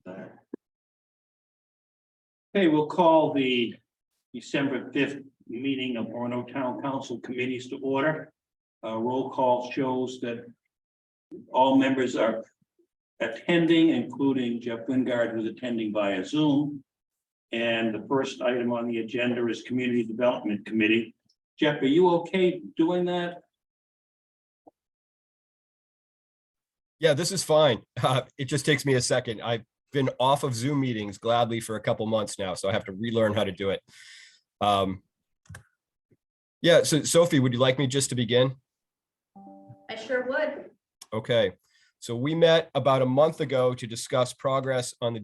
Okay, we'll call the December 5th meeting of Orono Town Council committees to order. Roll call shows that all members are attending, including Jeff Wingard, who's attending via Zoom. And the first item on the agenda is Community Development Committee. Jeff, are you okay doing that? Yeah, this is fine. It just takes me a second. I've been off of Zoom meetings gladly for a couple months now, so I have to relearn how to do it. Yeah, so Sophie, would you like me just to begin? I sure would. Okay, so we met about a month ago to discuss progress on the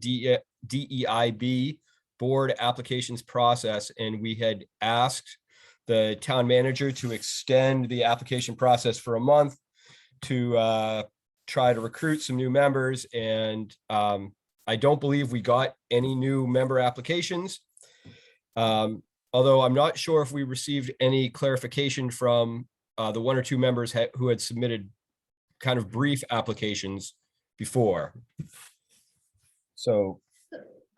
DEIB board applications process, and we had asked the town manager to extend the application process for a month to try to recruit some new members, and I don't believe we got any new member applications. Although I'm not sure if we received any clarification from the one or two members who had submitted kind of brief applications before. So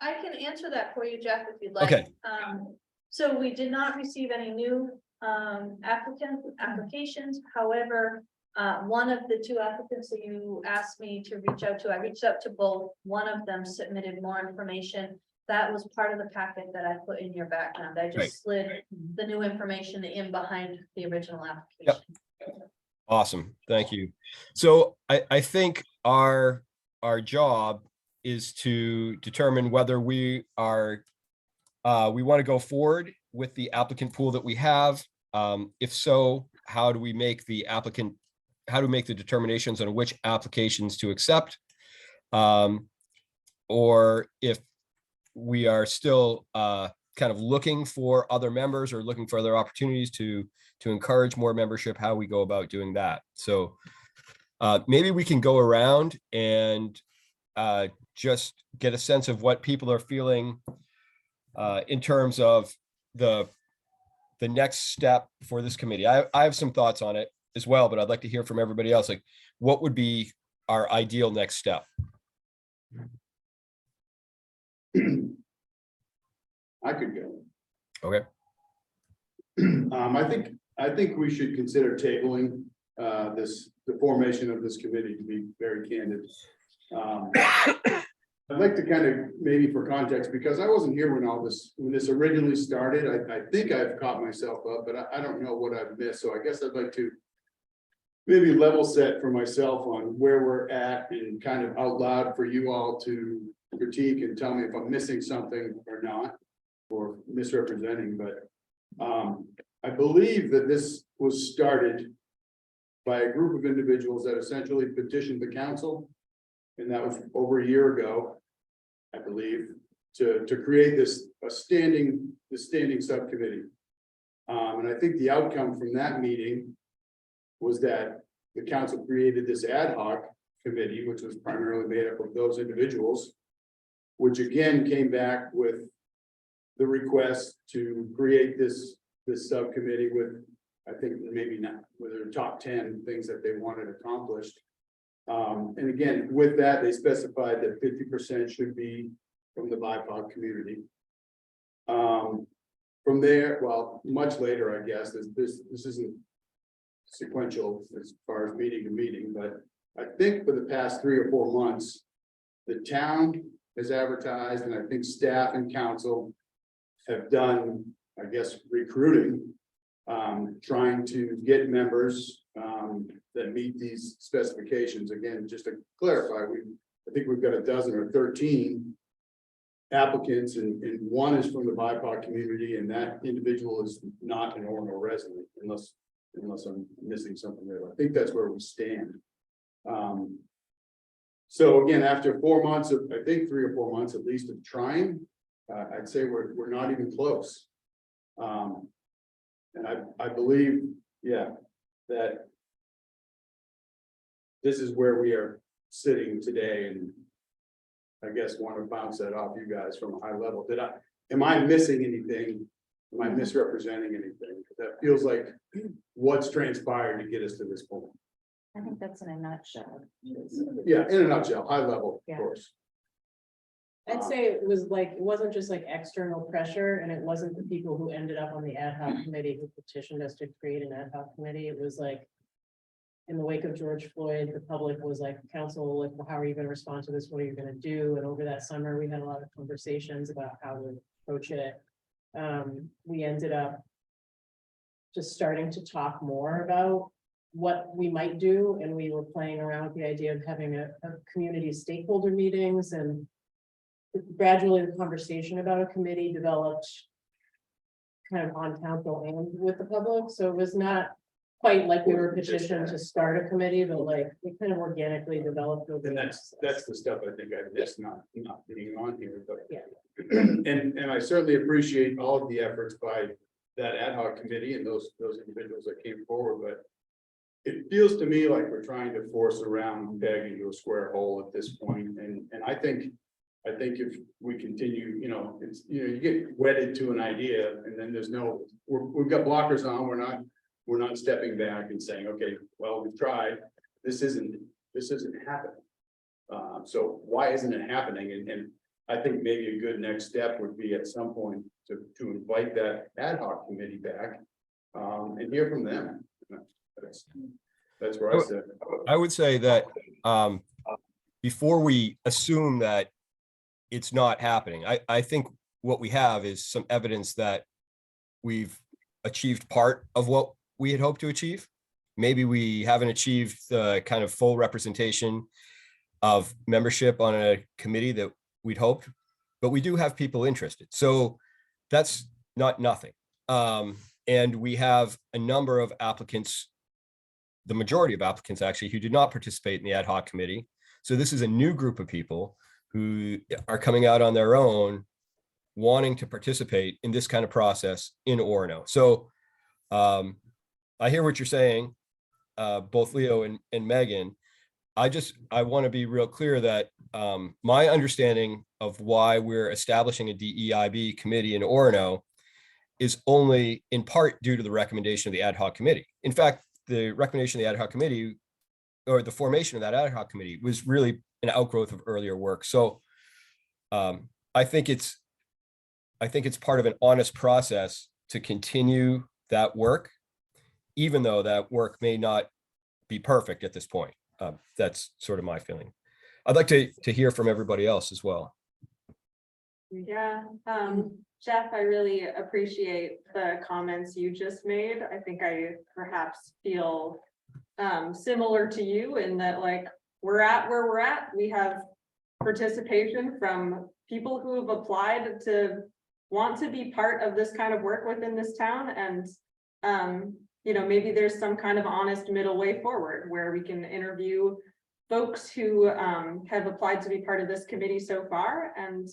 I can answer that for you, Jeff, if you'd like. Okay. So we did not receive any new applications. However, one of the two applicants that you asked me to reach out to, I reached out to both. One of them submitted more information. That was part of the packet that I put in your background. I just slid the new information in behind the original application. Yep. Awesome, thank you. So I think our job is to determine whether we want to go forward with the applicant pool that we have. If so, how do we make the determinations on which applications to accept? Or if we are still kind of looking for other members or looking for other opportunities to encourage more membership, how we go about doing that. So maybe we can go around and just get a sense of what people are feeling in terms of the next step for this committee. I have some thoughts on it as well, but I'd like to hear from everybody else. Like, what would be our ideal next step? I could go. Okay. I think we should consider tabling the formation of this committee, to be very candid. I'd like to kind of, maybe for context, because I wasn't here when this originally started. I think I've caught myself up, but I don't know what I've missed. So I guess I'd like to maybe level set for myself on where we're at and kind of out loud for you all to critique and tell me if I'm missing something or not, or misrepresenting. But I believe that this was started by a group of individuals that essentially petitioned the council, and that was over a year ago, I believe, to create this standing subcommittee. And I think the outcome from that meeting was that the council created this ad hoc committee, which was primarily made up of those individuals, which again came back with the request to create this subcommittee with, I think maybe not with their top 10 things that they wanted accomplished. And again, with that, they specified that 50% should be from the BIPOC community. From there, well, much later, I guess, this isn't sequential as far as meeting to meeting, but I think for the past 3 or 4 months, the town has advertised, and I think staff and council have done, I guess, recruiting, trying to get members that meet these specifications. Again, just to clarify, I think we've got a dozen or 13 applicants, and one is from the BIPOC community, and that individual is not an Orono resident, unless I'm missing something there. I think that's where we stand. So again, after 4 months of, I think 3 or 4 months at least of trying, I'd say we're not even close. And I believe, yeah, that this is where we are sitting today, and I guess want to bounce that off you guys from a high level. Am I missing anything? Am I misrepresenting anything? That feels like what's transpired to get us to this point. I think that's in a nutshell. Yeah, in a nutshell, high level, of course. I'd say it was like, it wasn't just like external pressure, and it wasn't the people who ended up on the ad hoc committee who petitioned us to create an ad hoc committee. It was like, in the wake of George Floyd, the public was like, council, like, well, how are you gonna respond to this? What are you gonna do? And over that summer, we had a lot of conversations about how to approach it. We ended up just starting to talk more about what we might do, and we were playing around with the idea of having a community stakeholder meetings, and gradually the conversation about a committee developed kind of on council and with the public, so it was not quite like we were petitioned to start a committee, but like it kind of organically developed over. And the that's the stuff I think I missed not being on here, but. Yeah. And I certainly appreciate all of the efforts by that ad hoc committee and those individuals that came forward, but. It feels to me like we're trying to force a round peg into a square hole at this point, and I think if we continue, it's, you get wedded to an idea and then there's no, we've got blockers on, we're not stepping back and saying, okay, well, we've tried, this isn't happening. So why isn't it happening? And I think maybe a good next step would be at some point to invite that ad hoc committee back and hear from them. That's where I said. I would say that before we assume that it's not happening, I think what we have is some evidence that we've achieved part of what we had hoped to achieve. Maybe we haven't achieved the kind of full representation of membership on a committee that we'd hoped, but we do have people interested. So that's not nothing. And we have a number of applicants, the majority of applicants actually, who did not participate in the ad hoc committee. So this is a new group of people who are coming out on their own, wanting to participate in this kind of process in Orono. So I hear what you're saying, both Leo and Megan. I want to be real clear that my understanding of why we're establishing a DEIB committee in Orono is only in part due to the recommendation of the ad hoc committee. In fact, the recommendation of the ad hoc committee, or the formation of that ad hoc committee, was really an outgrowth of earlier work. So I think it's part of an honest process to continue that work, even though that work may not be perfect at this point. That's sort of my feeling. I'd like to hear from everybody else as well. Yeah, Jeff, I really appreciate the comments you just made. I think I perhaps feel similar to you in that, like, we're at where we're at. We have participation from people who have applied to want to be part of this kind of work within this town, and maybe there's some kind of honest middle way forward where we can interview folks who have applied to be part of this committee so far, and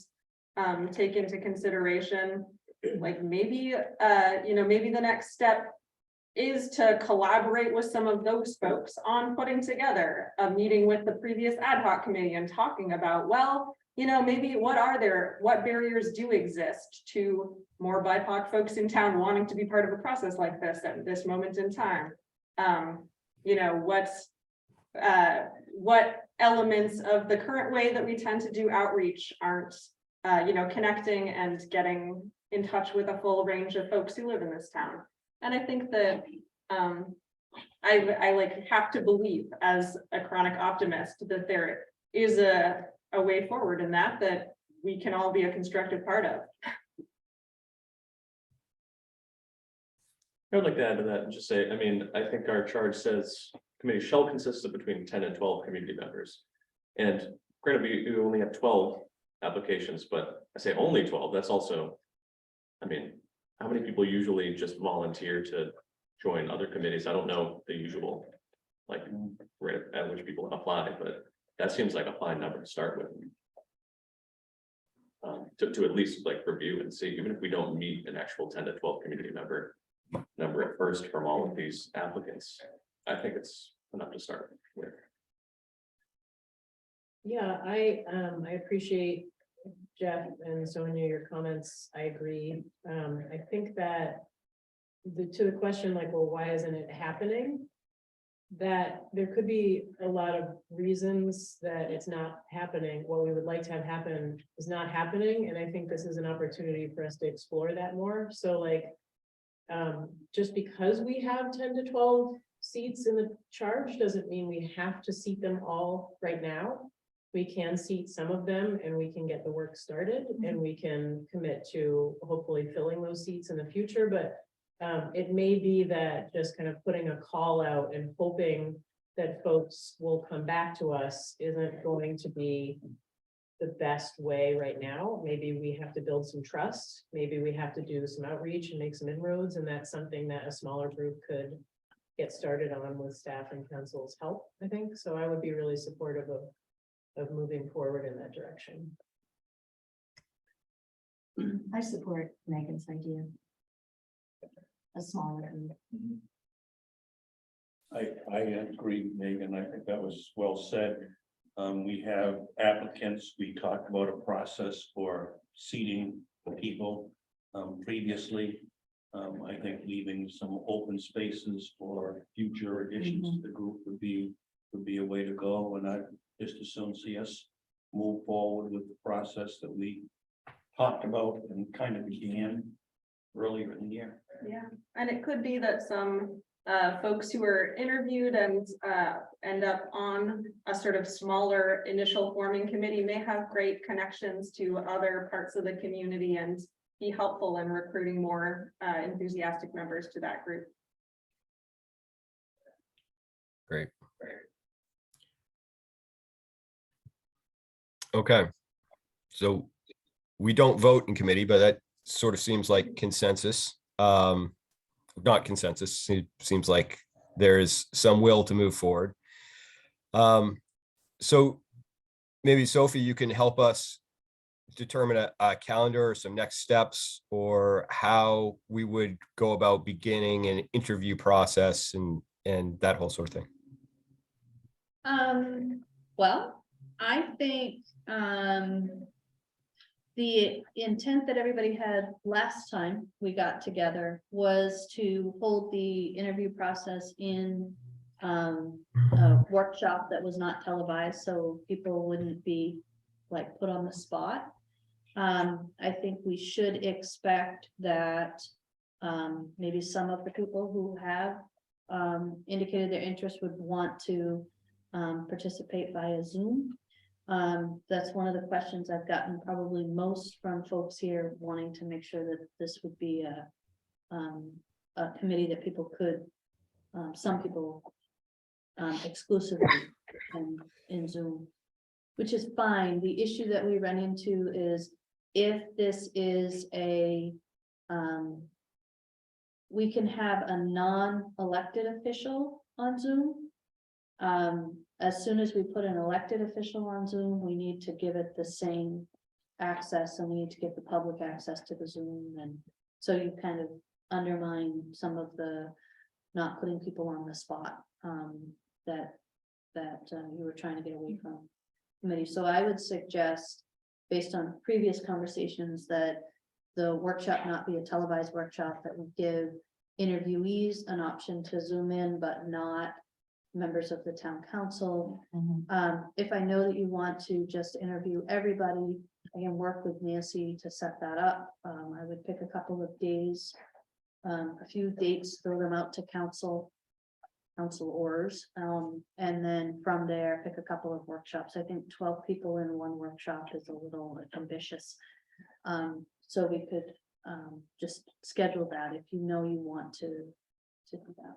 take into consideration, like, maybe maybe the next step is to collaborate with some of those folks on putting together a meeting with the previous ad hoc committee and talking about, well, maybe what barriers do exist to more BIPOC folks in town wanting to be part of a process like this at this moment in time. What elements of the current way that we tend to do outreach aren't connecting and getting in touch with a full range of folks who live in this town. And I think that I like have to believe, as a chronic optimist, that there is a way forward in that we can all be a constructive part of. I would like to add to that and just say, I think our charge says committee shall consist of between 10 and 12 community members. And granted, we only have 12 applications, but I say only 12, that's also, how many people usually just volunteer to join other committees? I don't know the usual, like, rate at which people apply, but that seems like a fine number to start with. To at least like review and see, even if we don't meet an actual 10 to 12 community member number at first from all of these applicants, I think it's enough to start with. Yeah, I appreciate, Jeff and Sonia, your comments. I agree. I think that to the question, like, well, why isn't it happening? that there could be a lot of reasons that it's not happening. What we would like to have happen is not happening, and I think this is an opportunity for us to explore that more. So like, just because we have 10 to 12 seats in the charge doesn't mean we have to seat them all right now. We can seat some of them and we can get the work started and we can commit to hopefully filling those seats in the future, but it may be that just kind of putting a call out and hoping that folks will come back to us isn't going to be the best way right now. Maybe we have to build some trust. Maybe we have to do some outreach and make some inroads, and that's something that a smaller group could get started on with staff and council's help, I think. So I would be really supportive of moving forward in that direction. I support Megan's idea. A smaller group. I agree, Megan. I think that was well said. We have applicants. We talked about a process for seating the people previously. I think leaving some open spaces for future additions to the group would be a way to go. And I just as soon see us move forward with the process that we talked about and kind of began earlier in the year. Yeah, and it could be that some folks who were interviewed and end up on a sort of smaller initial forming committee may have great connections to other parts of the community and be helpful in recruiting more enthusiastic members to that group. Great. Okay. So we don't vote in committee, but that sort of seems like consensus. Not consensus, it seems like there is some will to move forward. So maybe Sophie, you can help us determine a calendar or some next steps, or how we would go about beginning an interview process and that whole sort of thing. Well, I think, the intent that everybody had last time we got together was to hold the interview process in a workshop that was not televised, so people wouldn't be like put on the spot. I think we should expect that maybe some of the people who have indicated their interest would want to participate via Zoom. That's one of the questions I've gotten probably most from folks here, wanting to make sure that this would be a committee that people could, some people exclusively in Zoom, which is fine. The issue that we run into is if this is a, we can have a non-elected official on Zoom. As soon as we put an elected official on Zoom, we need to give it the same access, and we need to give the public access to the Zoom. And so you kind of undermine some of the not putting people on the spot that you were trying to get away from committee. So I would suggest, based on previous conversations, that the workshop not be a televised workshop, that we give interviewees an option to Zoom in, but not members of the town council. If I know that you want to just interview everybody, I can work with Nancy to set that up. I would pick a couple of days, a few dates, throw them out to council orders, and then from there pick a couple of workshops. I think 12 people in one workshop is a little ambitious, so we could just schedule that if you know you want to do that.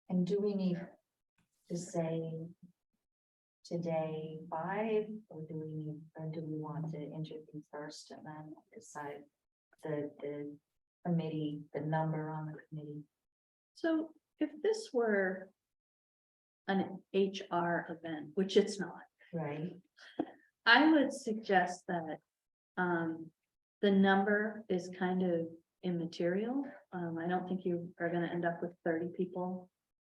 And do we need to say today 5, or do we want to interview first and then decide the committee, the number on the committee? So if this were an HR event, which it's not, Right. I would suggest that the number is kind of immaterial. I don't think you are going to end up with 30 people.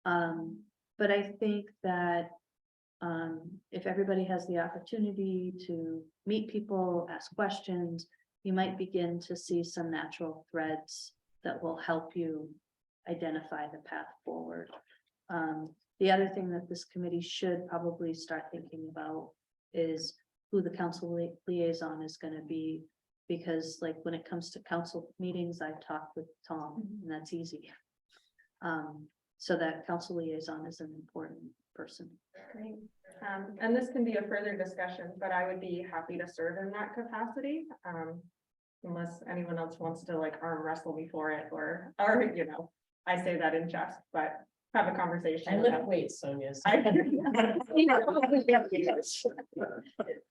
But I think that if everybody has the opportunity to meet people, ask questions, you might begin to see some natural threads that will help you identify the path forward. The other thing that this committee should probably start thinking about is who the council liaison is gonna be. Because like when it comes to council meetings, I've talked with Tom, and that's easy. So that council liaison is an important person. Great. And this can be a further discussion, but I would be happy to serve in that capacity. Unless anyone else wants to like arm wrestle before it or, you know, I say that in jest, but have a conversation. I lift weights, Sonia. so-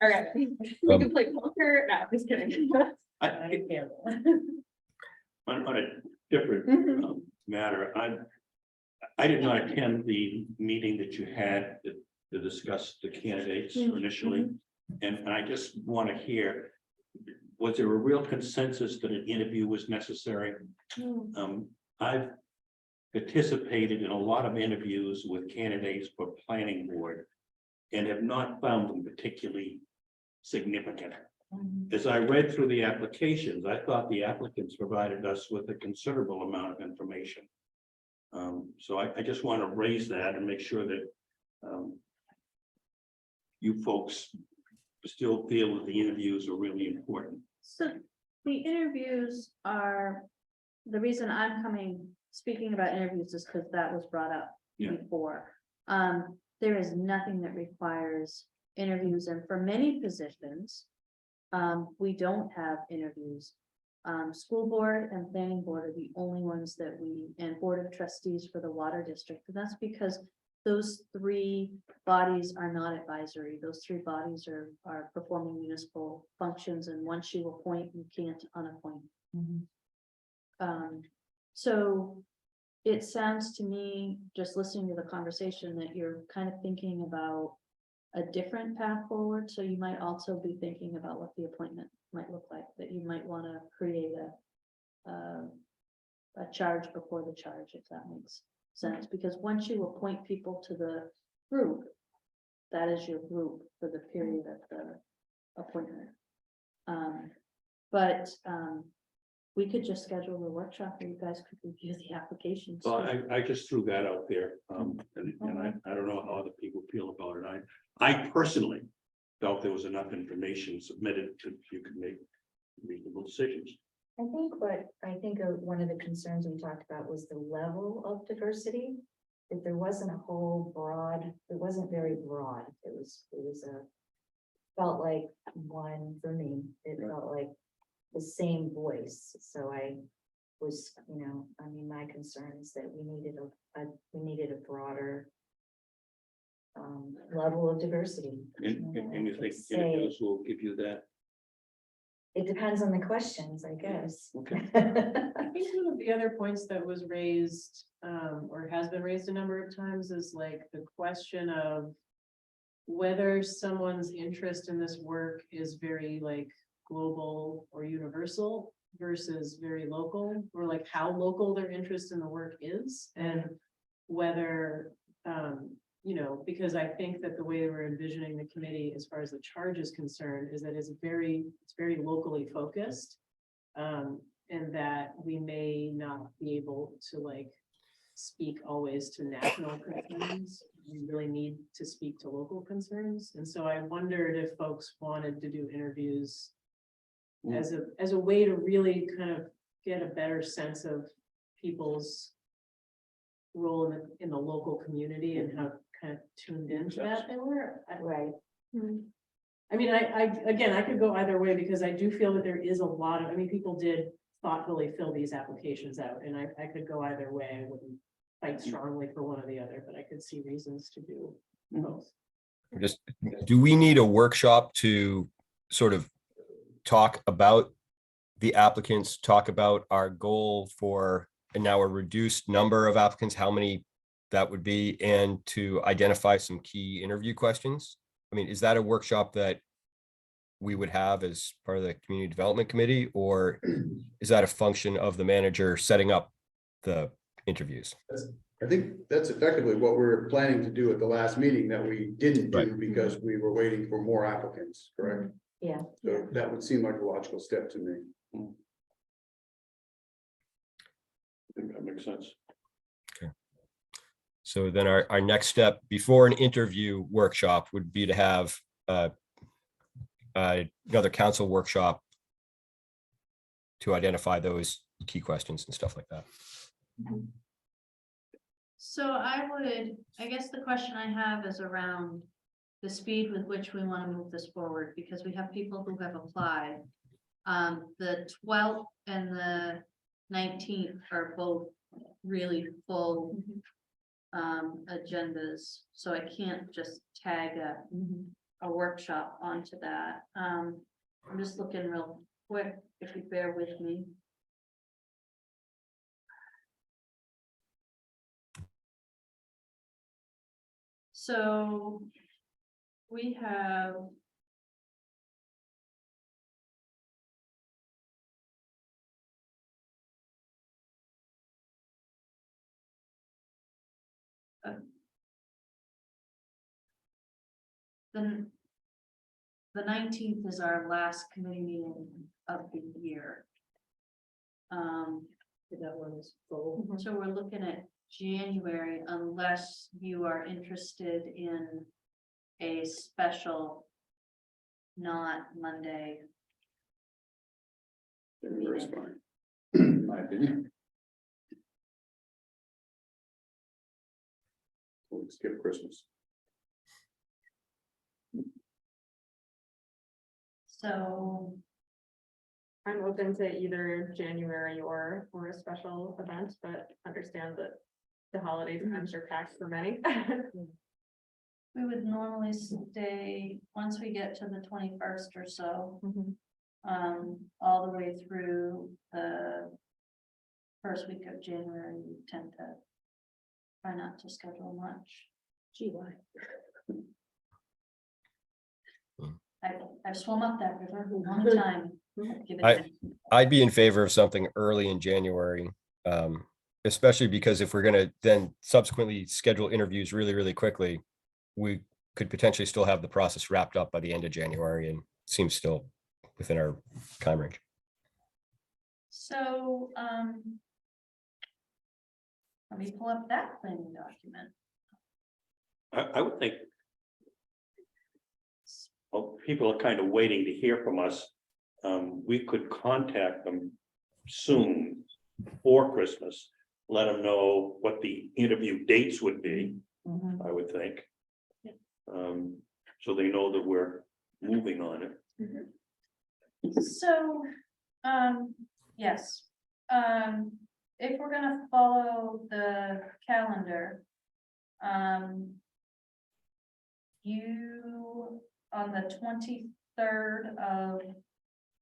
All right, we can play poker. No, just kidding. I I, can't. on a different matter, I did not attend the meeting that you had to discuss the candidates initially. And I just want to hear, was there a real consensus that an interview was necessary? I've participated in a lot of interviews with candidates for planning board and have not found them particularly significant. As I read through the applications, I thought the applicants provided us with a considerable amount of information. So I just want to raise that and make sure that you folks still feel that the interviews are really important. So the interviews are, the reason I'm speaking about interviews is because that was brought up Yeah. before. There is nothing that requires interviews, and for many positions, we don't have interviews. School board and planning board are the only ones that and board of trustees for the water district, and that's because those three bodies are not advisory. Those three bodies are performing municipal functions, and once you appoint, you can't unappoint. So it sounds to me, just listening to the conversation, that you're kind of thinking about a different path forward. So you might also be thinking about what the appointment might look like, that you might want to create a charge before the charge, if that makes sense. Because once you appoint people to the group, that is your group for the period of the appointment. But we could just schedule a workshop where you guys could review the applications. So I just threw that out there, and I don't know how other people feel about it. I personally felt there was enough information submitted to, you could make reasonable decisions. I think one of the concerns we talked about was the level of diversity. If there wasn't a whole broad, it wasn't very broad. It was felt like one for me. It felt like the same voice. So I was, my concern is that we needed a broader level of diversity. And you think Say- interviews will give you that? It depends on the questions, I guess. Okay. I think one of the other points that was raised, or has been raised a number of times, is like the question of whether someone's interest in this work is very like global or universal versus very local, or like how local their interest in the work is, and whether, because I think that the way we're envisioning the committee as far as the charge is concerned is that it's very locally focused. And that we may not be able to like speak always to national concerns. We really need to speak to local concerns. And so I wondered if folks wanted to do interviews as a way to really kind of get a better sense of people's role in the local community and how kind of tuned into that they were. Right. I mean, I could go either way, because I do feel that there is a lot of, people did thoughtfully fill these applications out, and I could go either way. I wouldn't fight strongly for one or the other, but I could see reasons to do both. Just, do we need a workshop to sort of talk about the applicants, talk about our goal for, and now a reduced number of applicants, how many that would be, and to identify some key interview questions? I mean, is that a workshop that we would have as part of the community development committee, or is that a function of the manager setting up the interviews? I think that's effectively what we were planning to do at the last meeting that we didn't do Right. because we were waiting for more applicants, correct? Yeah. So that would seem like a logical step to me. I think that makes sense. So then our next step before an interview workshop would be to have another council workshop to identify those key questions and stuff like that. So I guess the question I have is around the speed with which we want to move this forward, because we have people who have applied. The 12th and the 19th are both really full agendas, so I can't just tag a workshop onto that. I'm just looking real quick, if you bear with me. So we have the 19th is our last committee meeting of the year. That one is full. So we're looking at January, unless you are interested in a special, not Monday. January's fine. In my opinion. We'll skip Christmas. So, I'm open to either January or a special event, but understand that the holiday times are packed for many. we would normally stay, once we get to the 21st or so, all the way through the first week of January, we tend to try not to schedule much. I've swum up that river a long time. Give it a- I'd be in favor of something early in January. Especially because if we're gonna then subsequently schedule interviews really, really quickly, we could potentially still have the process wrapped up by the end of January and seems still within our time range. So, let me pull up that planning document. I would think. Well, people are kind of waiting to hear from us. We could contact them soon before Christmas. Let them know what the interview dates would be, I would think. So they know that we're moving on it. So, yes, if we're gonna follow the calendar, you, on the 23rd of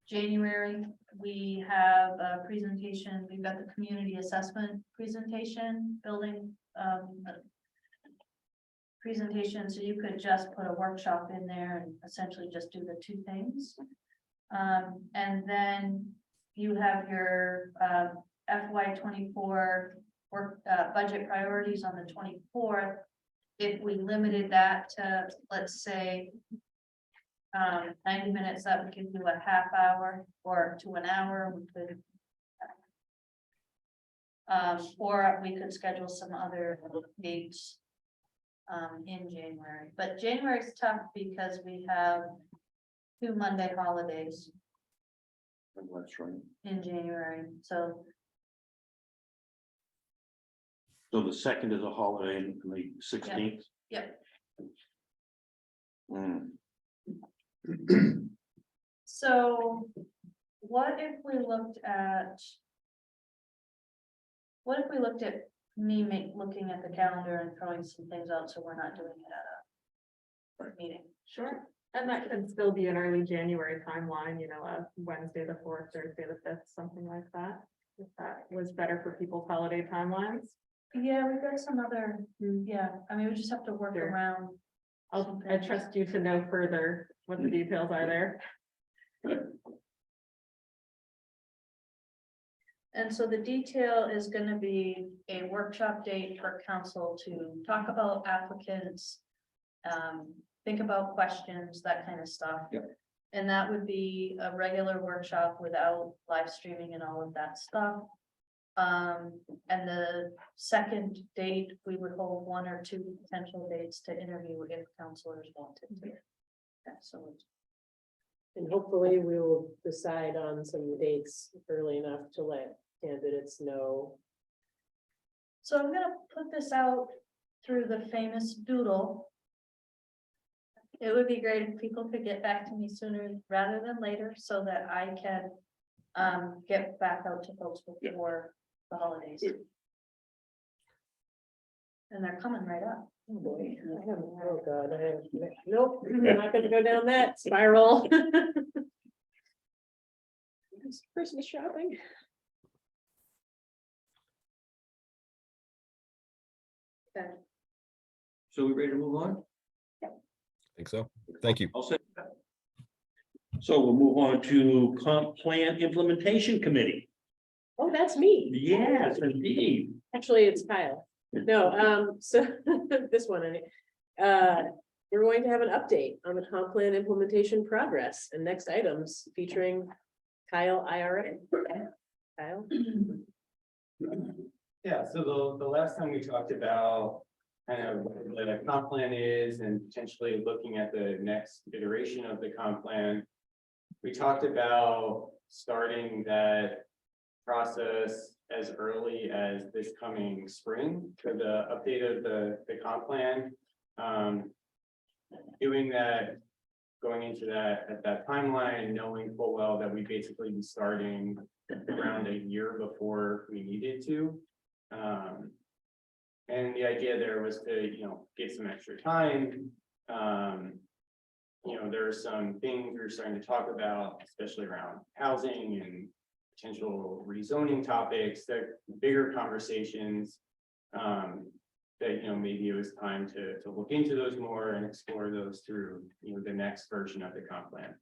January, we have a presentation. We've got the community assessment presentation, building, presentation, so you could just put a workshop in there and essentially just do the two things. And then you have your FY24 work budget priorities on the 24th. If we limited that to, let's say, 90 minutes, that would give you a half hour or to an hour. We could, or we could schedule some other dates in January, but January is tough because we have 2 Monday holidays That's right. in January, so So the 2nd is a holiday and the 16th. yep. So what if we looked at looking at the calendar and throwing some things out, so we're not doing it at a meeting? Sure. And that could still be an early January timeline, you know, a Wednesday the 4th, Thursday the 5th, something like that. If that was better for people's holiday timelines. Yeah, we've got some other, yeah, I mean, we just have to work Sure. around. I trust you to know further what the details are there. And so the detail is gonna be a workshop date for council to talk about applicants. Think about questions, that kind of stuff. Yep. And that would be a regular workshop without live streaming and all of that stuff. And the second date, we would hold 1 or 2 potential dates to interview if counselors wanted to. Excellent. And hopefully we will decide on some dates early enough to let candidates know. So I'm gonna put this out through the famous doodle. It would be great if people could get back to me sooner rather than later so that I can get back out to folks before the holidays. And they're coming right up. Oh, boy. Oh, God, nope, I'm not gonna go down that spiral. Christmas shopping. Okay. So we ready to move on? Think so. Thank you. I'll say that. So we'll move on to Comp Plan Implementation Committee. Oh, that's me. Yes, indeed. Actually, it's Kyle. No, so this one, we're going to have an update on the comp plan implementation progress and next items featuring Kyle IRA. Kyle? Yeah, so the last time we talked about kind of what the comp plan is and potentially looking at the next iteration of the comp plan. We talked about starting that process as early as this coming spring for the update of the comp plan. Doing that, going into that at that timeline, knowing full well that we basically be starting around a year before we needed to. And the idea there was to, get some extra time. There are some things we were starting to talk about, especially around housing and potential rezoning topics, that bigger conversations. That, maybe it was time to look into those more and explore those through, the next version of the comp plan.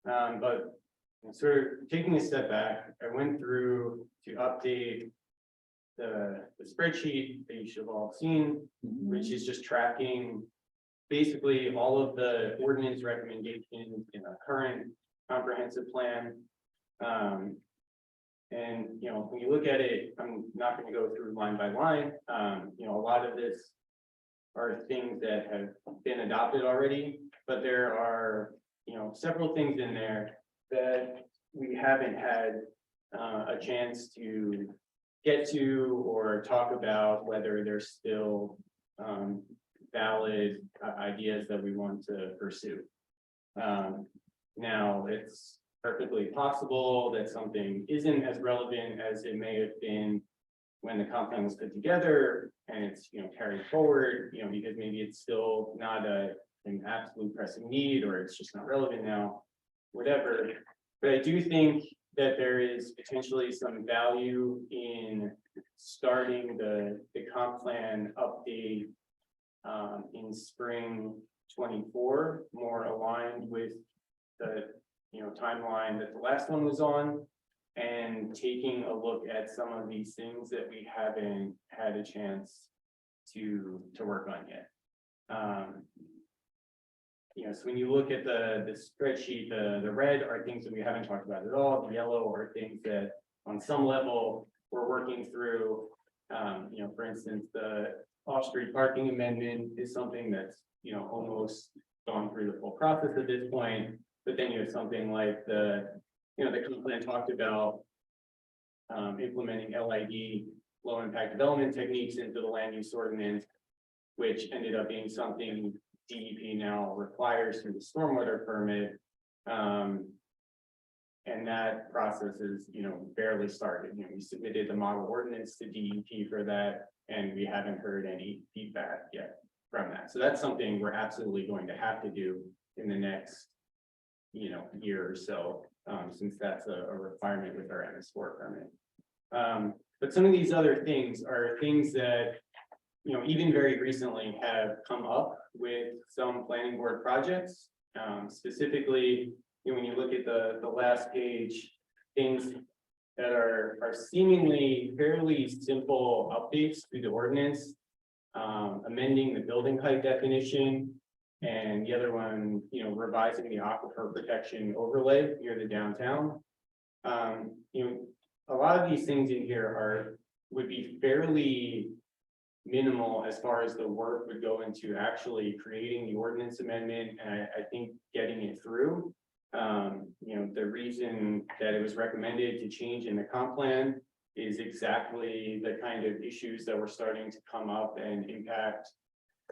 But sort of taking a step back, I went through to update the spreadsheet that you should have all seen, which is just tracking basically all of the ordinance recommendations in a current comprehensive plan. And, when you look at it, I'm not going to go through line by line. A lot of this are things that have been adopted already, but there are, several things in there that we haven't had a chance to get to or talk about whether they're still valid ideas that we want to pursue. Now, it's perfectly possible that something isn't as relevant as it may have been when the comp plan was put together, and it's carried forward, because maybe it's still not an absolute pressing need, or it's just not relevant now, whatever. But I do think that there is potentially some value in starting the comp plan update in spring 24, more aligned with the timeline that the last one was on, and taking a look at some of these things that we haven't had a chance to work on yet. So when you look at the spreadsheet, the red are things that we haven't talked about at all. The yellow are things that on some level we're working through. For instance, the off-street parking amendment is something that's, almost gone through the full process at this point. But then you have something like the comp plan talked about implementing LID, low impact development techniques, into the land use ordinance, which ended up being something DEP now requires through the stormwater permit. And that process is, barely started. We submitted the model ordinance to DEP for that, and we haven't heard any feedback yet from that. So that's something we're absolutely going to have to do in the next, year or so, since that's a requirement with our MS4 permit. But some of these other things are things that, even very recently have come up with some planning board projects. Specifically, when you look at the last page, things that are seemingly fairly simple updates to the ordinance, amending the building height definition, and the other one, revising the aquifer protection overlay near the downtown. a lot of these things in here would be fairly minimal as far as the work would go into actually creating the ordinance amendment, and I think getting it through. The reason that it was recommended to change in the comp plan is exactly the kind of issues that were starting to come up and impact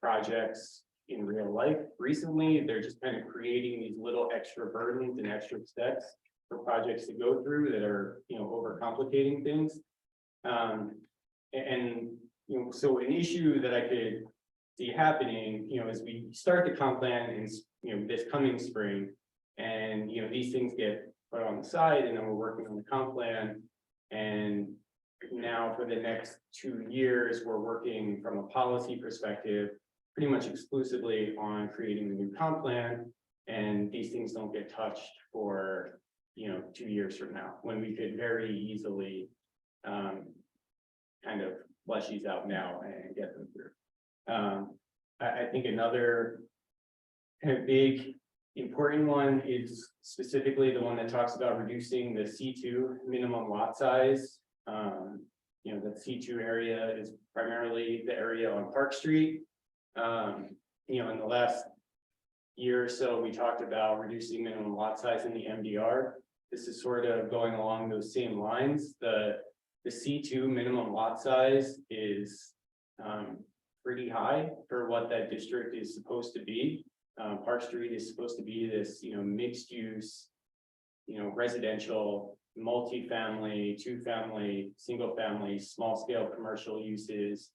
projects in real life. Recently, they're just kind of creating these little extra burdens and extra steps for projects to go through that are, overcomplicating things. So an issue that I could see happening, as we start the comp plan in, this coming spring, and, these things get put on the side, and then we're working on the comp plan. And now for the next 2 years, we're working from a policy perspective, pretty much exclusively on creating the new comp plan. And these things don't get touched for, 2 years from now, when we could very easily kind of flesh these out now and get them through. I think another kind of big important one is specifically the one that talks about reducing the C2 minimum lot size. That C2 area is primarily the area on Park Street. In the last year or so, we talked about reducing minimum lot size in the MDR. This is sort of going along those same lines. The C2 minimum lot size is pretty high for what that district is supposed to be. Park Street is supposed to be this, mixed use, residential, multifamily, 2-family, single family, small scale commercial uses.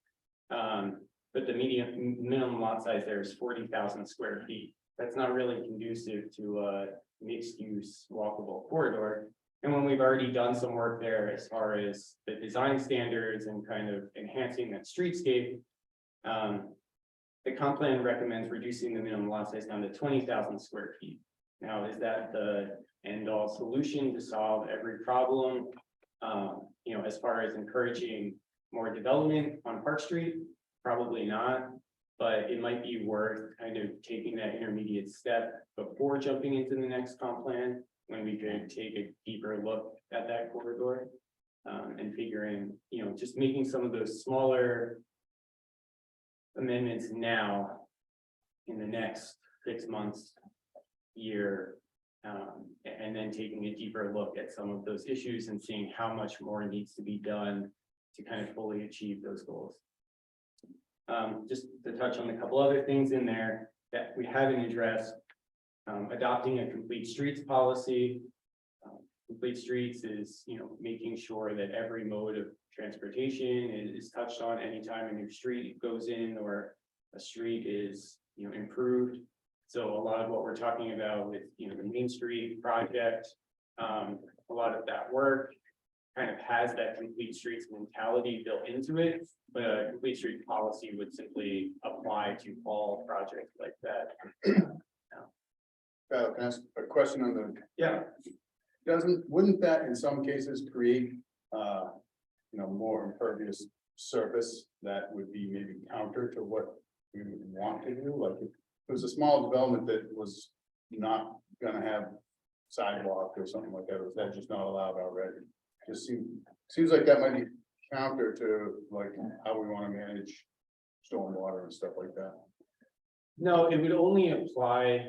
But the minimum lot size there is 40,000 square feet. That's not really conducive to a mixed use walkable corridor. And when we've already done some work there as far as the design standards and kind of enhancing that streetscape, the comp plan recommends reducing the minimum lot size down to 20,000 square feet. Now, is that the end all solution to solve every problem? As far as encouraging more development on Park Street, probably not, but it might be worth kind of taking that intermediate step before jumping into the next comp plan, when we could take a deeper look at that corridor, and figuring, just making some of those smaller amendments now in the next 6 months, year, and then taking a deeper look at some of those issues and seeing how much more needs to be done to kind of fully achieve those goals. Just to touch on a couple other things in there that we haven't addressed, adopting a complete streets policy. Complete streets is, making sure that every mode of transportation is touched on anytime a new street goes in or a street is, improved. So a lot of what we're talking about with, the Main Street project, a lot of that work kind of has that complete streets mentality built into it, but a complete street policy would simply apply to all projects like that. Can I ask a question on the? Yeah. Wouldn't that in some cases create, more impervious surface that would be maybe counter to what we would want to do? Like if it was a small development that was not gonna have sidewalk or something like that, was that just not allowed already? Just seems like that might be counter to like how we want to manage stormwater and stuff like that. No, it would only apply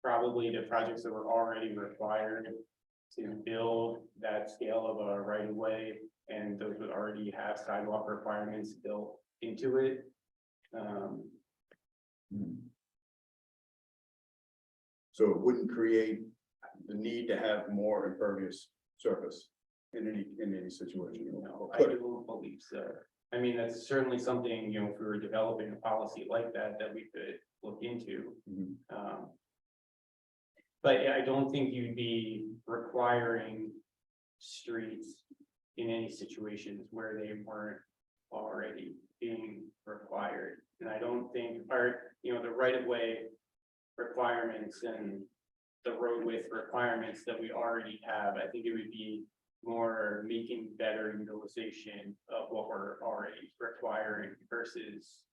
probably to projects that were already required to build that scale of a right of way, and those would already have sidewalk requirements built into it. So it wouldn't create the need to have more impervious surface in any situation. No, I don't believe so. I mean, that's certainly something, if we were developing a policy like that, that we could look into. But I don't think you'd be requiring streets in any situations where they weren't already being required. And I don't think the right of way requirements and the road width requirements that we already have, I think it would be more making better utilization of what we're already requiring versus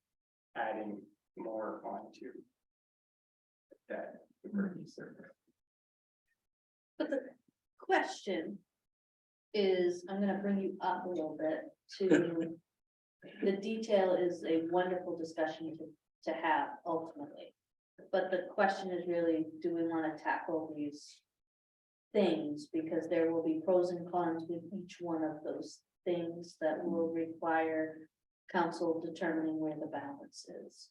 adding more onto that impervious surface. But the question is, I'm gonna bring you up a little bit to. The detail is a wonderful discussion to have ultimately. But the question is really, do we wanna tackle these things? Because there will be pros and cons with each one of those things that will require council determining where the balance is.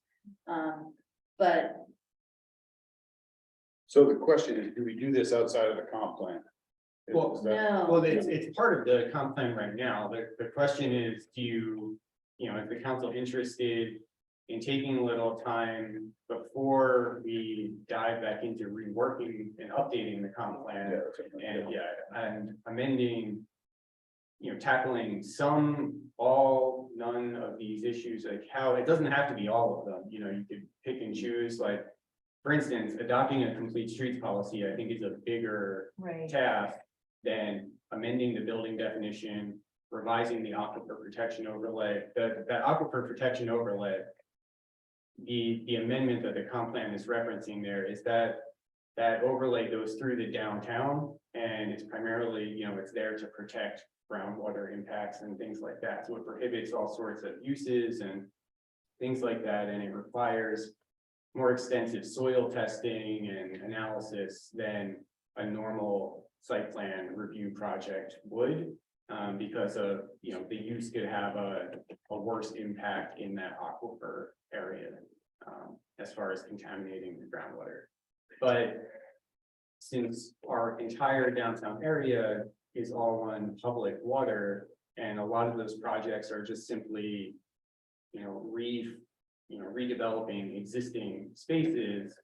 But So the question is, do we do this outside of the comp plan? Well, Is that- no. Well, it's part of the comp plan right now. The question is, do you, is the council interested in taking a little time before we dive back into reworking and updating the comp plan? Yeah, that's okay. And amending, tackling some, all, none of these issues, like how, it doesn't have to be all of them, you could pick and choose, like, for instance, adopting a complete streets policy, I think is a bigger Right. task than amending the building definition, revising the aquifer protection overlay, that aquifer protection overlay. The amendment that the comp plan is referencing there is that overlay goes through the downtown, and it's primarily, it's there to protect groundwater impacts and things like that. So it prohibits all sorts of uses and things like that, and it requires more extensive soil testing and analysis than a normal site plan review project would, because of, the use could have a worse impact in that aquifer area, as far as contaminating the groundwater. But since our entire downtown area is all on public water, and a lot of those projects are just simply, redeveloping existing spaces,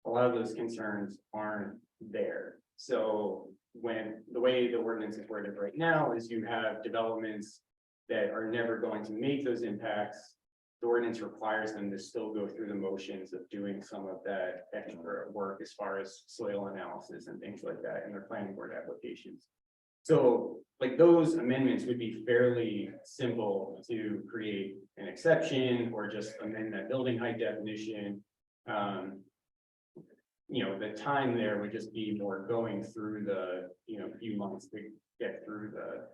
a lot of those concerns aren't there. So when the way the ordinance is worded right now is you have developments that are never going to make those impacts, the ordinance requires them to still go through the motions of doing some of that extra work as far as soil analysis and things like that in their planning board applications. So like those amendments would be fairly simple to create an exception or just amend that building height definition. The time there would just be more going through the, few months to get through the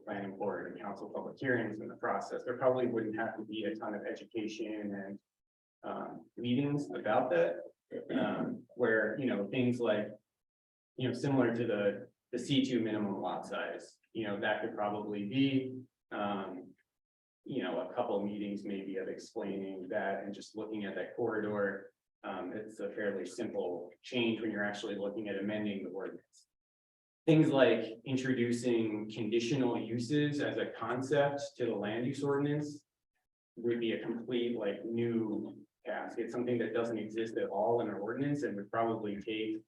planning board and council public hearings in the process. There probably wouldn't have to be a ton of education and meetings about that. Where, things like, similar to the C2 minimum lot size, that could probably be, a couple of meetings maybe of explaining that and just looking at that corridor. It's a fairly simple change when you're actually looking at amending the ordinance. Things like introducing conditional uses as a concept to the land use ordinance would be a complete new task. It's something that doesn't exist at all in our ordinance and would probably take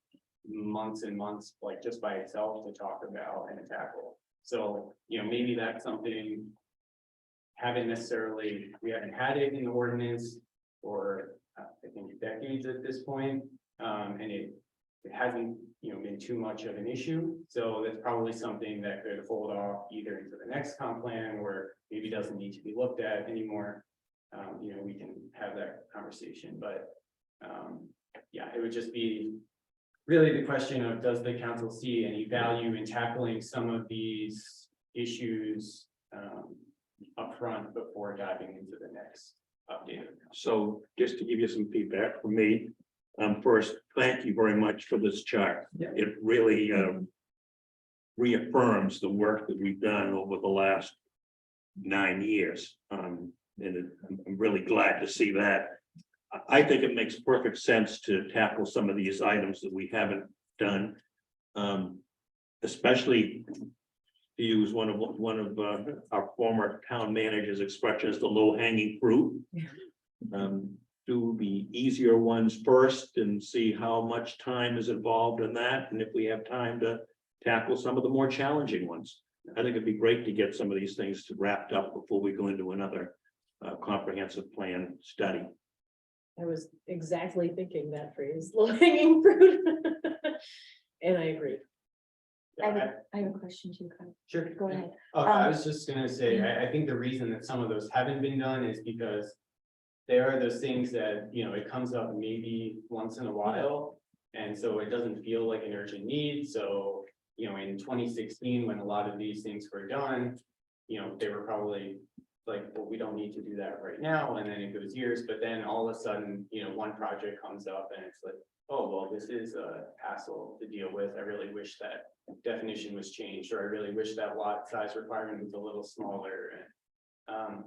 months and months, just by itself to talk about and tackle. So, maybe that's something we haven't had it in the ordinance for I think decades at this point. And it hasn't, been too much of an issue. So that's probably something that could hold off either into the next comp plan or maybe doesn't need to be looked at anymore. We can have that conversation, but it would just be really the question of, does the council see any value in tackling some of these issues upfront before diving into the next update? So just to give you some feedback from me, first, thank you very much for this chart. Yeah. It really reaffirms the work that we've done over the last 9 years. I'm really glad to see that. I think it makes perfect sense to tackle some of these items that we haven't done. Especially to use one of our former town managers' expressions, the low hanging fruit. Do the easier ones first and see how much time is involved in that, and if we have time to tackle some of the more challenging ones. I think it'd be great to get some of these things wrapped up before we go into another comprehensive plan study. I was exactly thinking that phrase, low hanging fruit. And I agree. I have a question too, Kyle. Sure. Go ahead. I was just gonna say, I think the reason that some of those haven't been done is because there are those things that, it comes up maybe once in a while. And so it doesn't feel like an urgent need. So, in 2016, when a lot of these things were done, they were probably like, well, we don't need to do that right now, and then it goes years, but then all of a sudden, one project comes up and it's like, oh, well, this is a hassle to deal with. I really wish that definition was changed, or I really wish that lot size requirement was a little smaller. And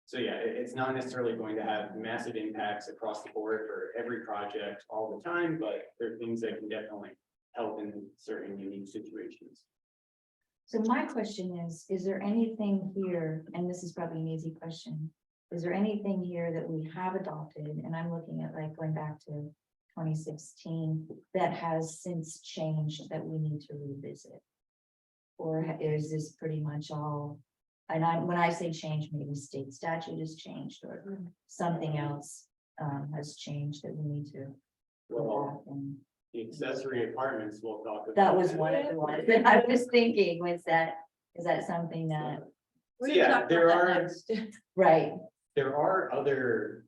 so yeah, it's not necessarily going to have massive impacts across the board for every project all the time, but there are things that can definitely help in certain unique situations. So my question is there anything here, and this is probably an easy question, is there anything here that we have adopted, and I'm looking at like going back to 2016, that has since changed that we need to revisit? Or is this pretty much all, and when I say change, maybe state statute has changed, or something else has changed that we need to go back and. The accessory apartments we'll talk about. That was one of the ones that I was thinking, is that something that, We're So gonna yeah, talk there about that are, next. right, there are other.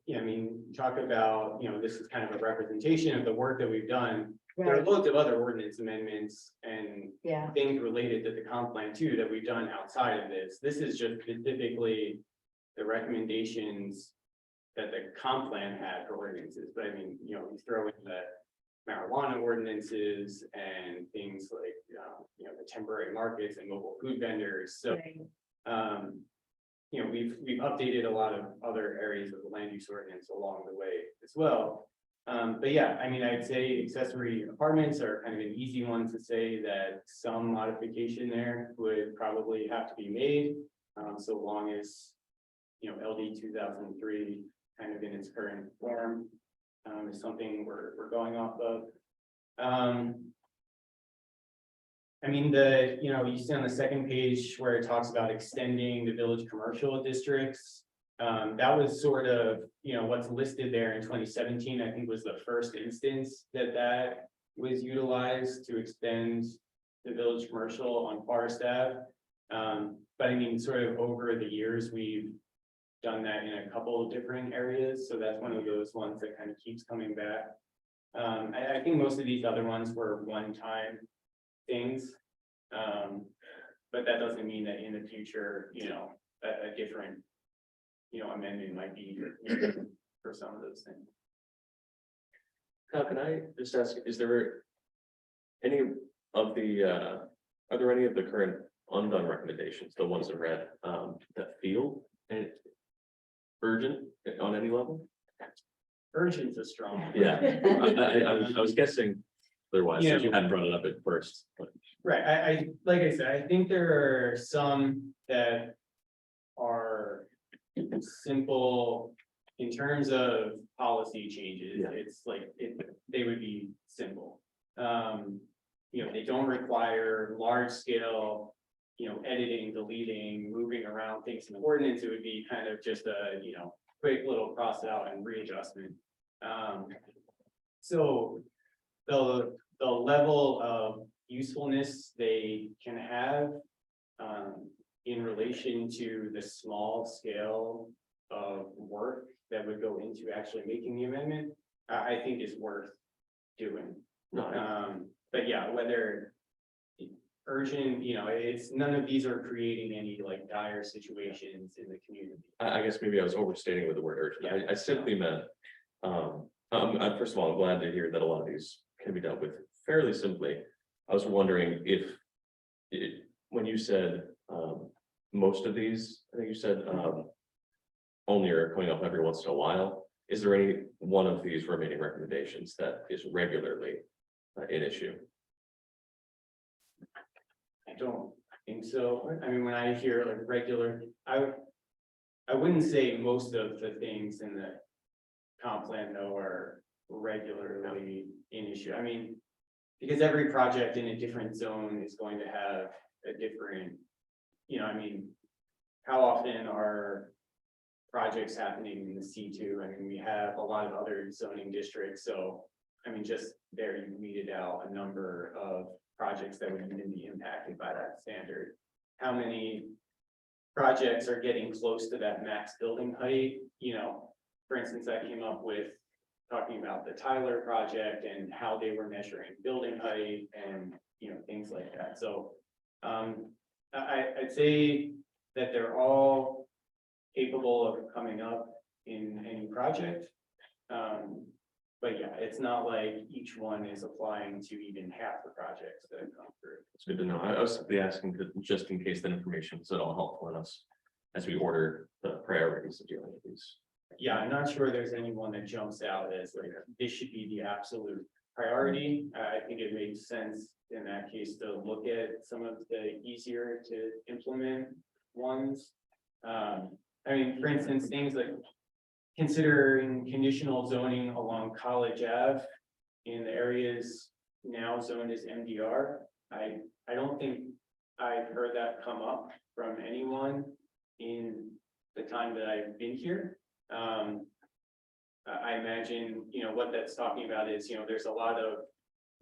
Yeah, I mean, talk about, this is kind of a representation of the work that we've done. There are right, loads of other ordinance amendments and yeah, things related to the comp plan too that we've done outside of this. This is just specifically the recommendations that the comp plan had for ordinances. But I mean, you throw in the marijuana ordinances and things like, the temporary markets and mobile food vendors. So, right. we've updated a lot of other areas of the land use ordinance along the way as well. But yeah, I mean, I'd say accessory apartments are kind of an easy one to say that some modification there would probably have to be made. So long as, LD 2003 kind of in its current form is something we're going off of. I mean, you see on the second page where it talks about extending the village commercial districts. That was sort of, what's listed there in 2017, I think was the first instance that was utilized to extend the village commercial on Forest Ave. But I mean, sort of over the years, we've done that in a couple of different areas. So that's one of those ones that kind of keeps coming back. I think most of these other ones were one-time things. But that doesn't mean that in the future, a different, amendment might be for some of those things. Now, can I just ask, is there any of the, are there any of the current undone recommendations, the ones in red, that feel urgent on any level? Urgent's a strong. Yeah, I was guessing otherwise, since you hadn't brought it up at first. But Right, I like I said, I think there are some that are simple in terms of policy changes. Yeah. It's like, they would be simple. They don't require large scale, editing, deleting, moving around things in the ordinance. It would be kind of just a, quick little cross out and readjustment. So the level of usefulness they can have in relation to the small scale of work that would go into actually making the amendment, I think is worth doing. no, But yeah, whether urgent, it's none of these are creating any like dire situations in the community. I guess maybe I was overstating with the word urgent. I simply meant, first of all, I'm glad to hear that a lot of these can be dealt with fairly simply. I was wondering if when you said, most of these, I think you said, only are coming up every once in a while. Is there any one of these remaining recommendations that is regularly an issue? I don't think so. I mean, when I hear like regular, I wouldn't say most of the things in the comp plan though are regularly an issue. I mean, because every project in a different zone is going to have a different, I mean, how often are projects happening in the C2? I mean, we have a lot of other zoning districts, so I mean, just there you weeded out a number of projects that would even be impacted by that standard. How many projects are getting close to that max building height? For instance, I came up with talking about the Tyler project and how they were measuring building height and, things like that. So, I'd say that they're all capable of coming up in any project. But yeah, it's not like each one is applying to even half the projects that come through. It's good to know. I was simply asking just in case that information is at all helpful in us as we order the priorities of dealing with these. Yeah, I'm not sure there's anyone that jumps out as like, this should be the absolute priority. I think it makes sense in that case to look at some of the easier to implement ones. I mean, for instance, things like considering conditional zoning along College Ave in the areas now zoned as MDR. I don't think I've heard that come up from anyone in the time that I've been here. I imagine, what that's talking about is, there's a lot of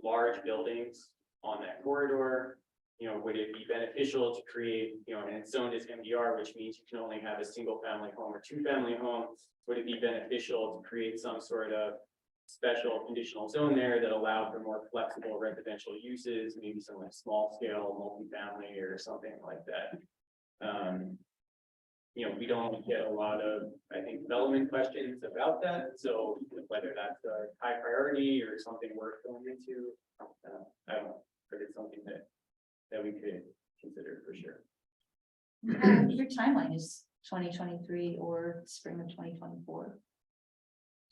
large buildings on that corridor. Would it be beneficial to create, and it's zoned as MDR, which means you can only have a single family home or two family homes. Would it be beneficial to create some sort of special conditional zone there that allowed for more flexible residential uses, maybe some like small scale multifamily or something like that? We don't get a lot of, I think, development questions about that. So whether that's a high priority or something worth going into, I don't know, but it's something that we could consider for sure. Your timeline is 2023 or spring of 2024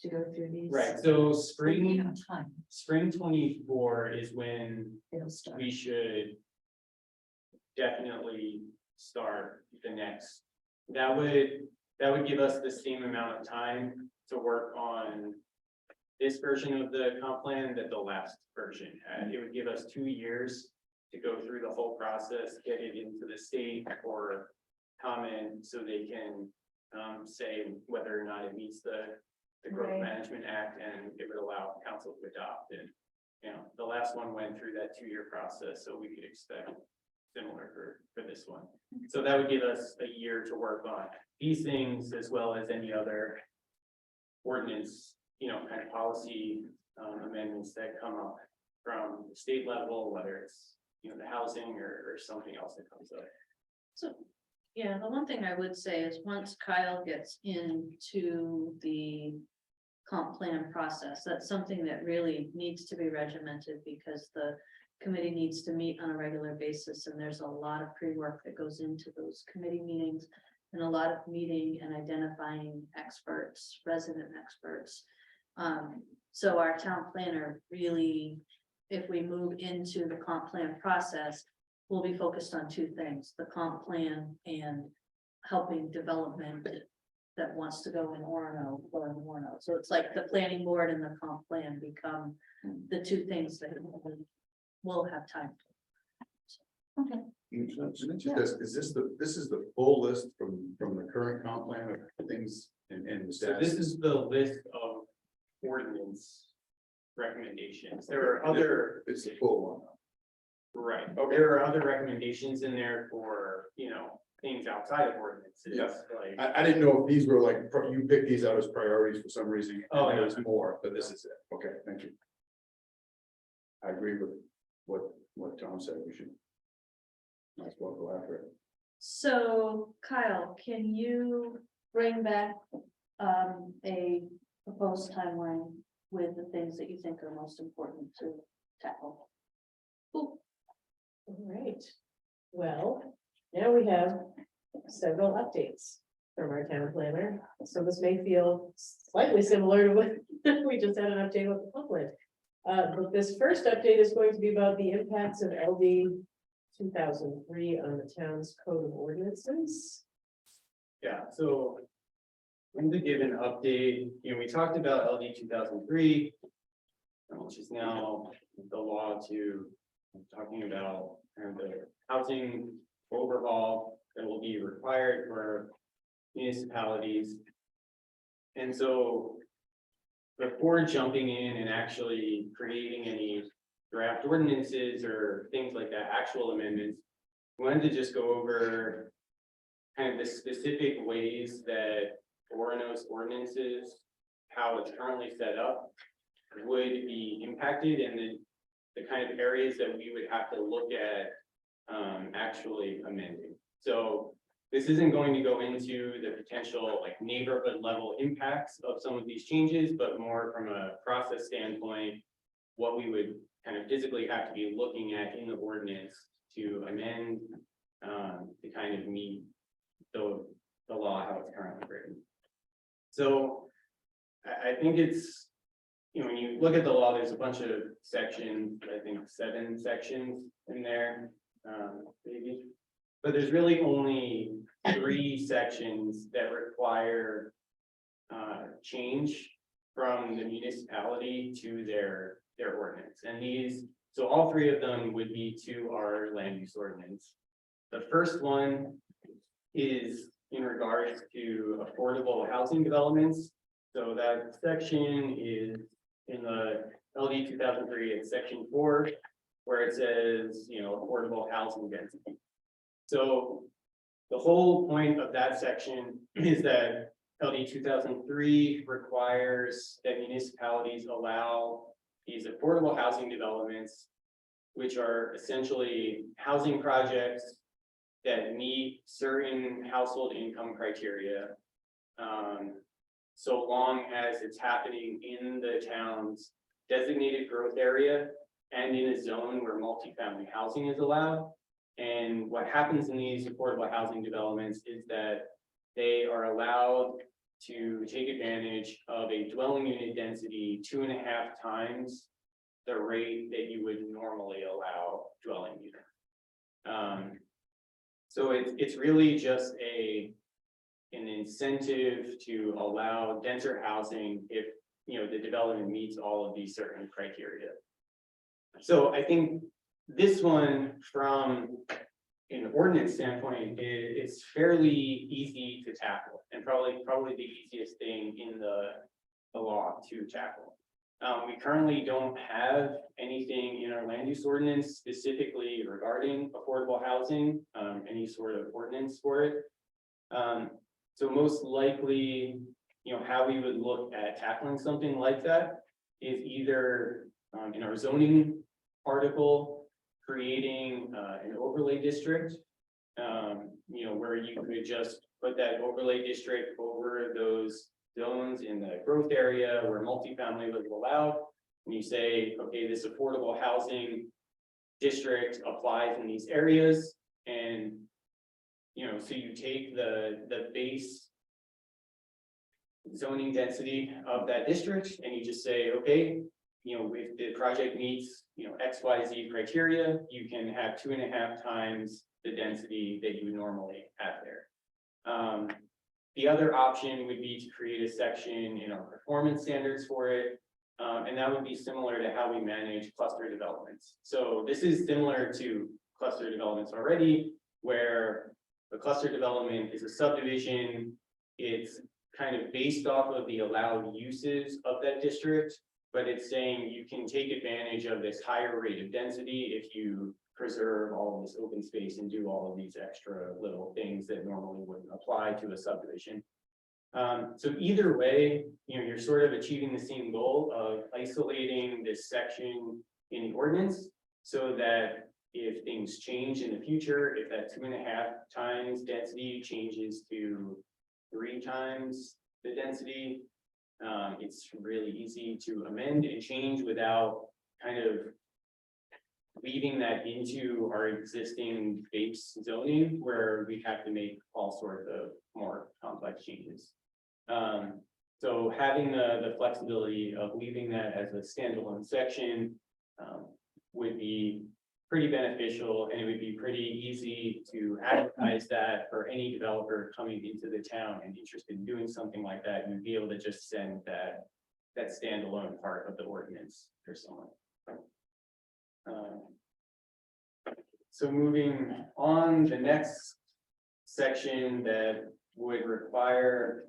to go through these. Right, so We spring have time, 24 is when it'll start. we should definitely start the next. That would give us the same amount of time to work on this version of the comp plan that the last version had. It would give us 2 years to go through the whole process, get it into the state for comment, so they can say whether or not it meets the Growth Right. Management Act, and it would allow council to adopt it. The last one went through that 2-year process, so we could expect similar for this one. So that would give us a year to work on these things as well as any other ordinance, kind of policy amendments that come up from the state level, whether it's, the housing or something else that comes up. So, yeah, the one thing I would say is once Kyle gets into the comp plan process, that's something that really needs to be regimented because the committee needs to meet on a regular basis, and there's a lot of pre-work that goes into those committee meetings and a lot of meeting and identifying experts, resident experts. So our town planner really, if we move into the comp plan process, we'll be focused on two things, the comp plan and helping development that wants to go in Orono or in Orono. So it's like the planning board and the comp plan become the two things that we'll have time. Okay, Is this is the full list from the current comp plan of things and the So status? this is the list of ordinance recommendations. There are other, It's the full one. right, there are other recommendations in there for, things outside of ordinances. Yeah. Like, I didn't know if these were like, you picked these out as priorities for some reason. Oh, and no. there's more, but this is it. Okay, thank you. I agree with what Tom said. We should. Might as well go after it. So Kyle, can you bring back a proposed timeline with the things that you think are most important to tackle? All right, well, now we have several updates from our town planner. So this may feel slightly similar to what we just had an update with the public. But this first update is going to be about the impacts of LD 2003 on the town's code of ordinances. yeah, so I'm going to give an update. We talked about LD 2003, which is now the law to talking about the housing overhaul that will be required for municipalities. And so before jumping in and actually creating any draft ordinances or things like that, actual amendments, we wanted to just go over kind of the specific ways that Orono's ordinances how it's currently set up would be impacted, and then the kind of areas that we would have to look at actually amending. So this isn't going to go into the potential like neighborhood level impacts of some of these changes, but more from a process standpoint, what we would kind of physically have to be looking at in the ordinance to amend to kind of meet the law how it's currently written. So I think it's, you know, when you look at the law, there's a bunch of sections, I think 7 sections in there, maybe. But there's really only 3 sections that require change from the municipality to their ordinance. And these, so all 3 of them would be to our land use ordinance. The first one is in regards to affordable housing developments. So that section is in the LD 2003, it's section 4, where it says, you know, affordable housing density. So the whole point of that section is that LD 2003 requires that municipalities allow these affordable housing developments, which are essentially housing projects that meet certain household income criteria, so long as it's happening in the town's designated growth area and in a zone where multifamily housing is allowed. And what happens in these affordable housing developments is that they are allowed to take advantage of a dwelling unit density 2.5 times the rate that you would normally allow dwelling unit. So it's really just an incentive to allow denser housing if, you know, the development meets all of these certain criteria. So I think this one, from an ordinance standpoint, it's fairly easy to tackle, and probably the easiest thing in the law to tackle. We currently don't have anything in our land use ordinance specifically regarding affordable housing, any sort of ordinance for it. So most likely, you know, how we would look at tackling something like that is either in our zoning article, creating an overlay district, you know, where you could just put that overlay district over those zones in the growth area where multifamily was allowed. And you say, okay, this affordable housing district applies in these areas, and you know, so you take the base zoning density of that district and you just say, okay, you know, if the project meets, you know, XYZ criteria, you can have 2.5 times the density that you would normally have there. The other option would be to create a section in our performance standards for it. And that would be similar to how we manage cluster developments. So this is similar to cluster developments already, where the cluster development is a subdivision. It's kind of based off of the allowed uses of that district, but it's saying you can take advantage of this higher rate of density if you preserve all of this open space and do all of these extra little things that normally wouldn't apply to a subdivision. So either way, you know, you're sort of achieving the same goal of isolating this section in the ordinance so that if things change in the future, if that 2.5 times density changes to 3 times the density, it's really easy to amend and change without kind of leaving that into our existing base zoning where we have to make all sorts of more complex changes. So having the flexibility of leaving that as a standalone section would be pretty beneficial, and it would be pretty easy to advertise that for any developer coming into the town and interested in doing something like that. You'd be able to just send that standalone part of the ordinance for someone. So moving on, the next section that would require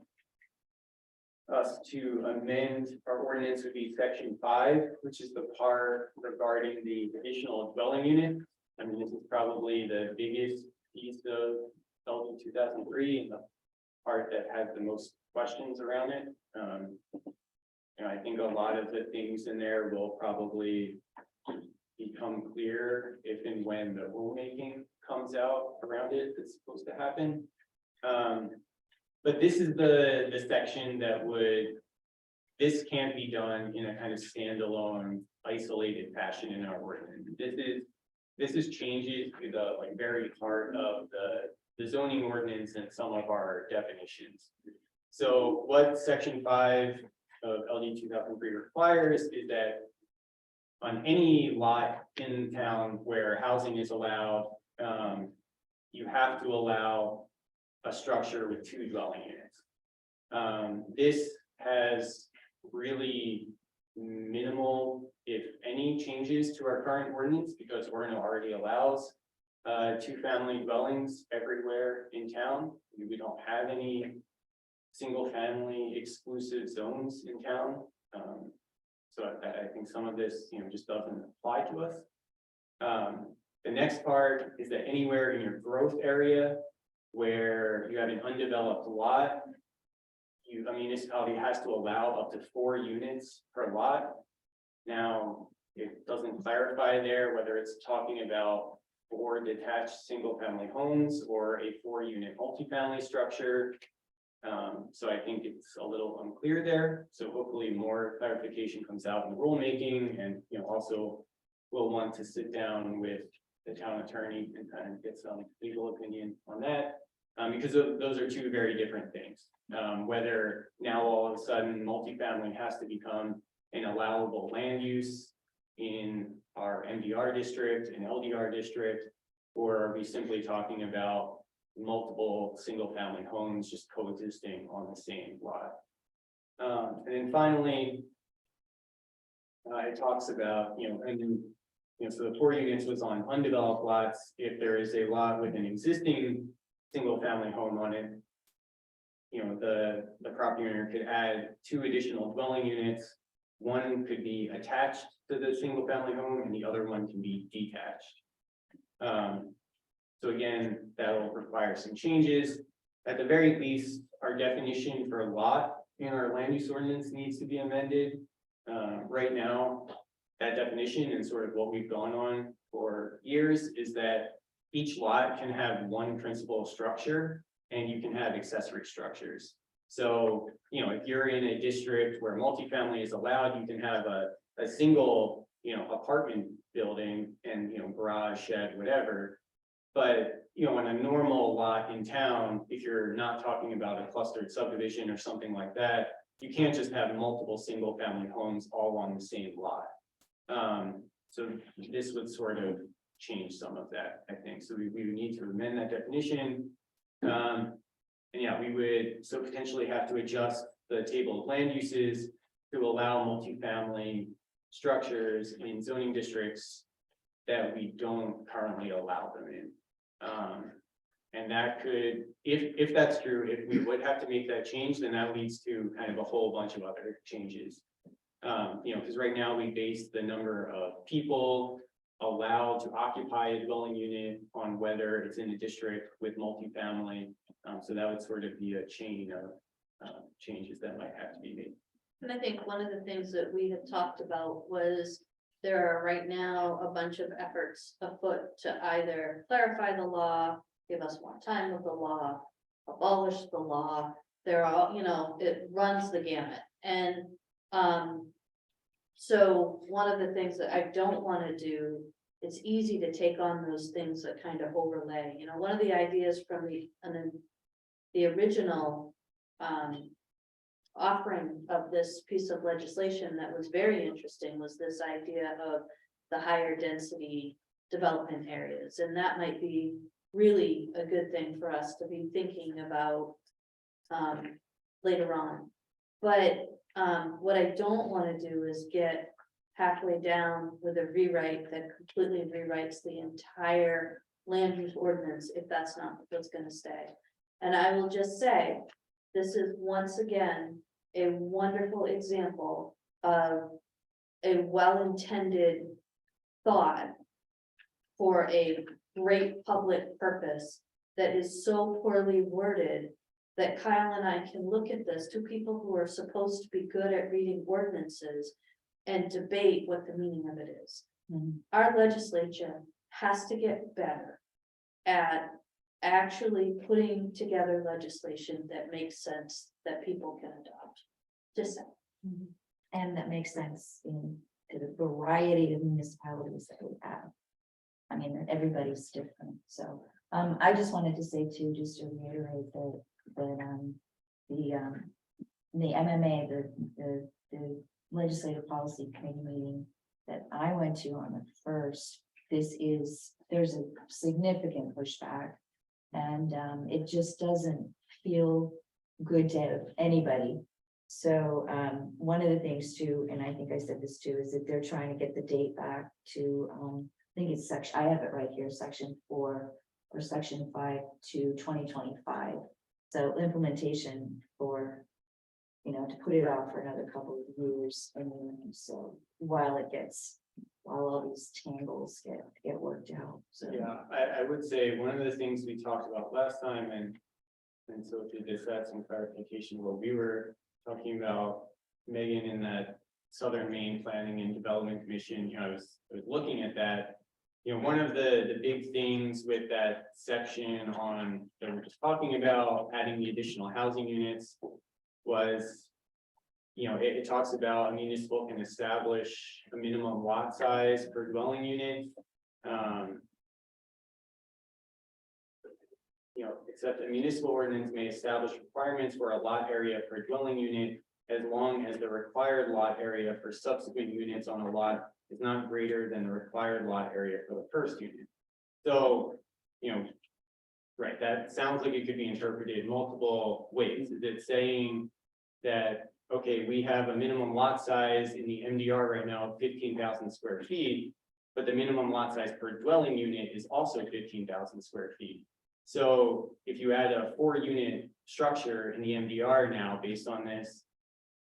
us to amend our ordinance would be section 5, which is the part regarding the additional dwelling unit. I mean, this is probably the biggest piece of LD 2003 and the part that has the most questions around it. I think a lot of the things in there will probably become clear if and when the rulemaking comes out around it, that's supposed to happen. But this is the section that this can't be done in a kind of standalone, isolated fashion in our ordinance. This is changes to the like very heart of the zoning ordinance and some of our definitions. So what section 5 of LD 2003 requires is that on any lot in town where housing is allowed, you have to allow a structure with 2 dwelling units. This has really minimal, if any, changes to our current ordinance because Orono already allows 2-family dwellings everywhere in town. We don't have any single-family exclusive zones in town. So I think some of this, just doesn't apply to us. The next part is that anywhere in your growth area where you have an undeveloped lot, a municipality has to allow up to 4 units per lot. Now, it doesn't clarify there whether it's talking about 4 detached single-family homes or a 4-unit multifamily structure. So I think it's a little unclear there. So hopefully more clarification comes out in the rulemaking, and also we'll want to sit down with the town attorney and kind of get some legal opinion on that. Because those are 2 very different things. Whether now all of a sudden multifamily has to become an allowable land use in our MDR district and LDR district, or are we simply talking about multiple single-family homes just coexisting on the same lot? And then finally, it talks about, so the 4 units was on undeveloped lots. If there is a lot with an existing single-family home on it, the property owner could add 2 additional dwelling units. One could be attached to the single-family home and the other one can be detached. So again, that'll require some changes. At the very least, our definition for lot in our land use ordinance needs to be amended. Right now, that definition and sort of what we've gone on for years is that each lot can have 1 principal structure and you can have accessory structures. So, if you're in a district where multifamily is allowed, you can have a single, apartment building and, garage, shed, whatever. But, on a normal lot in town, if you're not talking about a clustered subdivision or something like that, you can't just have multiple single family homes all on the same lot. So this would sort of change some of that, I think. So we would need to amend that definition. And yeah, we would so potentially have to adjust the table of land uses to allow multifamily structures in zoning districts that we don't currently allow them in. And that could, if that's true, if we would have to make that change, then that leads to kind of a whole bunch of other changes. Because right now we base the number of people allowed to occupy a dwelling unit on whether it's in a district with multifamily. So that would sort of be a chain of changes that might have to be made. And I think one of the things that we had talked about was there are right now a bunch of efforts afoot to either clarify the law, give us more time with the law, abolish the law. They're all, it runs the gamut. And so one of the things that I don't want to do, it's easy to take on those things that kind of overlay. One of the ideas from the original offering of this piece of legislation that was very interesting was this idea of the higher density development areas. And that might be really a good thing for us to be thinking about later on. But what I don't want to do is get halfway down with a rewrite that completely rewrites the entire land use ordinance if that's not what's going to stay. And I will just say, this is once again a wonderful example of a well-intended thought for a great public purpose that is so poorly worded that Kyle and I can look at this, two people who are supposed to be good at reading ordinances and debate what the meaning of it is. Mhm. Our legislature has to get better at actually putting together legislation that makes sense, that people can adopt. Just saying. And that makes sense in the variety of municipalities that we have. I mean, everybody's different, so, I just wanted to say too, just to reiterate the MMA, the Legislative Policy Committee meeting that I went to on the first, there's a significant pushback. And, it just doesn't feel good to anybody. So, one of the things too, and I think I said this too, is that they're trying to get the date back to, I think it's section, I have it right here, section 4 or section 5 to 2025. So implementation for, to put it off for another couple of years. And so while all these tangles get worked out, so. Yeah, I would say one of the things we talked about last time, and so if you just had some clarification, what we were talking about, Megan, in that Southern Maine Planning and Development Commission, I was looking at that. One of the big things with that section on, that we're just talking about, adding the additional housing units was, it talks about a municipal can establish a minimum lot size per dwelling unit. Except a municipal ordinance may establish requirements for a lot area per dwelling unit as long as the required lot area for subsequent units on a lot is not greater than the required lot area for the first unit. So, right, that sounds like it could be interpreted multiple ways. Is it saying that, okay, we have a minimum lot size in the MDR right now of 15,000 square feet, but the minimum lot size per dwelling unit is also 15,000 square feet. So if you add a 4-unit structure in the MDR now based on this,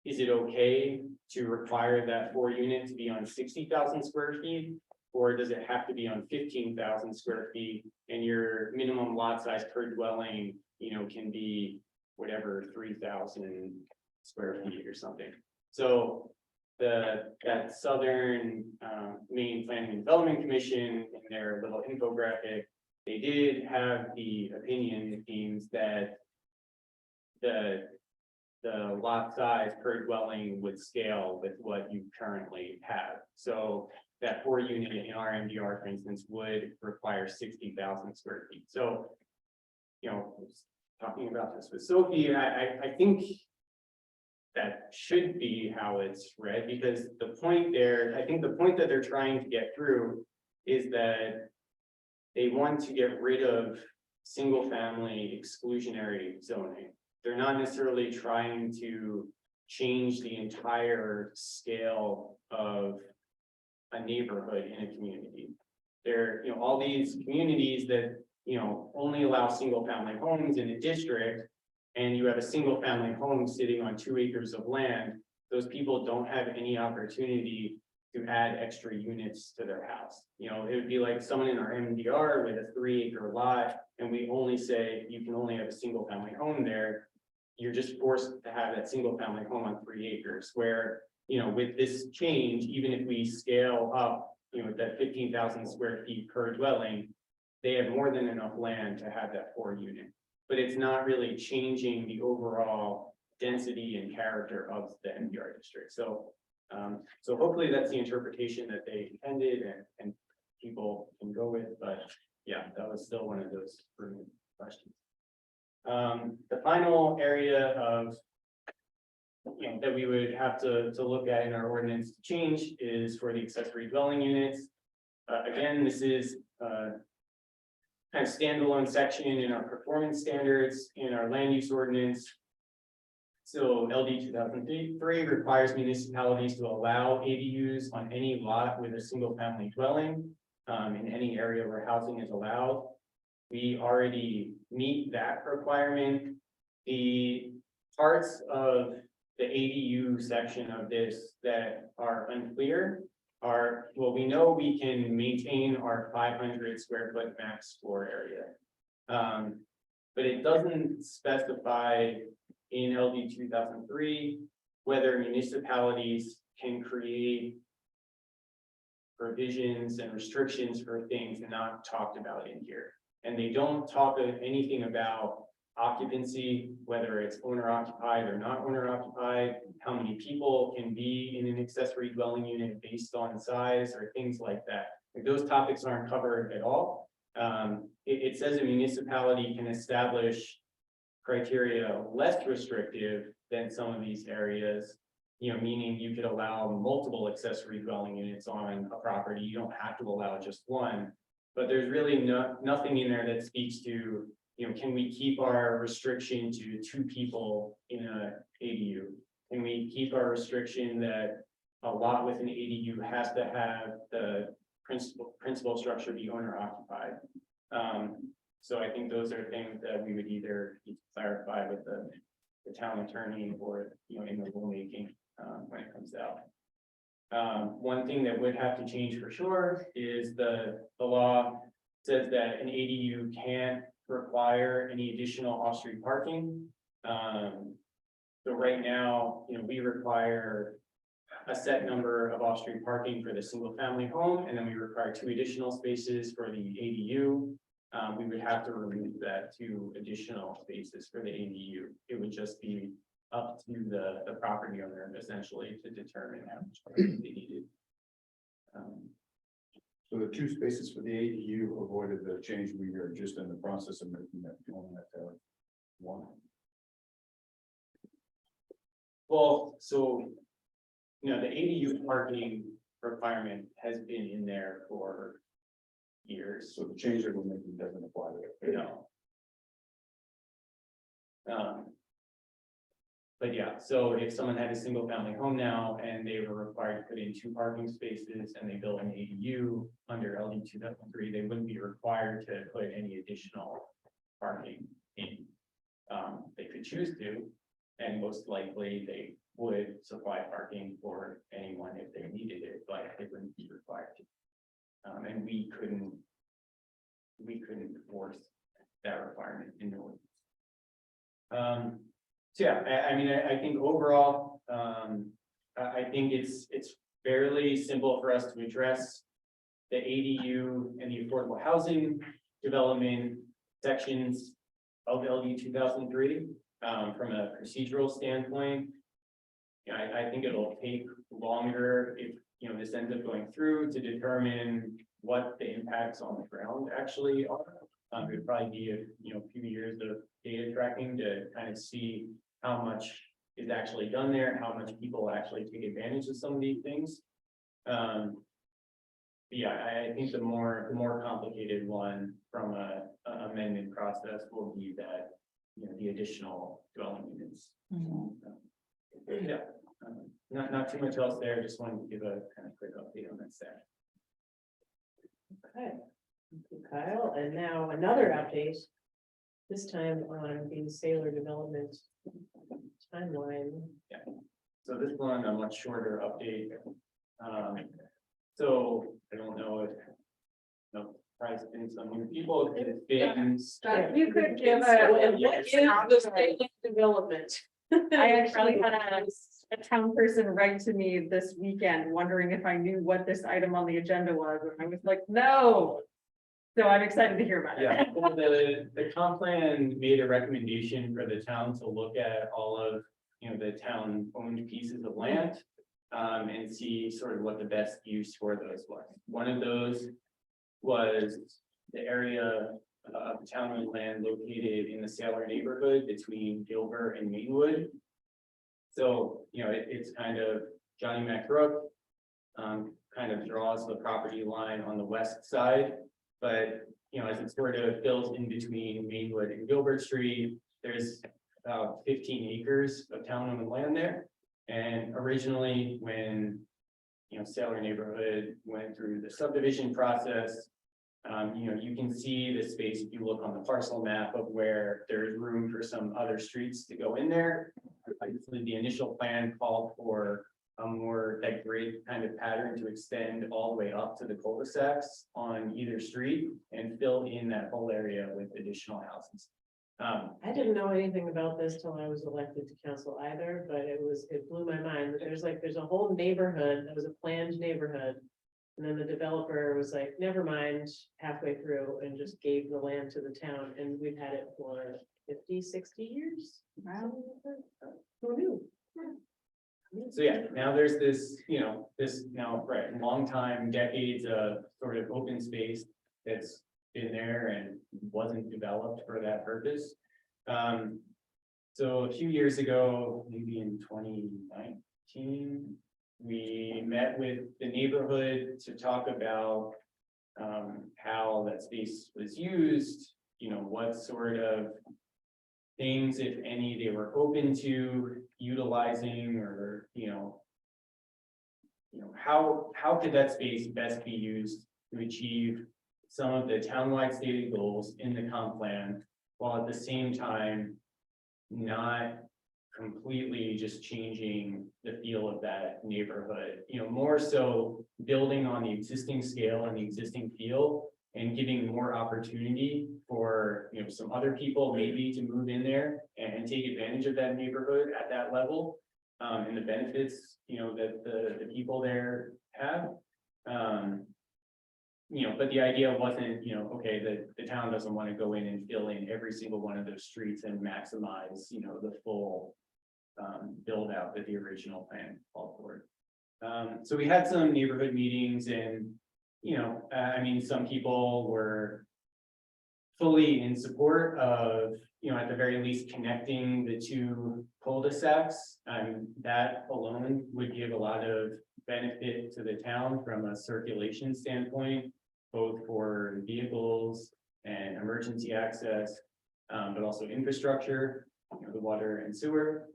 is it okay to require that 4 unit to be on 60,000 square feet? Or does it have to be on 15,000 square feet and your minimum lot size per dwelling, can be whatever, 3,000 square feet or something? So that Southern Maine Planning and Development Commission, in their little infographic, they did have the opinion, it seems, that the lot size per dwelling would scale with what you currently have. So that 4-unit in our MDR, for instance, would require 60,000 square feet. So, talking about this with Sophie, I think that should be how it's read, because the point there, I think the point that they're trying to get through is that they want to get rid of single-family exclusionary zoning. They're not necessarily trying to change the entire scale of a neighborhood in a community. There, all these communities that, only allow single-family homes in a district, and you have a single-family home sitting on 2 acres of land, those people don't have any opportunity to add extra units to their house. It would be like someone in our MDR with a 3-acre lot, and we only say you can only have a single-family home there. You're just forced to have that single-family home on 3 acres, where, with this change, even if we scale up, that 15,000 square feet per dwelling, they have more than enough land to have that 4-unit. But it's not really changing the overall density and character of the MDR district. So hopefully that's the interpretation that they intended and people can go with, but yeah, that was still one of those questions. The final area of that we would have to look at in our ordinance to change is for the accessory dwelling units. Again, this is kind of standalone section in our performance standards in our land use ordinance. So LD 2003 requires municipalities to allow ADUs on any lot with a single family dwelling in any area where housing is allowed. We already meet that requirement. The parts of the ADU section of this that are unclear are, well, we know we can maintain our 500 square foot max floor area. but it doesn't specify in LD 2003 whether municipalities can create provisions and restrictions for things not talked about in here. And they don't talk of anything about occupancy, whether it's owner occupied or not owner occupied, how many people can be in an accessory dwelling unit based on size or things like that. Like, those topics aren't covered at all. It says a municipality can establish criteria less restrictive than some of these areas, you know, meaning you could allow multiple accessory dwelling units on a property. You don't have to allow just one, but there's really nothing in there that speaks to, you know, can we keep our restriction to 2 people in a ADU? Can we keep our restriction that a lot with an ADU has to have the principal structure be owner occupied? So I think those are things that we would either clarify with the town attorney or, you know, in the rulemaking when it comes out. One thing that would have to change for sure is the law says that an ADU can't require any additional off-street parking. So right now, you know, we require a set number of off-street parking for the single family home, and then we require 2 additional spaces for the ADU. We would have to remove that 2 additional spaces for the ADU. It would just be up to the property owner essentially to determine how much parking they needed. So the 2 spaces for the ADU avoided the change we are just in the process of making that going that 1. Well, so, you know, the ADU parking requirement has been in there for years. So the change that we're making doesn't apply to it. You know. But yeah, so if someone had a single family home now and they were required to put in 2 parking spaces and they built an ADU under LD 2003, they wouldn't be required to put any additional parking in. They could choose to, and most likely they would supply parking for anyone if they needed it, but they wouldn't be required to. And we couldn't force that requirement in the ordinance. So yeah, I mean, I think overall, I think it's fairly simple for us to address the ADU and the affordable housing development sections of LD 2003 from a procedural standpoint. Yeah, I think it'll take longer if, you know, this ends up going through to determine what the impacts on the ground actually are. It would probably be a few years of data tracking to kind of see how much is actually done there, how much people actually take advantage of some of these things. Yeah, I think the more complicated one from a amendment process will be that, you know, the additional dwelling units. Yeah, not too much else there. Just wanted to give a kind of quick update on that set. Okay, thank you, Kyle. And now another update, this time on the Sailor development timeline. Yeah, so this one a much shorter update. So I don't know if price been some new people. It's been You could give What is the Sailor development? I actually had a town person write to me this weekend wondering if I knew what this item on the agenda was, and I was like, no. So I'm excited to hear about it. Yeah, well, the comp plan made a recommendation for the town to look at all of, you know, the town owned pieces of land. And see sort of what the best use for those was. One of those was the area of town owned land located in the Sailor neighborhood between Gilbert and Mainwood. So, you know, it's kind of Johnny Mac Brook, kind of draws the property line on the west side. But, you know, as it sort of fills in between Mainwood and Gilbert Street, there's about 15 acres of town owned land there. And originally, when, you know, Sailor neighborhood went through the subdivision process, you know, you can see the space if you look on the parcel map of where there's room for some other streets to go in there. Obviously, the initial plan called for a more that grade kind of pattern to extend all the way up to the cul-de-sacs on either street and fill in that whole area with additional houses. I didn't know anything about this till I was elected to council either, but it blew my mind that there's a whole neighborhood that was a planned neighborhood. And then the developer was like, never mind, halfway through and just gave the land to the town and we've had it for 50, 60 years. Wow. Who knew? So yeah, now there's this, this now, right, long time, decades of sort of open space that's been there and wasn't developed for that purpose. So a few years ago, maybe in 2019, we met with the neighborhood to talk about how that space was used, what sort of things, if any, they were open to utilizing, or, how could that space best be used to achieve some of the townwide stated goals in the comp plan, while at the same time not completely just changing the feel of that neighborhood, more so building on the existing scale and the existing feel and giving more opportunity for, some other people maybe to move in there and take advantage of that neighborhood at that level, and the benefits, that the people there have. But the idea wasn't, okay, the town doesn't want to go in and fill in every single one of those streets and maximize, the full build out that the original plan called for. So we had some neighborhood meetings and, some people were fully in support of, at the very least connecting the two cul-de-sacs. That alone would give a lot of benefit to the town from a circulation standpoint, both for vehicles and emergency access, but also infrastructure, the water and sewer.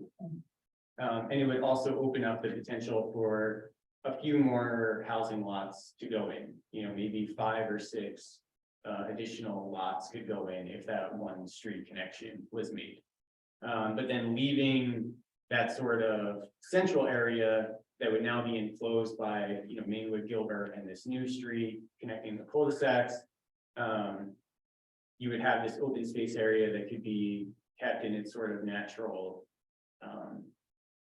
And it would also open up the potential for a few more housing lots to go in, maybe 5 or 6 additional lots could go in if that one street connection was made. But then leaving that sort of central area that would now be enclosed by, Mainwood, Gilbert, and this new street connecting the cul-de-sacs. You would have this open space area that could be kept in its sort of natural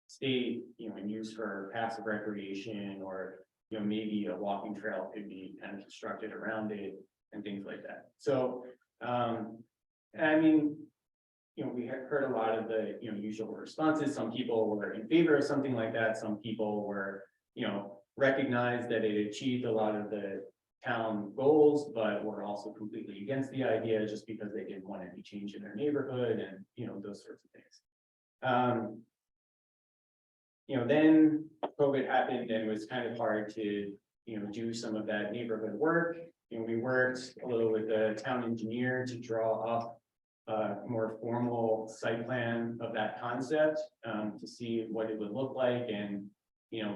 state, and used for passive recreation, or, maybe a walking trail could be kind of constructed around it and things like that. So, we have heard a lot of the, usual responses. Some people were in favor of something like that. Some people were, recognized that it achieved a lot of the town goals, but were also completely against the idea just because they didn't want any change in their neighborhood and, those sorts of things. Then COVID happened and it was kind of hard to, do some of that neighborhood work. We worked a little with the town engineer to draw up a more formal site plan of that concept, to see what it would look like, and,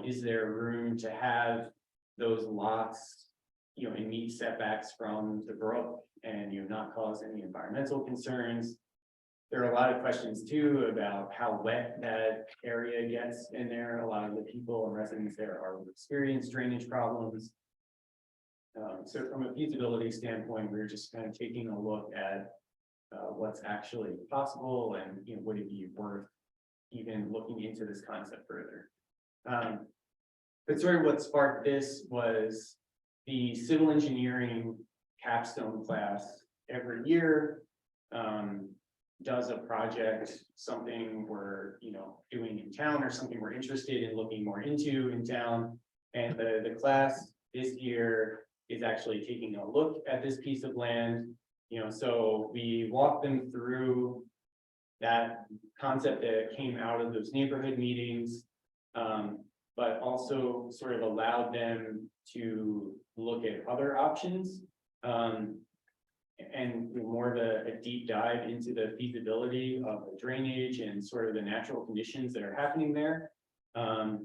is there room to have those lots, and meet setbacks from the brook and, not cause any environmental concerns. There are a lot of questions too about how wet that area gets in there. A lot of the people and residents there are experiencing drainage problems. So from a feasibility standpoint, we're just kind of taking a look at what's actually possible and, would it be worth even looking into this concept further. But sort of what sparked this was the civil engineering capstone class every year. Does a project, something we're, doing in town or something we're interested in looking more into in town. And the class this year is actually taking a look at this piece of land. So we walked them through that concept that came out of those neighborhood meetings, but also sort of allowed them to look at other options. And more of a deep dive into the feasibility of the drainage and sort of the natural conditions that are happening there, to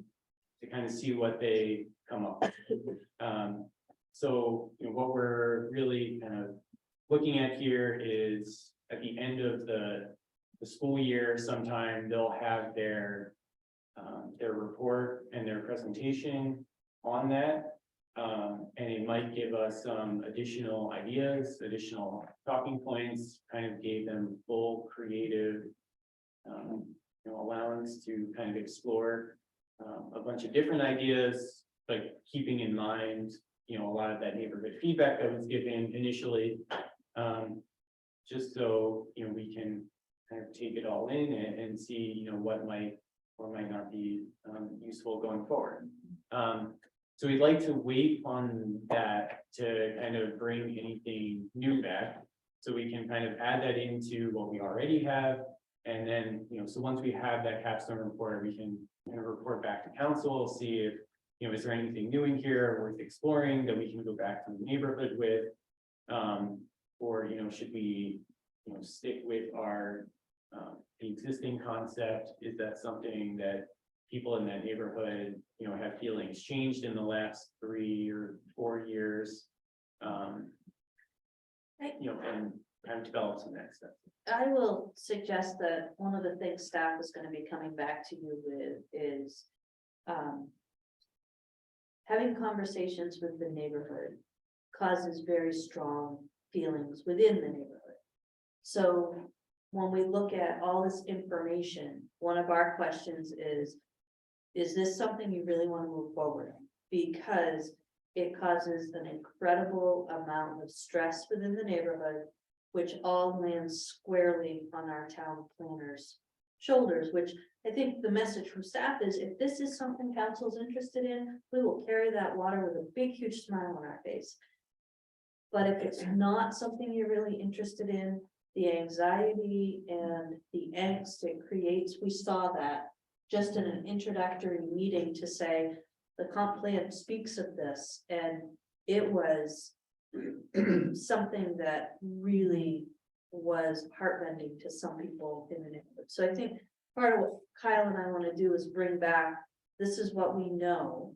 kind of see what they come up with. So what we're really kind of looking at here is at the end of the school year, sometime they'll have their report and their presentation on that. And in might give us some additional ideas, additional talking points, kind of gave them full creative allowance to kind of explore a bunch of different ideas, but keeping in mind, a lot of that neighborhood feedback that was given initially. Just so, we can kind of take it all in and see, what might or might not be useful going forward. So we'd like to wait on that to kind of bring anything new back. So we can kind of add that into what we already have. And then, so once we have that capstone report, we can kind of report back to council, see if, is there anything new in here worth exploring that we can go back to the neighborhood with? Or, should we, stick with our, the existing concept? Is that something that people in that neighborhood, have feelings changed in the last 3 or 4 years? And kind of develop some next steps. I will suggest that one of the things staff is going to be coming back to you with is having conversations with the neighborhood causes very strong feelings within the neighborhood. So when we look at all this information, one of our questions is this something you really want to move forward on? Because it causes an incredible amount of stress within the neighborhood, which all lands squarely on our town planners' shoulders, which I think the message from staff is, if this is something council's interested in, we will carry that water with a big, huge smile on our face. But if it's not something you're really interested in, the anxiety and the angst it creates, we saw that just in an introductory meeting to say, the comp plan speaks of this, and it was something that really was heartrending to some people in the neighborhood. So I think part of what Kyle and I want to do is bring back, this is what we know.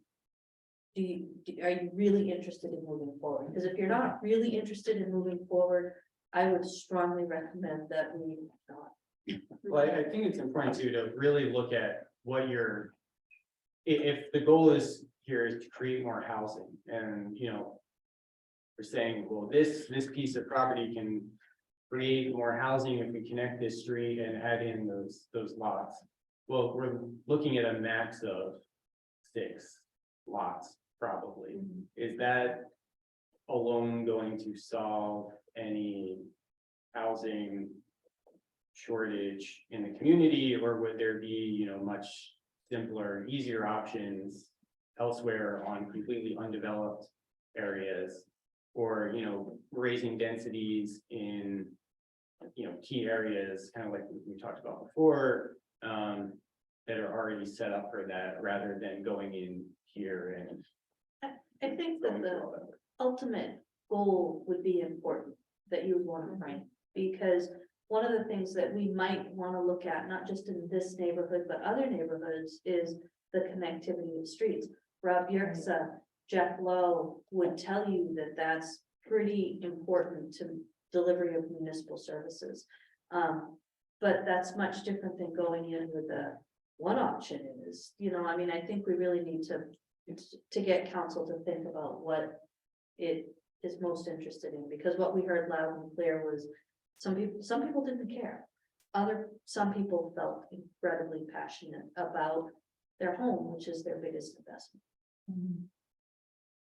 Are you really interested in moving forward? Because if you're not really interested in moving forward, I would strongly recommend that we not. Well, I think it's important to really look at what if the goal is here is to create more housing, and we're saying, well, this piece of property can create more housing if we connect this street and add in those lots. Well, we're looking at a max of 6 lots, probably. Is that alone going to solve any housing shortage in the community, or would there be, much simpler, easier options elsewhere on completely undeveloped areas, or, raising densities in, key areas, kind of like we talked about before, that are already set up for that, rather than going in here and. I think that the ultimate goal would be important that you would want to frame, because one of the things that we might want to look at, not just in this neighborhood, but other neighborhoods, is the connectivity of streets. Rob Yerxa, Jeff Lowe would tell you that that's pretty important to delivery of municipal services. But that's much different than going in with the one option is, I think we really need to get council to think about what it is most interested in, because what we heard loud and clear was some people didn't care. Some people felt incredibly passionate about their home, which is their biggest investment.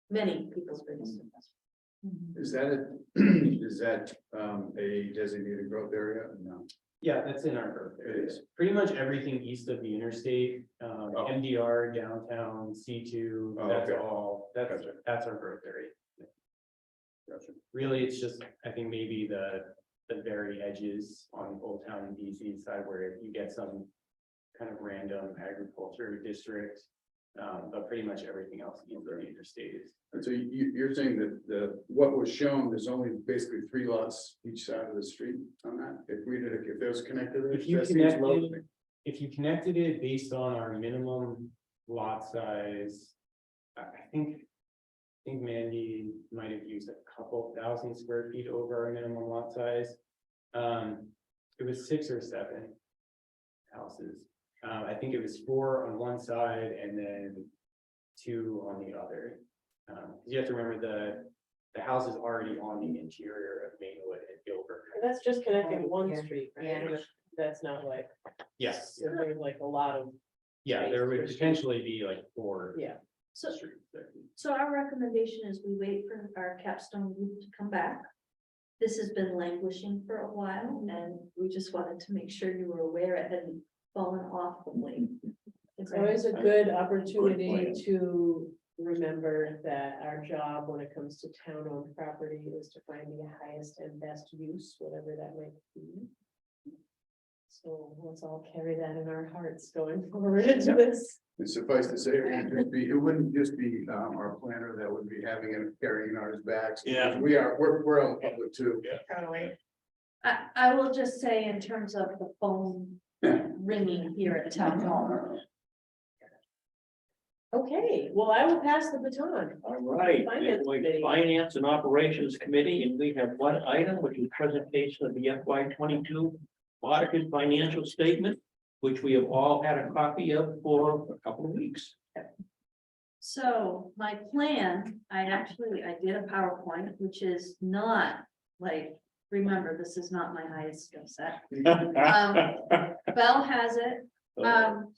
Many people's biggest investment. Is that a designated growth area? No. Yeah, that's in our growth areas. Pretty much everything east of the interstate, MDR, downtown, C2, that's okay. all, that's our growth area. Gotcha. Really, it's just, I think maybe the very edges on Old Town and DC side where you get some kind of random agriculture district. But pretty much everything else in the interstate is. And so you're saying that what was shown, there's only basically 3 lots each side of the street on that? If it was connected? If you connected it based on our minimum lot size, I think Mandy might have used a couple thousand square feet over our minimum lot size. It was 6 or 7 houses. I think it was 4 on one side and then 2 on the other. You have to remember the house is already on the interior of Mainwood and Gilbert. That's just connecting one Yeah. street, Yeah. right? That's not like, Yes, there's like a lot of, yeah, there would potentially be like 4 yeah. So, streets there. so our recommendation is we wait for our capstone group to come back. This has been languishing for a while, and we just wanted to make sure you were aware it hadn't fallen off the plate. It's always a good opportunity plan. to remember that our job when it comes to town-owned property is to find the highest and best use, whatever that might be. So let's all carry that in our hearts going forward into this. And suffice to say, it wouldn't just be our planner that would be having it carrying ours backs. Yeah. We're on the public too. Totally. I will just say in terms of the phone ringing here at town hall. Okay, well, I will pass the baton. All right, Finance and we Committee. Finance and Operations Committee, and we have one item, which is presentation of the FY 22 audited financial statement, which we have all had a copy of for a couple of weeks. So my plan, I did a PowerPoint, which is not like, remember, this is not my highest skill set. Belle has it.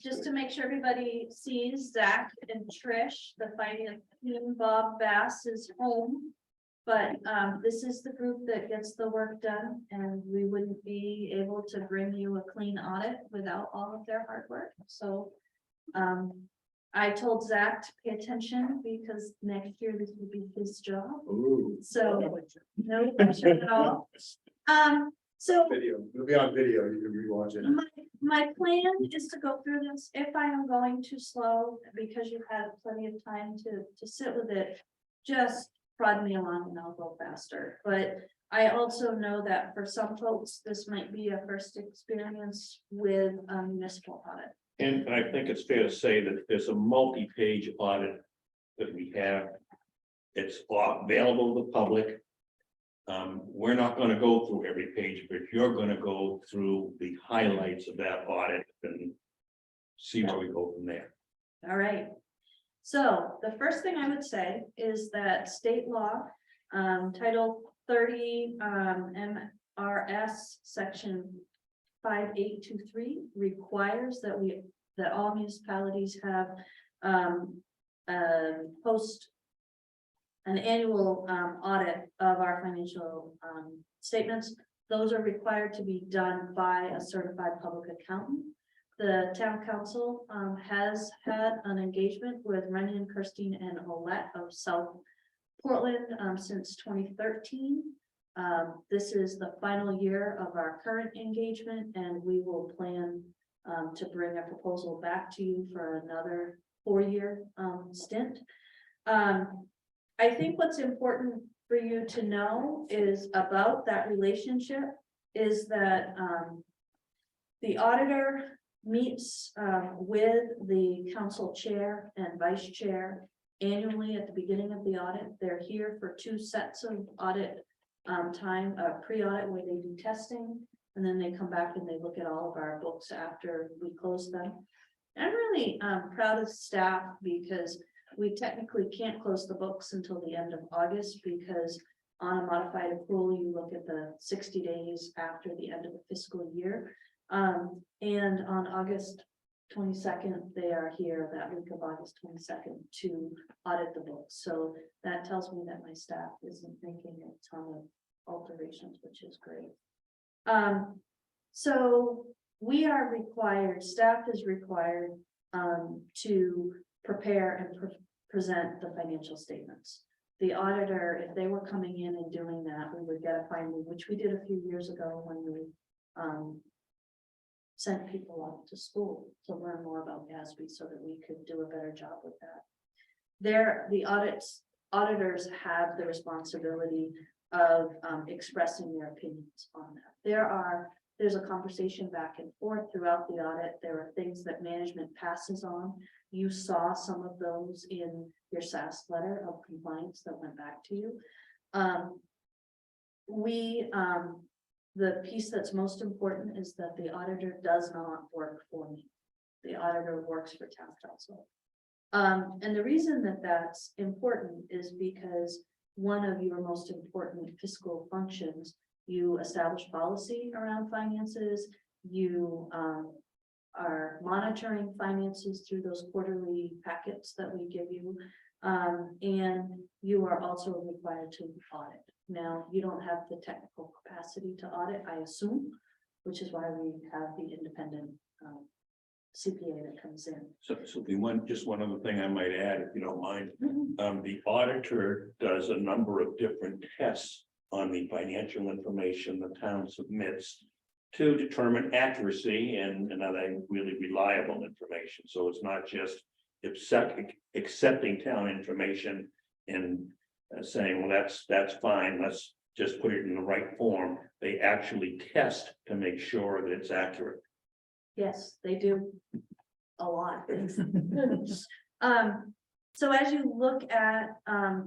Just to make sure everybody sees Zach and Trish, the finance team, Bob Bass is home. But this is the group that gets the work done, and we wouldn't be able to bring you a clean audit without all of their hard work. So I told Zach to pay attention because next year this will be his job. So no pressure at all. So Video, it'll be on video, you can rewatch it. my plan is to go through this. If I am going too slow, because you've had plenty of time to sit with it, just prod me along and I'll go faster. But I also know that for some folks, this might be a first experience with a municipal audit. And I think it's fair to say that there's a multi-page audit that we have. It's available to the public. We're not gonna go through every page, but you're gonna go through the highlights of that audit and see where we go from there. All right. So the first thing I would say is that state law, Title 30, MRS, Section 5823 requires that all municipalities have post an annual audit of our financial statements. Those are required to be done by a certified public accountant. The town council has had an engagement with Runyon, Kirstein, and Olette of South Portland since 2013. This is the final year of our current engagement, and we will plan to bring a proposal back to you for another 4-year stint. I think what's important for you to know is about that relationship is that the auditor meets with the council chair and vice chair annually at the beginning of the audit. They're here for 2 sets of audit time, pre-audit where they do testing, and then they come back and they look at all of our books after we close them. I'm really proud of staff because we technically can't close the books until the end of August because on a modified accrual, you look at the 60 days after the end of the fiscal year. And on August 22nd, they are here that week of August 22nd to audit the books. So that tells me that my staff isn't making a ton of alterations, which is great. So we are required, staff is required to prepare and present the financial statements. The auditor, if they were coming in and doing that, we would get a finding, which we did a few years ago when we sent people out to school to learn more about GASB so that we could do a better job with that. The auditors have the responsibility of expressing their opinions on that. There's a conversation back and forth throughout the audit. There are things that management passes on. You saw some of those in your SAS letter of compliance that went back to you. The piece that's most important is that the auditor does not work for me. The auditor works for town council. And the reason that that's important is because one of your most important fiscal functions, you establish policy around finances, you are monitoring finances through those quarterly packets that we give you. And you are also required to audit. Now, you don't have the technical capacity to audit, I assume, which is why we have the independent CPA that comes in. So just one other thing I might add, if you don't mind. The auditor does a number of different tests on the financial information the town submits to determine accuracy and are they really reliable information. So it's not just accepting town information and saying, well, that's fine, let's just put it in the right form. They actually test to make sure that it's accurate. Yes, they do a lot. So as you look at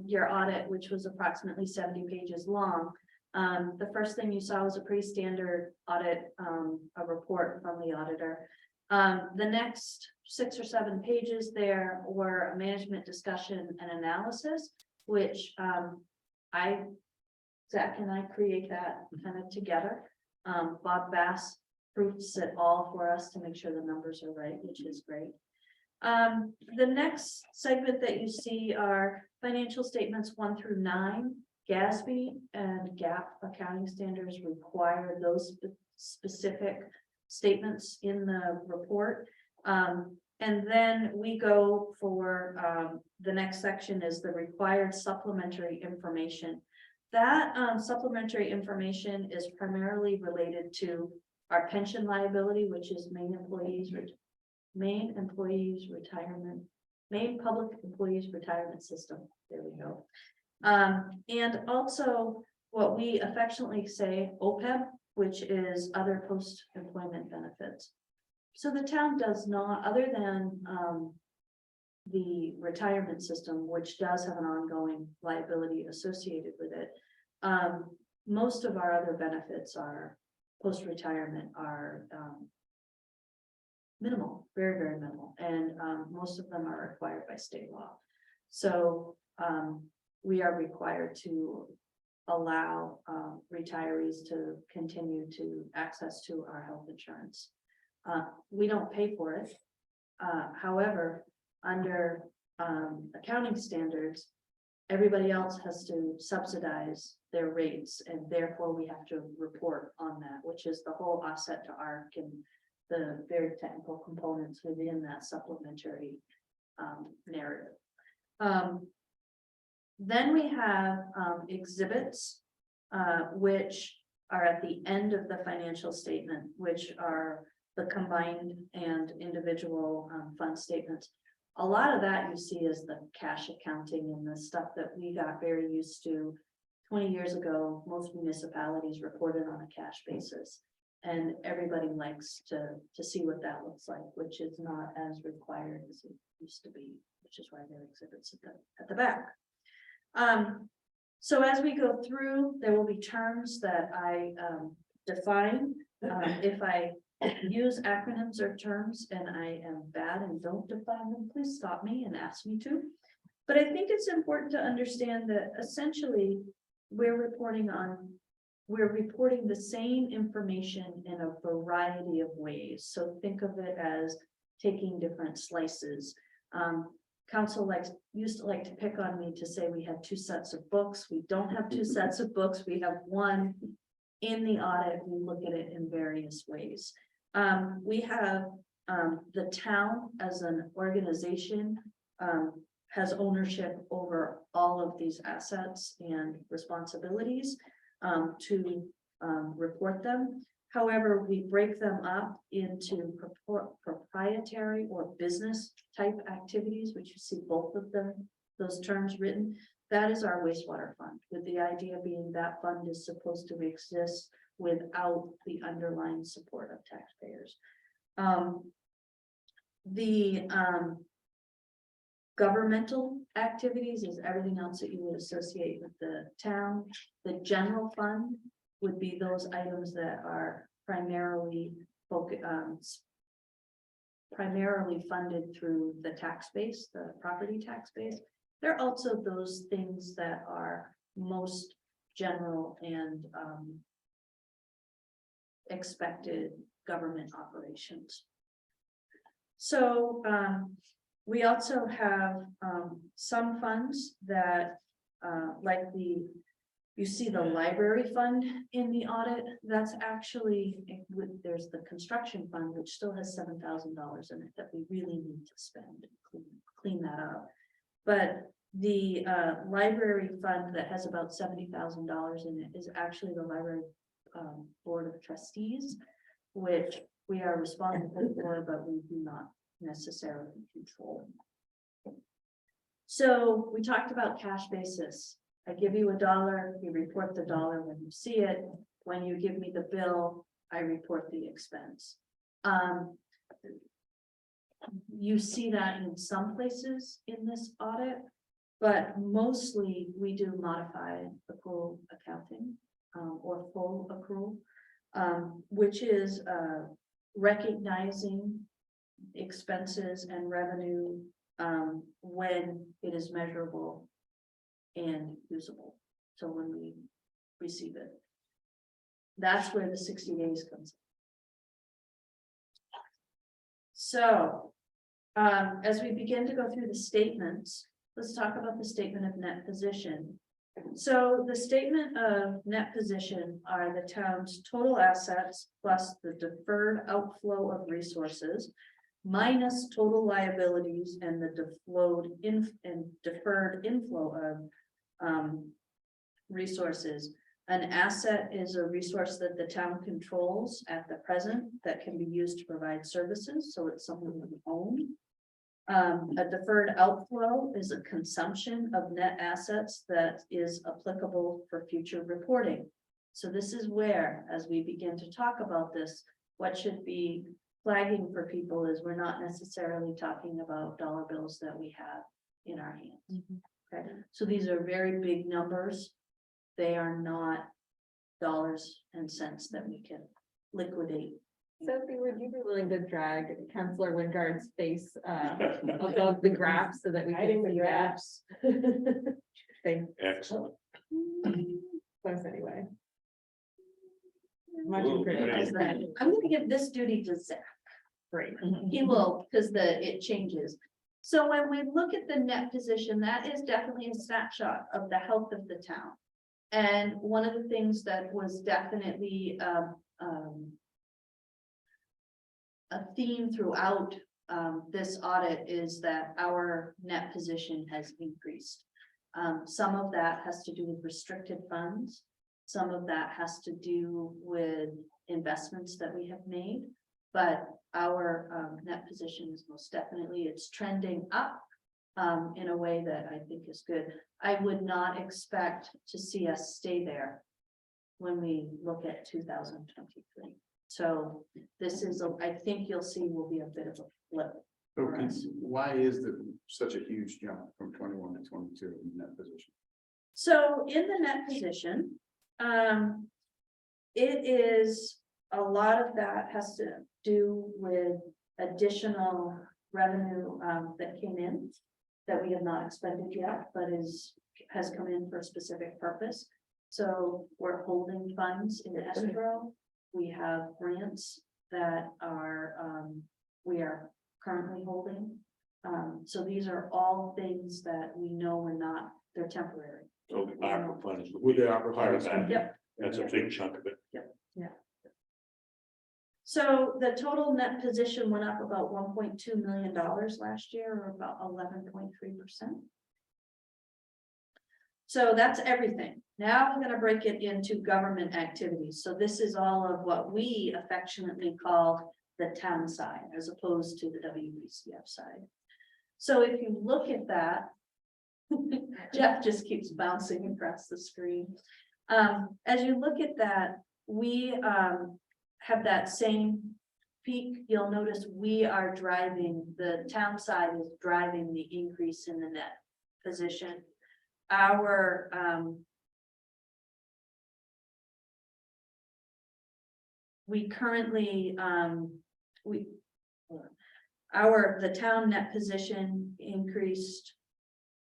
your audit, which was approximately 70 pages long, the first thing you saw was a pretty standard audit, a report from the auditor. The next 6 or 7 pages there were a management discussion and analysis, which Zach and I create that kind of together. Bob Bass proofs it all for us to make sure the numbers are right, which is great. The next segment that you see are financial statements 1 through 9. GASB and GAAP accounting standards require those specific statements in the report. And then we go for the next section is the required supplementary information. That supplementary information is primarily related to our pension liability, which is main public employees retirement system. There we go. And also what we affectionately say OPEB, which is other post-employment benefits. So the town does not, other than the retirement system, which does have an ongoing liability associated with it. Most of our other benefits are post-retirement are minimal, very, very minimal. And most of them are required by state law. So we are required to allow retirees to continue to access to our health insurance. We don't pay for it. However, under accounting standards, everybody else has to subsidize their rates, and therefore we have to report on that, which is the whole offset to ARC and the very technical components within that supplementary narrative. Then we have exhibits, which are at the end of the financial statement, which are the combined and individual fund statements. A lot of that you see is the cash accounting and the stuff that we got very used to 20 years ago. Most municipalities reported on a cash basis, and everybody likes to see what that looks like, which is not as required as it used to be, which is why there are exhibits at the back. So as we go through, there will be terms that I define. If I use acronyms or terms and I am bad and don't define them, please stop me and ask me to. But I think it's important to understand that essentially we're reporting the same information in a variety of ways. So think of it as taking different slices. Council used to like to pick on me to say we had 2 sets of books. We don't have 2 sets of books. We have one. In the audit, we look at it in various ways. We have the town as an organization has ownership over all of these assets and responsibilities to report them. However, we break them up into proprietary or business type activities, which you see both of them, those terms written. That is our wastewater fund, with the idea being that fund is supposed to exist without the underlying support of taxpayers. The governmental activities is everything else that you would associate with the town. The general fund would be those items that are primarily primarily funded through the tax base, the property tax base. There are also those things that are most general and expected government operations. So we also have some funds that like you see the library fund in the audit, that's actually, there's the construction fund, which still has $7,000 in it that we really need to spend, clean that up. But the library fund that has about $70,000 in it is actually the library board of trustees, which we are responsible for, but we do not necessarily control. So we talked about cash basis. I give you $1, you report the dollar when you see it. When you give me the bill, I report the expense. You see that in some places in this audit, but mostly we do modified accrual accounting or full accrual, which is recognizing expenses and revenue when it is measurable and usable. So when we receive it, that's where the 60 days comes in. So as we begin to go through the statements, let's talk about the statement of net position. So the statement of net position are the town's total assets plus the deferred outflow of resources minus total liabilities and the deferred inflow of resources. An asset is a resource that the town controls at the present that can be used to provide services, so it's something we own. A deferred outflow is a consumption of net assets that is applicable for future reporting. So this is where, as we begin to talk about this, what should be flagging for people is we're not necessarily talking about dollar bills that we have in our hands. Okay, so these are very big numbers. They are not dollars and cents that we can liquidate. Sophie, would you be willing to drag Councillor Wingard's face above the graph so that we Hiding can the see that? graphs. Thanks. Excellent. Close anyway. Much Ooh, appreciated. great. I'm gonna give this duty to Zach. Great. He will, because it changes. So when we look at the net position, that is definitely a snapshot of the health of the town. And one of the things that was definitely a theme throughout this audit is that our net position has increased. Some of that has to do with restricted funds. Some of that has to do with investments that we have made. But our net position is most definitely, it's trending up in a way that I think is good. I would not expect to see us stay there when we look at 2023. So this is, I think you'll see will be a bit of a flip. So why is there such a huge jump from 21 to 22 in that position? So in the net position, it is, a lot of that has to do with additional revenue that came in that we have not expended yet, but has come in for a specific purpose. So we're holding funds in escrow. We have grants that are we are currently holding. So these are all things that we know we're not, they're temporary. So the ARPA funds. With the ARPA Part of funds. that. Yep. That's a big chunk of it. So the total net position went up about $1.2 million last year, or about 11.3%. So that's everything. Now we're going to break it into government activities. So this is all of what we affectionately call the town side, as opposed to the WBCF side. So if you look at that, Jeff just keeps bouncing across the screen. As you look at that, we have that same peak. You'll notice we are driving, the town side is driving the increase in the net position. Our we currently the town net position increased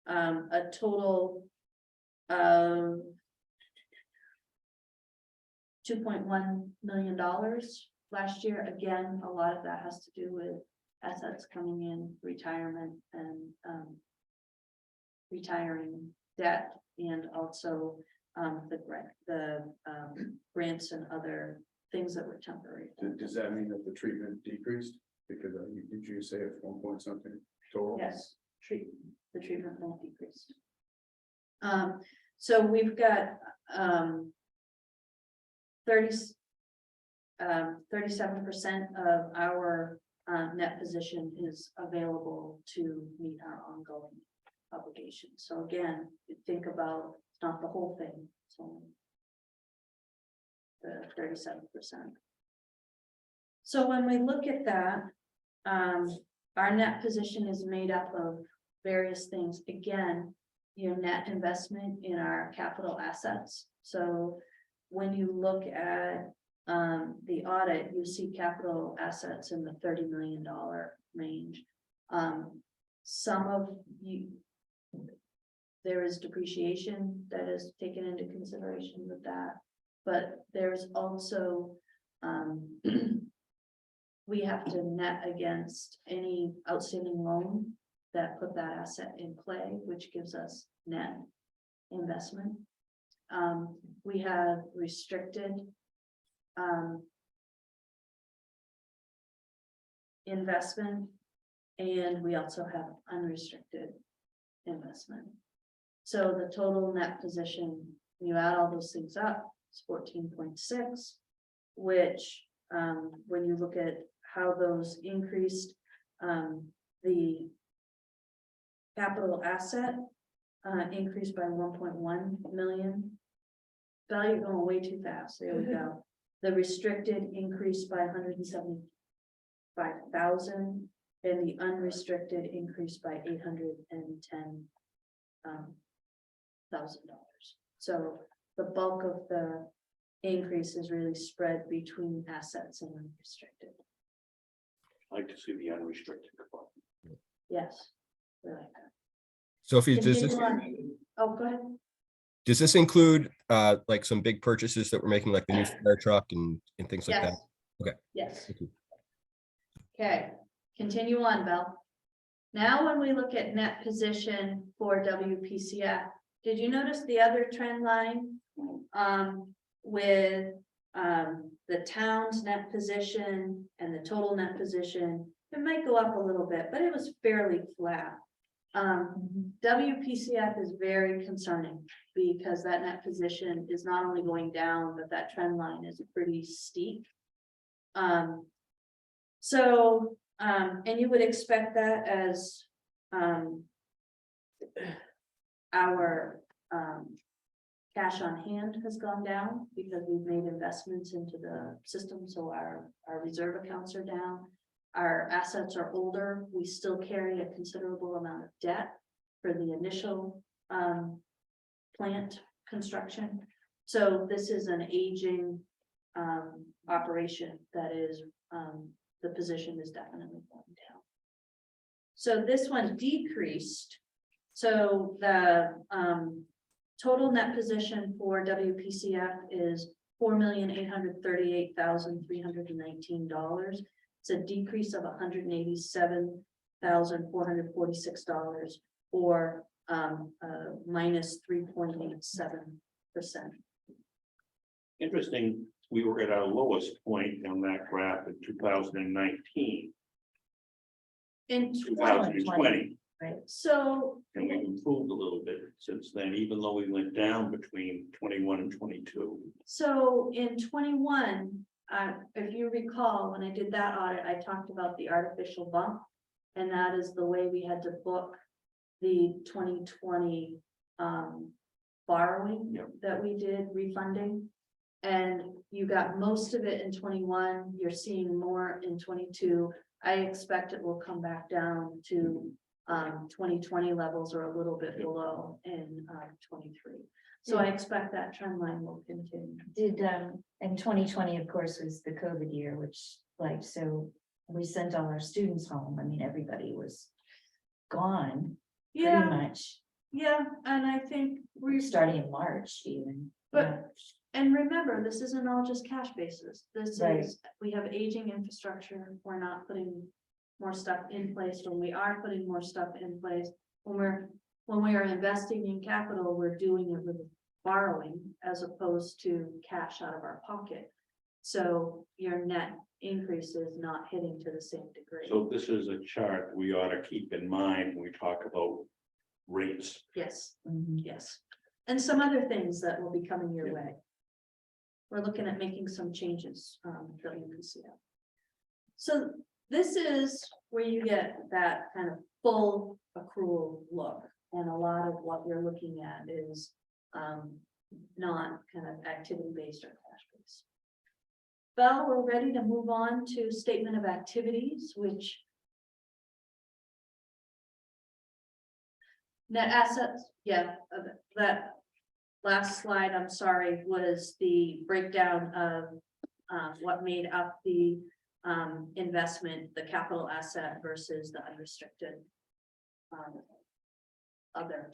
a total of $2.1 million last year. Again, a lot of that has to do with assets coming in, retirement, and retiring debt, and also the grants and other things that were temporary. Does that mean that the treatment decreased? Because did you say it's 1 point something total? Yes, the treatment won't decrease. So we've got 37% of our net position is available to meet our ongoing obligations. So again, you think about, it's not the whole thing, it's only the 37%. So when we look at that, our net position is made up of various things. Again, your net investment in our capital assets. So when you look at the audit, you see capital assets in the $30 million range. Some of you, there is depreciation that is taken into consideration with that, but there's also we have to net against any outstanding loan that put that asset in play, which gives us net investment. We have restricted investment, and we also have unrestricted investment. So the total net position, when you add all those things up, it's 14.6, which when you look at how those increased, the capital asset increased by 1.1 million. Value going way too fast. There we go. The restricted increased by 175,000, and the unrestricted increased by $810,000. So the bulk of the increase is really spread between assets and unrestricted. I'd like to see the unrestricted compartment. Yes, we like that. Sophie, does this, Continue on. Oh, go ahead. does this include like some big purchases that we're making, like the new fire truck and things like that? Yes. Okay. Yes. Thank you. Okay, continue on, Bill. Now, when we look at net position for WPCF, did you notice the other trend line with the town's net position and the total net position? It might go up a little bit, but it was fairly flat. WPCF is very concerning because that net position is not only going down, but that trend line is pretty steep. And you would expect that as our cash on hand has gone down because we've made investments into the system, so our reserve accounts are down. Our assets are older. We still carry a considerable amount of debt for the initial plant construction. So this is an aging operation that is the position is definitely going down. So this one decreased. So the total net position for WPCF is $4,838,319. It's a decrease of $187,446, or minus 3.87%. Interesting, we were at our lowest point on that graph in 2019, In 2020, so and we've improved a little bit since then, even though we went down between 21 and 22. So in 21, if you recall, when I did that audit, I talked about the artificial bump, and that is the way we had to book the 2020 borrowing that we did, refunding. And you got most of it in 21, you're seeing more in 22. I expect it will come back down to 2020 levels or a little bit below in 23. So I expect that trend line will continue. Did, and 2020, of course, was the COVID year, which so we sent all our students home. I mean, everybody was gone pretty Yeah, much, yeah, and I think we're starting in March even. But- And remember, this isn't all just cash basis. This Right. is, we have aging infrastructure. We're not putting more stuff in place. When we are putting more stuff in place, when we are investing in capital, we're doing it with borrowing as opposed to cash out of our pocket. So your net increase is not hitting to the same degree. So this is a chart we ought to keep in mind when we talk about rates. Yes, Mhm. yes. And some other things that will be coming your way. We're looking at making some changes that you can see. So this is where you get that kind of full accrual look. And a lot of what you're looking at is not kind of activity based or cash based. Well, we're ready to move on to statement of activities, which net assets, yeah, that last slide, I'm sorry, was the breakdown of what made up the investment, the capital asset versus the unrestricted other.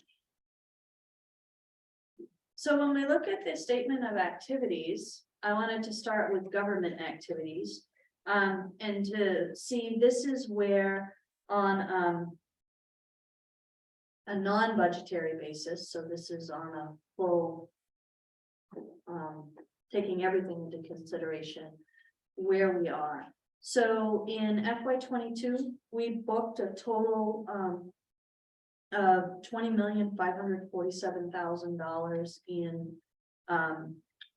So when we look at the statement of activities, I wanted to start with government activities. And to see, this is where on a non-budgetary basis, so this is on a full, taking everything into consideration, where we are. So in FY 22, we booked a total of $20,547,000 in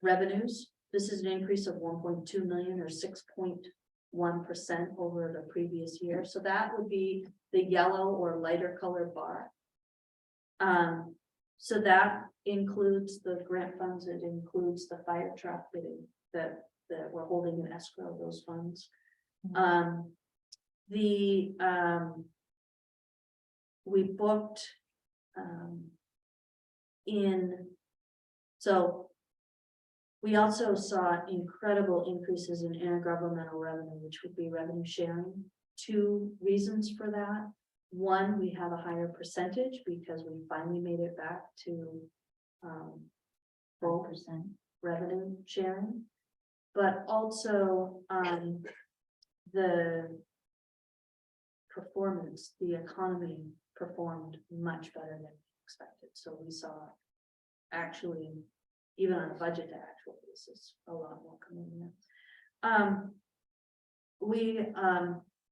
revenues. This is an increase of 1.2 million or 6.1% over the previous year. So that would be the yellow or lighter colored bar. So that includes the grant funds, it includes the fire truck that we're holding in escrow, those funds. We booked so we also saw incredible increases in intergovernmental revenue, which would be revenue sharing. Two reasons for that. One, we have a higher percentage because we finally made it back to 4% revenue sharing. But also the performance, the economy performed much better than expected. So we saw actually, even on a budget to actual basis, a lot more coming in.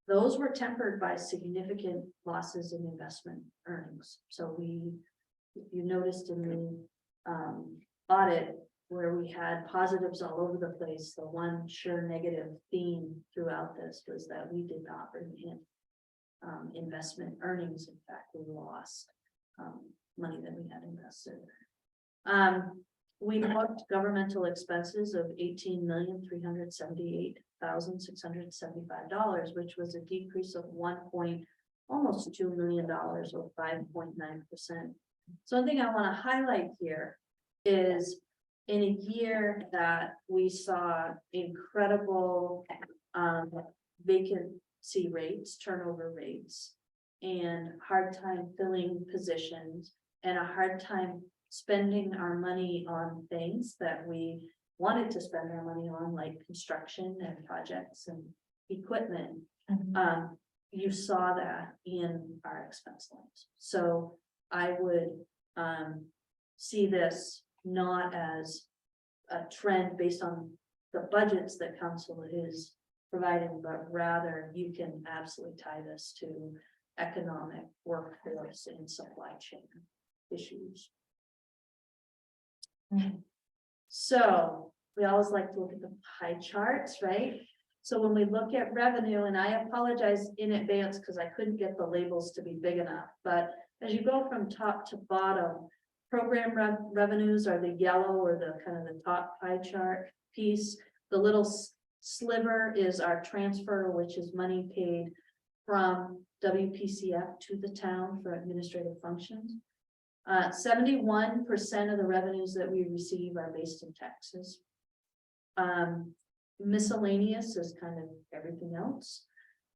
Those were tempered by significant losses in investment earnings. So you noticed in the audit where we had positives all over the place, the one sure negative theme throughout this was that we did not bring in investment earnings. In fact, we lost money that we had invested. We booked governmental expenses of $18,378,675, which was a decrease of almost $2 million or 5.9%. So one thing I want to highlight here is in a year that we saw incredible vacancy rates, turnover rates, and hard time filling positions, and a hard time spending our money on things that we wanted to spend our money on, like construction and projects and equipment. You saw that in our expense lines. So I would see this not as a trend based on the budgets that council is providing, but rather you can absolutely tie this to economic workforce and supply chain issues. So we always like to look at the pie charts, right? So when we look at revenue, and I apologize in advance because I couldn't get the labels to be big enough, but as you go from top to bottom, program revenues are the yellow or the kind of the top pie chart piece. The little sliver is our transfer, which is money paid from WPCF to the town for administrative functions. 71% of the revenues that we receive are based in taxes. Miscellaneous is kind of everything else.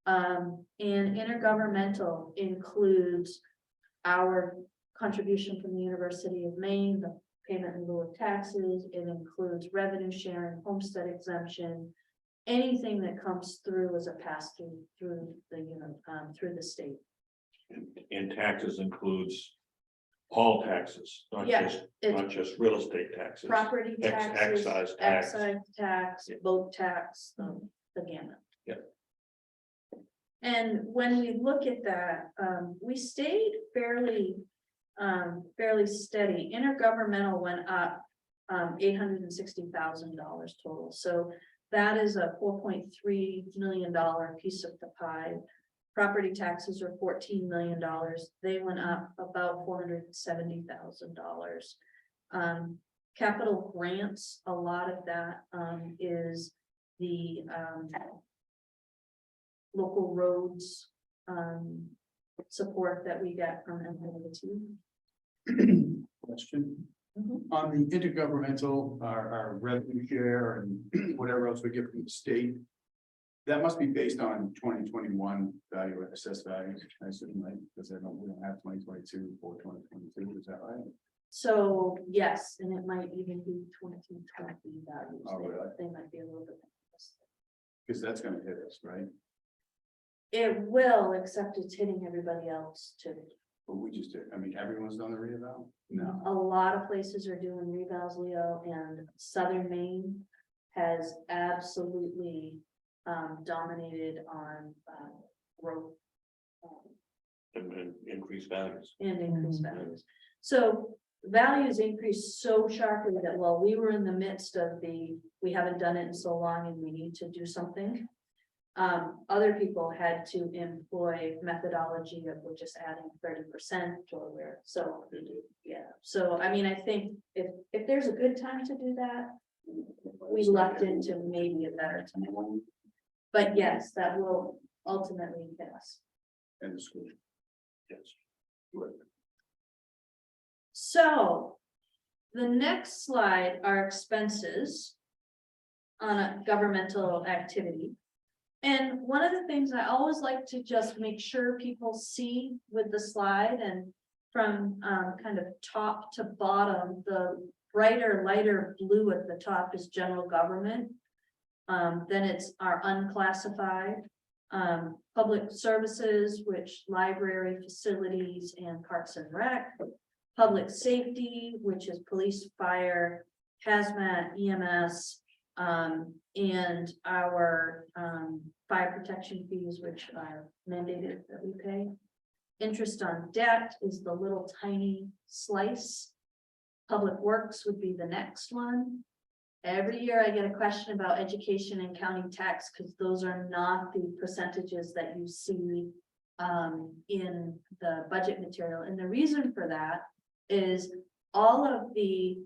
And intergovernmental includes our contribution from the University of Maine, the payment in lieu of taxes. It includes revenue sharing, homestead exemption, anything that comes through as a pass through through the state. And taxes includes all taxes, not Yeah, just, it's not just real estate taxes. property taxes, Excise tax. excise tax, Yeah. boat tax, the gamut. Yeah. And when we look at that, we stayed fairly steady. Intergovernmental went up $860,000 total. So that is a $4.3 million piece of the pie. Property taxes are $14 million. They went up about $470,000. Capital grants, a lot of that is the local roads support that we get from MPT. Question. Mhm. On the intergovernmental, our revenue share and whatever else we get from the state. That must be based on 2021 value, assessed value, I assume, right? Because we don't have 2022 or 2022, is that right? So, yes, and it might even be 2020 values. Oh, really? They might be a little bit. Because that's gonna hit us, right? It will, except it's hitting everybody else too. But we just did, I mean, everyone's done the reeval? No. A lot of places are doing revals, Leo, and Southern Maine has absolutely dominated on growth. And increased values. And increased values. So values increased so sharply that while we were in the midst of we haven't done it in so long and we need to do something. Other people had to employ methodology of we're just adding 30% or where, so, yeah. So, I mean, I think if there's a good time to do that, we left into maybe a better time. But yes, that will ultimately hit us. And the school. Yes. So the next slide are expenses on a governmental activity. And one of the things I always like to just make sure people see with the slide and from kind of top to bottom, the brighter, lighter blue at the top is general government. Then it's our unclassified, public services, which library, facilities, and parks and rec. Public safety, which is police, fire, hazmat, EMS, and our fire protection fees, which are mandated that we pay. Interest on debt is the little tiny slice. Public works would be the next one. Every year I get a question about education and county tax, because those are not the percentages that you see in the budget material. And the reason for that is all of the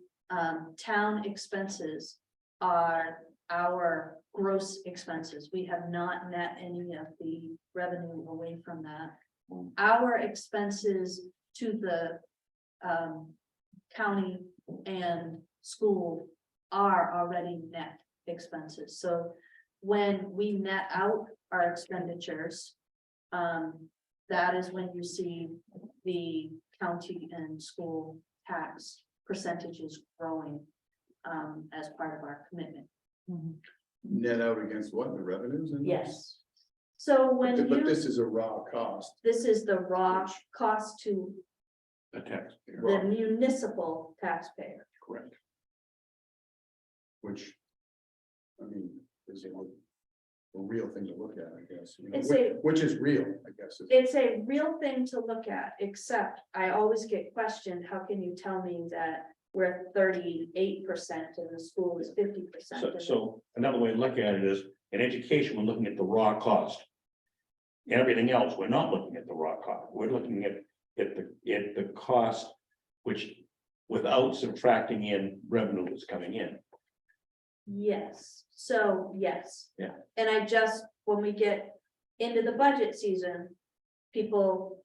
town expenses are our gross expenses. We have not net any of the revenue away from that. Our expenses to the county and school are already net expenses. So when we net out our expenditures, that is when you see the county and school tax percentages growing as part of our commitment. Net out against what, the revenues? and those? Yes. So when But you, this is a raw cost. this is the raw cost to The tax. the municipal taxpayer. Correct. Which, I mean, is a real thing to look at, I guess. you know, It's which is real, I guess. It's a real thing to look at, except I always get questioned, how can you tell me that we're 38% and the school is 50%? So another way to look at it is, in education, we're looking at the raw cost. Everything else, we're not looking at the raw cost. We're looking at the cost, which without subtracting in revenue that's coming in. Yes, so yes. Yeah. And I just, when we get into the budget season, people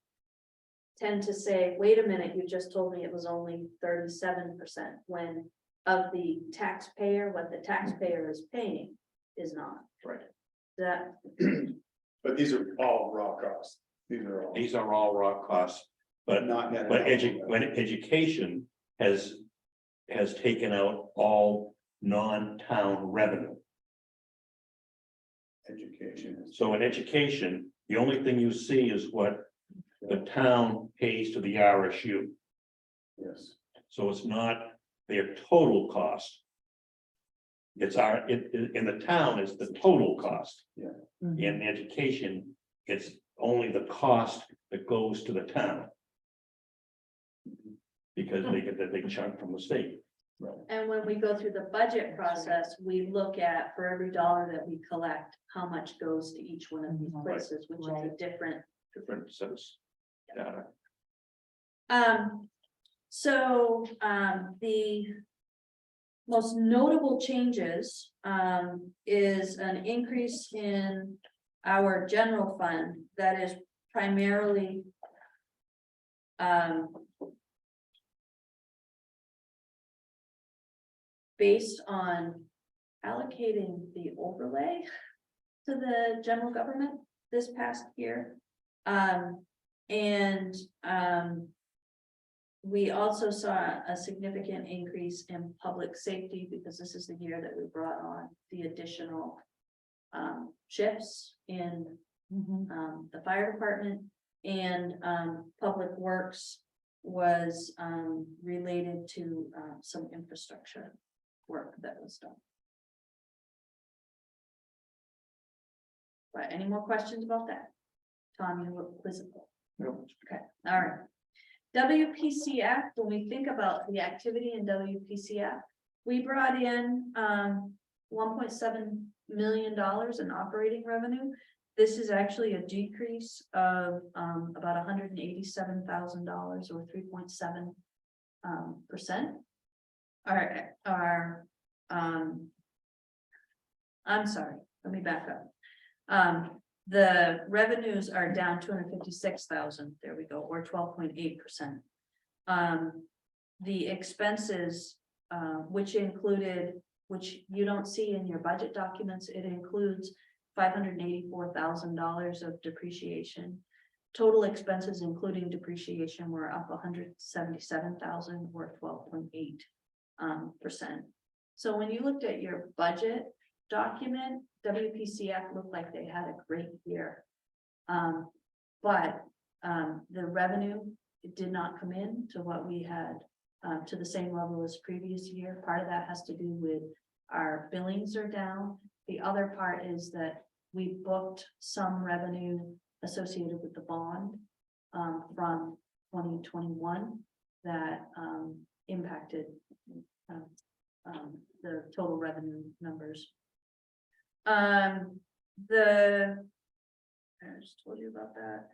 tend to say, wait a minute, you just told me it was only 37%, when of the taxpayer, what the taxpayer is paying is not. Right. That, But these are all raw costs. These are all raw costs, but not net. but education has taken out all non-town revenue. Education. So in education, the only thing you see is what the town pays to the RSU. Yes. So it's not their total cost. It's in the town is the total cost. In education, it's only the cost that goes to the town. Because they get that big chunk from the state. And when we go through the budget process, we look at for every dollar that we collect, how much goes to each one of these places, which is a Right. different. Different sets of data. The most notable changes, is an increase in our general fund that is primarily, based on allocating the overlay to the general government this past year. We also saw a significant increase in public safety because this is the year that we brought on the additional shifts in the fire department, and public works was related to some infrastructure work that was done. Right, any more questions about that? Tom, you look quizzical. No. Okay, all right. WPCF, when we think about the activity in WPCF, we brought in $1.7 million in operating revenue. This is actually a decrease of about $187,000 or 3.7%. I'm sorry, let me back up. The revenues are down 256,000, there we go, or 12.8%. The expenses, which you don't see in your budget documents, it includes $584,000 of depreciation. Total expenses, including depreciation, were up 177,000 or 12.8%. So when you looked at your budget document, WPCF looked like they had a great year. But the revenue, it did not come in to what we had, to the same level as previous year. Part of that has to do with our billings are down. The other part is that we booked some revenue associated with the bond from 2021 that impacted the total revenue numbers. I just told you about that.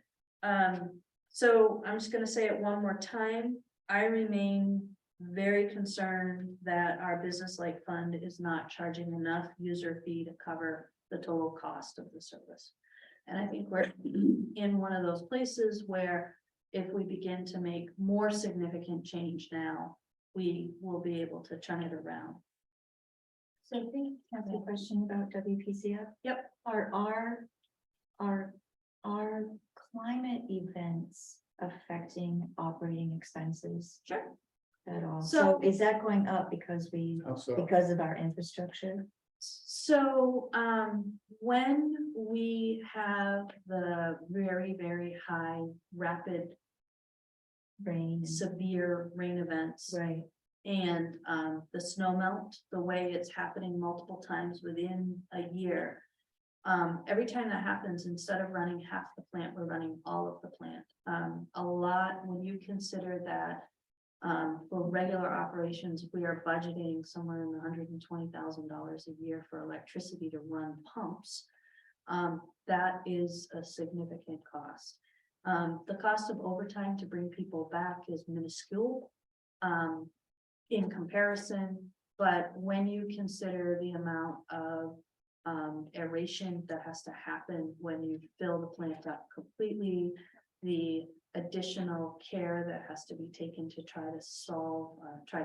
So I'm just gonna say it one more time. I remain very concerned that our business like fund is not charging enough user fee to cover the total cost of the service. And I think we're in one of those places where if we begin to make more significant change now, we will be able to turn it around. So I think I have a question about WPCF. Yep. Are climate events affecting operating expenses? Sure. At all? So- So is that going up because How so? because of our infrastructure? So, when we have the very, very high, rapid, Rain? severe rain events. Right. And the snow melt, the way it's happening multiple times within a year. Every time that happens, instead of running half the plant, we're running all of the plant. A lot, when you consider that for regular operations, we are budgeting somewhere in the $120,000 a year for electricity to run pumps. That is a significant cost. The cost of overtime to bring people back is minuscule in comparison, but when you consider the amount of aeration that has to happen when you fill the plant up completely, the additional care that has to be taken to try to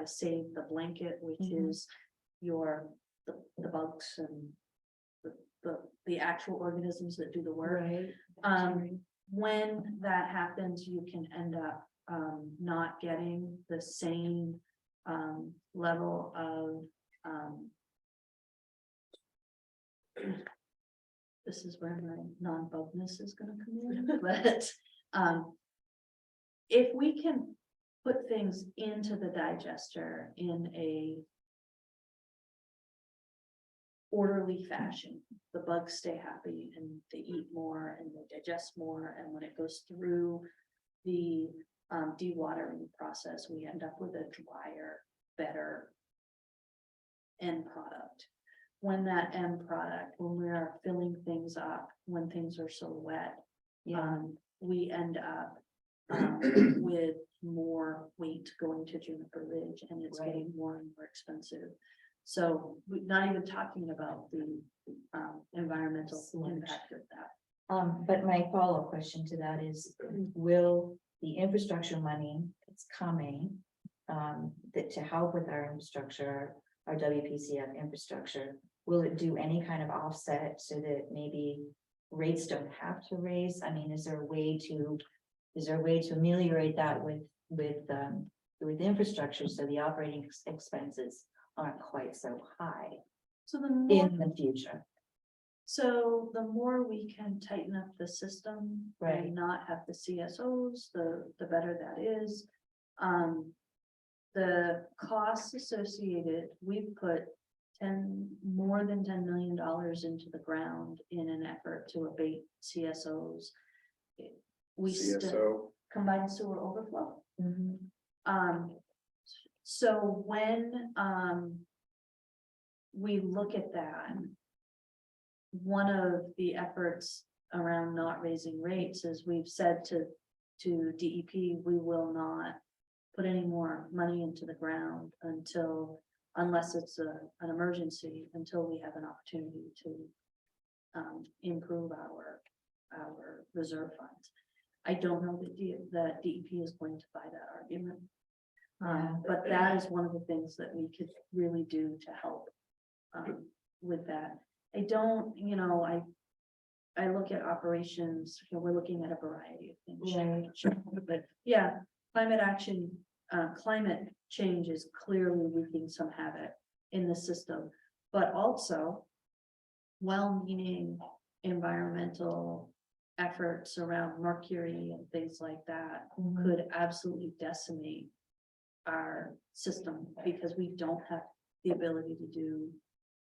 save the blanket, which is the bugs and the actual organisms that do the work. Right. When that happens, you can end up not getting the same level of this is where my non-bugness is gonna come in, but if we can put things into the digester in a orderly fashion, the bugs stay happy and they eat more and they digest more, and when it goes through the dewatering process, we end up with a drier, better end product. When that end product, when we are filling things up, when things are so wet, we end up with more weight going to Juniper Ridge, and it's Right. getting more and more expensive. So we're not even talking about the environmental impact of that. But my follow-up question to that is, will the infrastructure money that's coming, that to help with our infrastructure, our WPCF infrastructure, will it do any kind of offset so that maybe rates don't have to raise? I mean, is there a way to ameliorate that with infrastructure, so the operating expenses aren't quite so high So the more, in the future? so the more we can tighten up the system Right. and not have the CSOs, the better that is. The costs associated, we've put more than $10 million into the ground in an effort to abate CSOs. We still CSO, combined sewer overflow. Mhm. So when we look at that, one of the efforts around not raising rates is we've said to DEP, we will not put any more money into the ground unless it's an emergency, until we have an opportunity to improve our reserve funds. I don't know that DEP is going to buy that argument. But that is one of the things that we could really do to help with that. I don't, I look at operations, we're looking at a variety of things. Right. Sure, but yeah, climate action, climate change is clearly wreaking some havoc in the system, but also well-meaning environmental efforts around mercury and things like that Mhm. could absolutely decimate our system, because we don't have the ability to do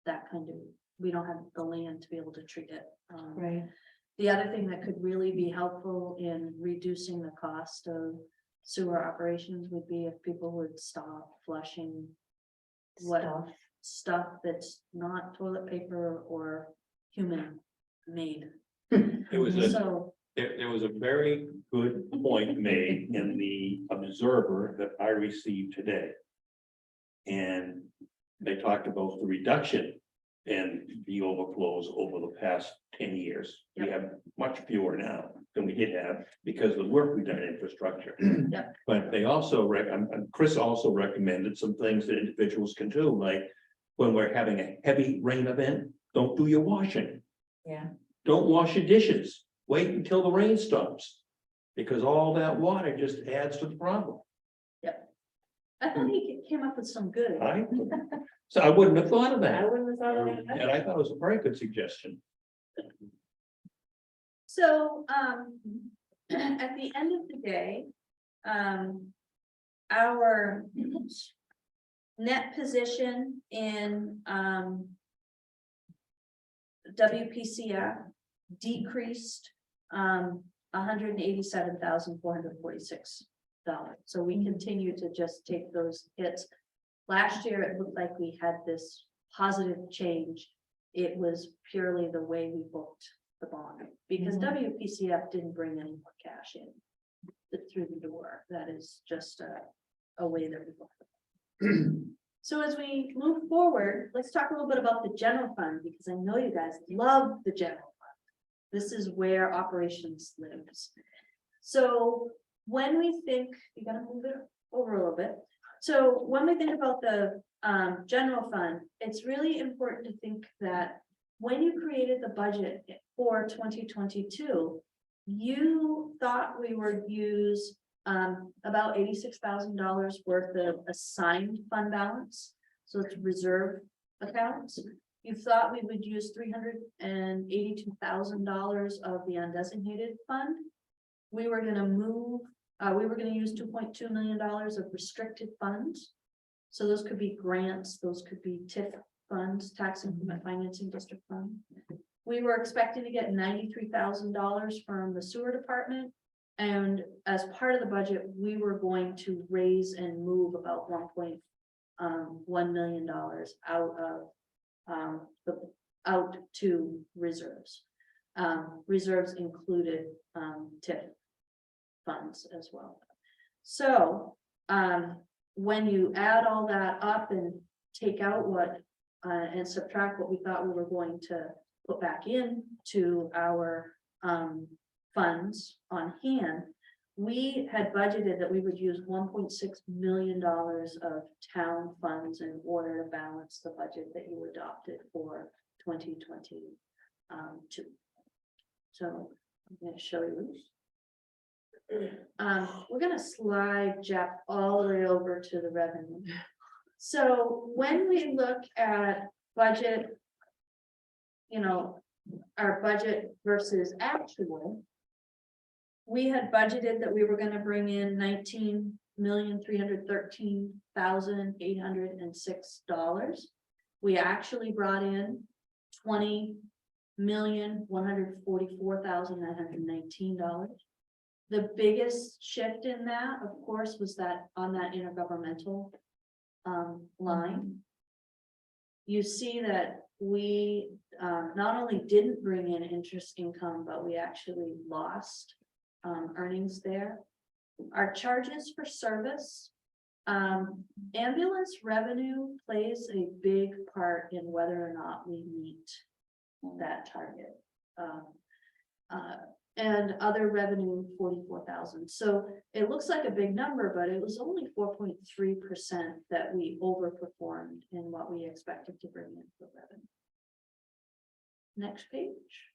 that kind of, we don't have the land to be able to treat it. Right. The other thing that could really be helpful in reducing the cost of sewer operations would be if people would stop flushing stuff that's not toilet paper or human made. It was So, there was a very good point made in the Observer that I received today. And they talked about the reduction in the overflows over the past 10 years. We have much fewer now than we did have because of the work we've done in infrastructure. Yep. But they also, Chris also recommended some things that individuals can do, like when we're having a heavy rain event, don't do your washing. Yeah. Don't wash your dishes. Wait until the rain stops. Because all that water just adds to the problem. I thought he came up with some good. So I wouldn't have thought of I that. wouldn't have thought of that. And I thought it was a very good suggestion. So, at the end of the day, our net position in, WPCF decreased, $187,446. So we continue to just take those hits. Last year, it looked like we had this positive change. It was purely the way we booked the bond, because WPCF didn't bring any more cash in through the door. That is just a way that we booked it. So as we move forward, let's talk a little bit about the general fund, because I know you guys love the general fund. This is where operations lives. So when we think, you gotta move it over a little bit. So when we think about the general fund, it's really important to think that when you created the budget for 2022, you thought we would use about $86,000 worth of assigned fund balance. So it's reserve accounts. You thought we would use $382,000 of the undesignated fund. We were gonna use $2.2 million of restricted funds. So those could be grants, those could be TIF funds, tax increment financing district fund. We were expecting to get $93,000 from the sewer department. And as part of the budget, we were going to raise and move about $1.1 million out of out to reserves. Reserves included TIF funds as well. So when you add all that up and take out what and subtract what we thought we were going to put back in to our funds on hand, we had budgeted that we would use $1.6 million of town funds in order to balance the budget that you adopted for 2022. So I'm going to show you. We're going to slide Jeff all the way over to the revenue. So when we look at budget, you know, our budget versus actual, we had budgeted that we were going to bring in $19,313,806. We actually brought in $20,144,919. The biggest shift in that, of course, was that on that intergovernmental line. You see that we not only didn't bring in interest income, but we actually lost earnings there. Our charges for service, ambulance revenue plays a big part in whether or not we meet that target. And other revenue, 44,000. So it looks like a big number, but it was only 4.3% that we overperformed in what we expected to bring in for revenue. Next page.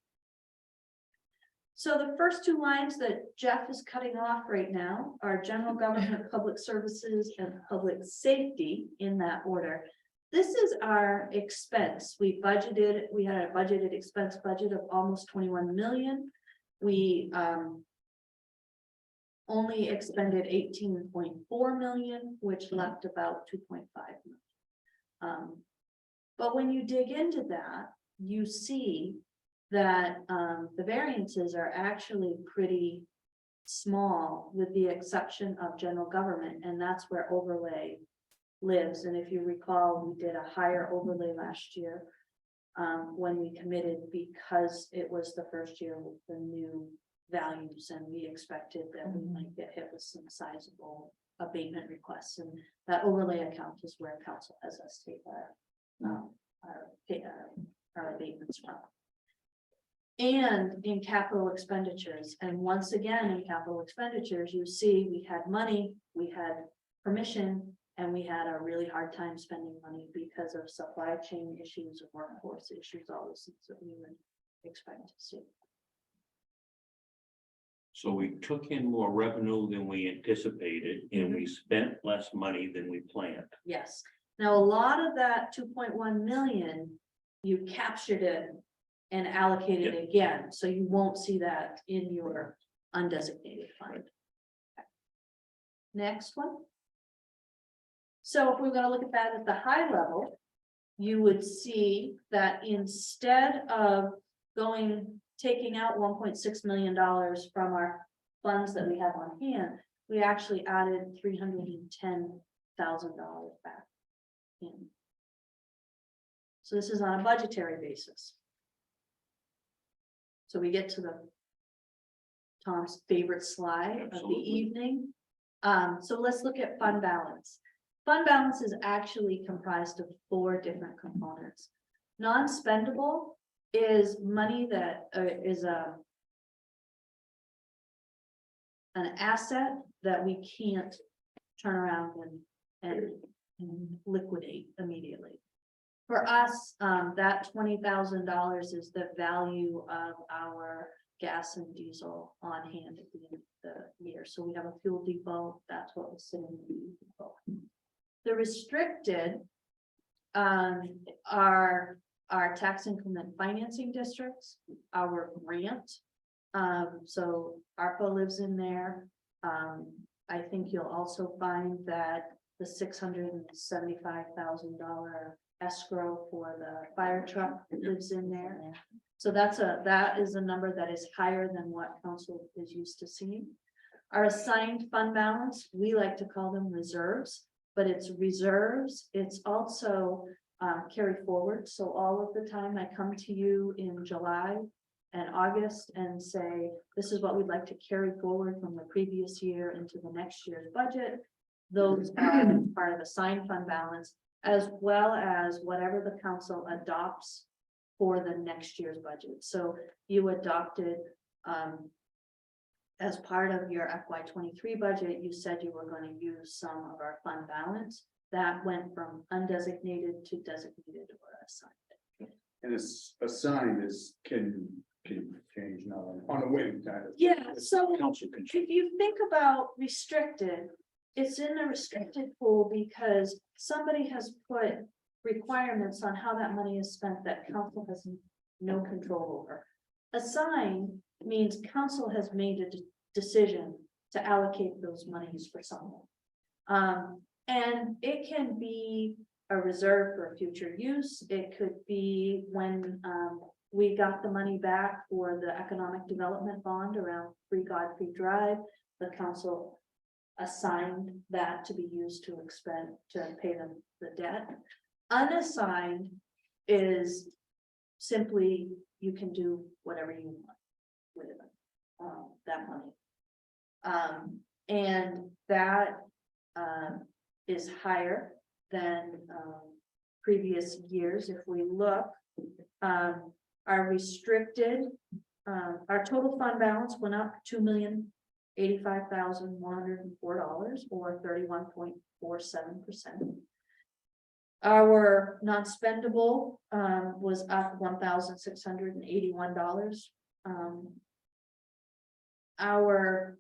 So the first two lines that Jeff is cutting off right now are general government, public services, and public safety in that order. This is our expense. We had a budgeted expense budget of almost 21 million. We only expended 18.4 million, which left about 2.5 million. But when you dig into that, you see that the variances are actually pretty small, with the exception of general government, and that's where overlay lives. And if you recall, we did a higher overlay last year when we committed, because it was the first year with the new values, and we expected that we might get hit with some sizable abatement requests, and that overlay account is where council has us take our abatements from. And in capital expenditures, and once again, in capital expenditures, you see we had money, we had permission, and we had a really hard time spending money because of supply chain issues, of workforce issues, all those things that we would expect to see. So we took in more revenue than we anticipated, and we spent less money than we planned. Yes. Now, a lot of that 2.1 million, you captured it and allocated it again, so you won't see that in your undesignated fund. Next one. So if we're going to look at that at the high level, you would see that instead of taking out $1.6 million from our funds that we have on hand, we actually added $310,000 back in. So this is on a budgetary basis. So we get to Tom's favorite slide of the Absolutely. evening. So let's look at fund balance. Fund balance is actually comprised of 4 different components. Non-spendable is money that is an asset that we can't turn around and liquidate immediately. For us, that $20,000 is the value of our gas and diesel on hand at the end of the year. So we have a fuel depot, that's what was sitting in the fuel depot. The restricted are our tax increment financing districts, our grant. So ARPA lives in there. I think you'll also find that the $675,000 escrow for the fire truck lives in there. So that is a number that is higher than what council is used to seeing. Our assigned fund balance, we like to call them reserves, but it's reserves. It's also carry forward. So all of the time I come to you in July and August and say, this is what we'd like to carry forward from the previous year into the next year's budget. Those are part of the assigned fund balance, as well as whatever the council adopts for the next year's budget. So you adopted, as part of your FY23 budget, you said you were going to use some of our fund balance. That went from undesignated to designated or assigned. And it's assigned can change now on a whim kind of. Yeah, so Council can. if you think about restricted, it's in a restricted pool because somebody has put requirements on how that money is spent that council has no control over. Assigned means council has made a decision to allocate those monies for someone. And it can be a reserve for future use. It could be when we got the money back for the economic development bond around Free Godfrey Drive, the council assigned that to be used to pay them the debt. Unassigned is simply you can do whatever you want with that money. And that is higher than previous years. If we look, our restricted, our total fund balance went up $2,085,104 or 31.47%. Our non-spendable was up $1,681. Our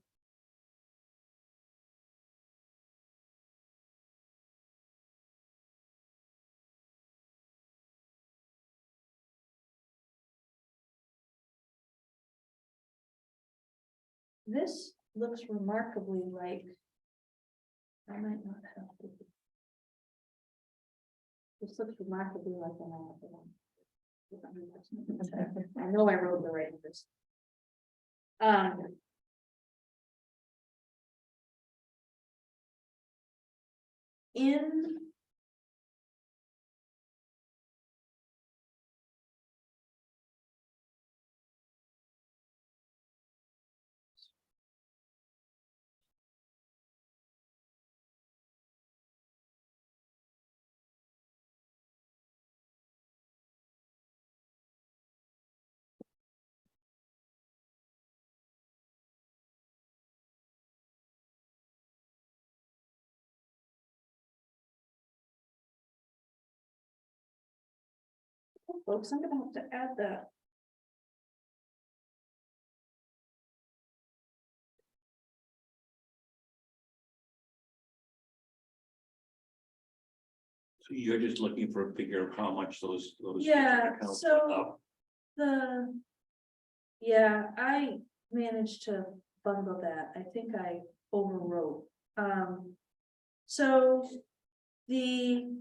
this looks remarkably like, I might not have to. This looks remarkably like an one. I know I wrote the right this. In folks, I'm gonna have to add that. So you're just looking for a figure of how much those. Yeah, accounts so- went up. Yeah, I managed to bundle that. I think I overwrote. So the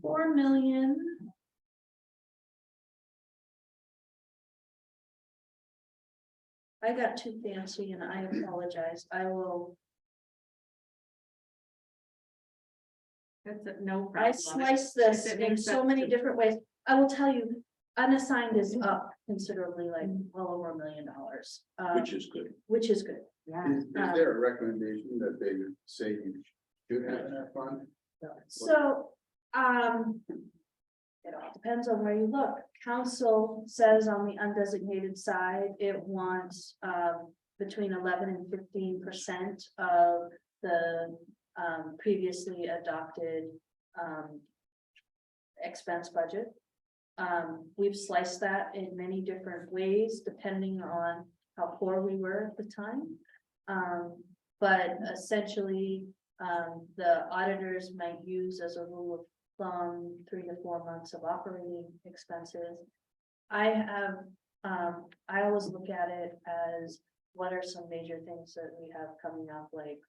$4 million. I got too fancy and I apologize. I will. That's no I problem. slice this If it in makes so sense many to- different ways. I will tell you, unassigned is up considerably, like well over $1 million. Which is good. Which is good. Yeah. Is there a recommendation that they say you should have in that fund? So, it all depends on where you look. Council says on the undesignated side, it wants between 11 and 15% of the previously adopted expense budget. We've sliced that in many different ways, depending on how poor we were at the time. But essentially, the auditors might use as a rule of thumb 3 to 4 months of operating expenses. I always look at it as what are some major things that we have coming up, like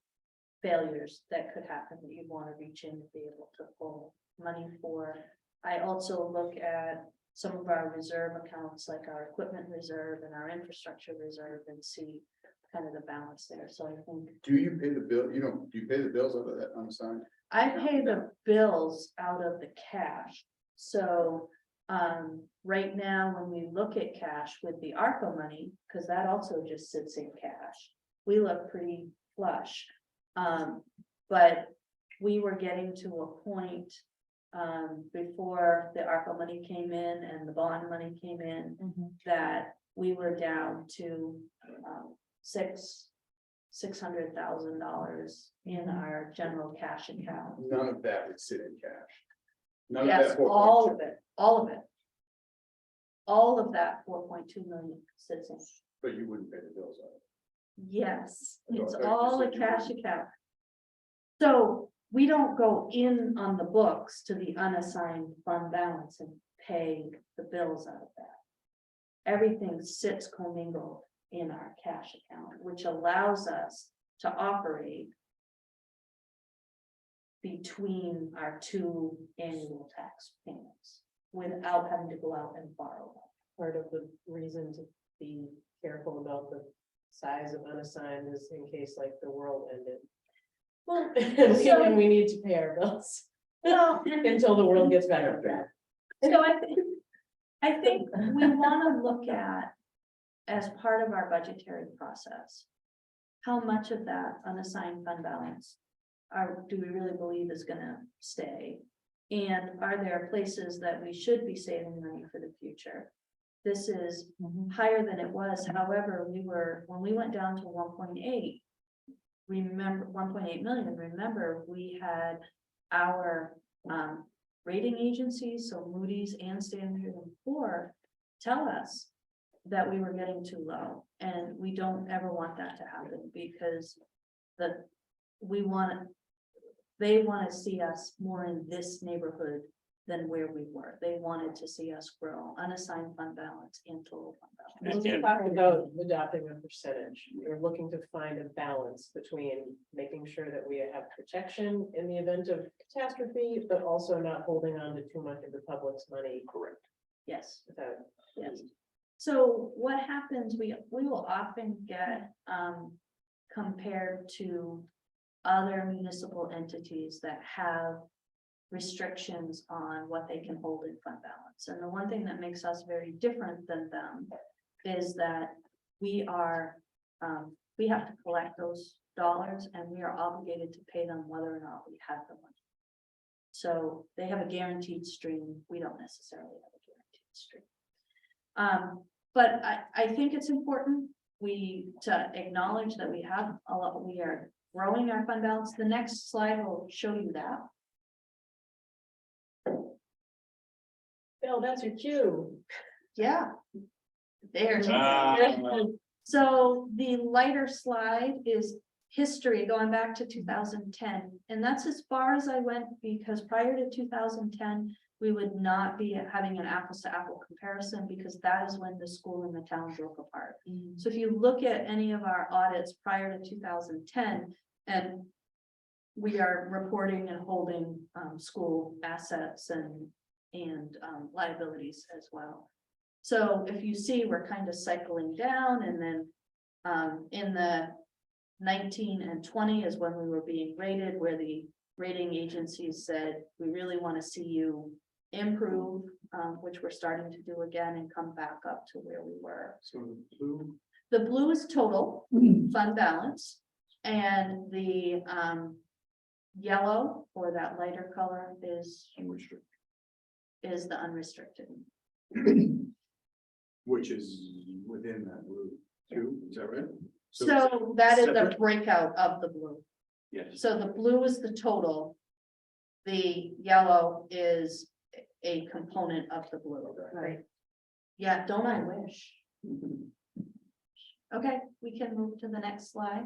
failures that could happen that you'd want to reach in and be able to pull money for. I also look at some of our reserve accounts, like our equipment reserve and our infrastructure reserve, and see kind of the balance there. So I think Do you pay the bill, do you pay the bills out of that unassigned? I pay the bills out of the cash. So right now, when we look at cash with the ARPA money, because that also just sits in cash, we look pretty flush. But we were getting to a point before the ARPA money came in and the bond money came in, that we were down to $600,000 in our general cash account. None of that would sit in cash. None of Yes, that all 4.2. of it, all of it. All of that 4.2 million sits in. But you wouldn't pay the bills out. Yes, it's Okay, all a so you cash account. So we don't go in on the books to the unassigned fund balance and pay the bills out of that. Everything sits commingled in our cash account, which allows us to operate between our 2 annual tax payments without having to go out and borrow. Part of the reason to be careful about the size of unassigned is in case like the world ended. Well, And we need to pay our bills well, until the world gets better. so I think we want to look at, as part of our budgetary process, how much of that unassigned fund balance do we really believe is gonna stay? And are there places that we should be saving money for the future? This is higher than it was. However, when we went down to 1.8, remember 1.8 million, remember, we had our rating agencies, so Moody's and Standard & Poor's, tell us that we were getting too low, and we don't ever want that to happen, because they want to see us more in this neighborhood than where we were. They wanted to see us grow unassigned fund balance and total fund balance. When we talk about adopting a percentage, we're looking to find a balance between making sure that we have protection in the event of catastrophe, but also not holding on to too much of the public's money. Correct. Yes. Without. Yes. So what happens, we will often get compared to other municipal entities that have restrictions on what they can hold in fund balance. And the one thing that makes us very different than them is that we have to collect those dollars, and we are obligated to pay them whether or not we have the money. So they have a guaranteed stream. We don't necessarily have a guaranteed stream. But I think it's important to acknowledge that we have a lot, we are growing our fund balance. The next slide will show you that. Bill, that's your cue. Yeah. There. Ah. So the lighter slide is history going back to 2010. And that's as far as I went, because prior to 2010, we would not be having an apples to apple comparison, because that is when the school and the town broke apart. So if you look at any of our audits prior to 2010, and we are reporting and holding school assets and liabilities as well. So if you see, we're kind of cycling down, and then in the 19 and 20 is when we were being rated, where the rating agencies said, we really want to see you improve, which we're starting to do again, and come back up to where we were. So blue. The blue is total fund balance, and the yellow, or that lighter color, is is the unrestricted. Which is within that blue too, is that right? So that is a separate? breakout of the blue. Yes. So the blue is the total. The yellow is a component of the blue. Right. Yeah, don't I wish? Okay, we can move to the next slide.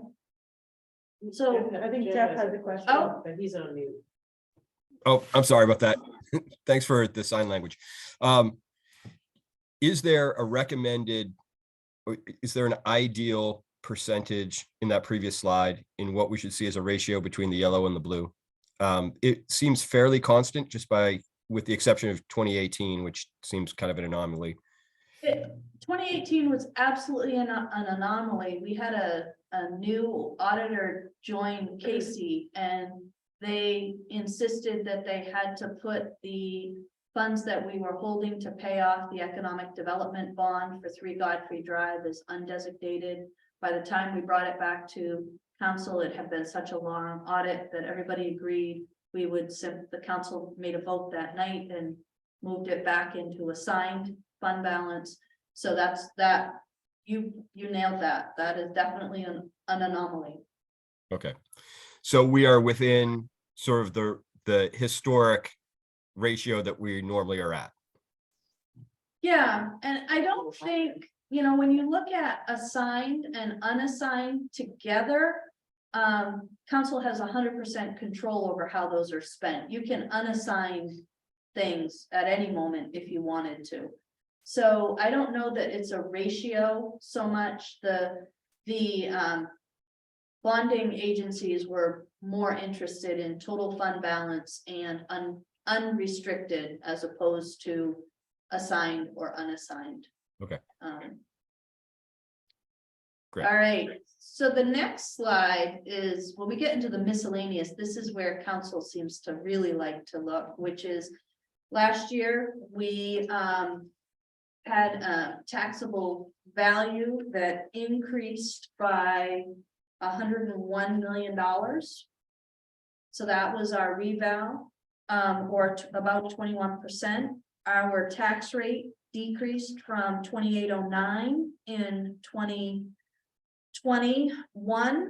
So, I think Jeff has a question, Oh. but he's on mute. Oh, I'm sorry about that. Thanks for the sign language. Is there a recommended, or is there an ideal percentage in that previous slide in what we should see as a ratio between the yellow and the blue? It seems fairly constant just with the exception of 2018, which seems kind of an anomaly. 2018 was absolutely an anomaly. We had a new auditor join Casey, and they insisted that they had to put the funds that we were holding to pay off the economic development bond for 3 Godfrey Drive as undesignated. By the time we brought it back to council, it had been such a long audit that everybody agreed we would, the council made a vote that night and moved it back into assigned fund balance. So that's that. You nailed that. That is definitely an anomaly. Okay. So we are within sort of the historic ratio that we normally are at. Yeah, and I don't think, when you look at assigned and unassigned together, council has 100% control over how those are spent. You can unassign things at any moment if you wanted to. So I don't know that it's a ratio so much. The bonding agencies were more interested in total fund balance and unrestricted as opposed to assigned or unassigned. Okay. Great. All right, so the next slide is, when we get into the miscellaneous, this is where council seems to really like to look, which is last year we had a taxable value that increased by $101 million. So that was our reval, or about 21%. Our tax rate decreased from 2809 in 2021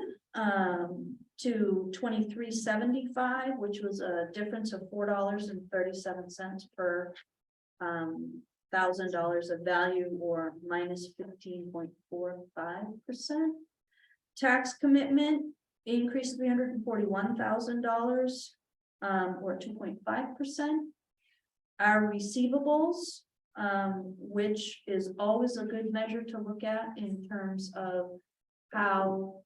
to 2375, which was a difference of $4.37 per $1,000 of value, or minus 15.45%. Tax commitment increased $341,000, or 2.5%. Our receivables, which is always a good measure to look at in terms of how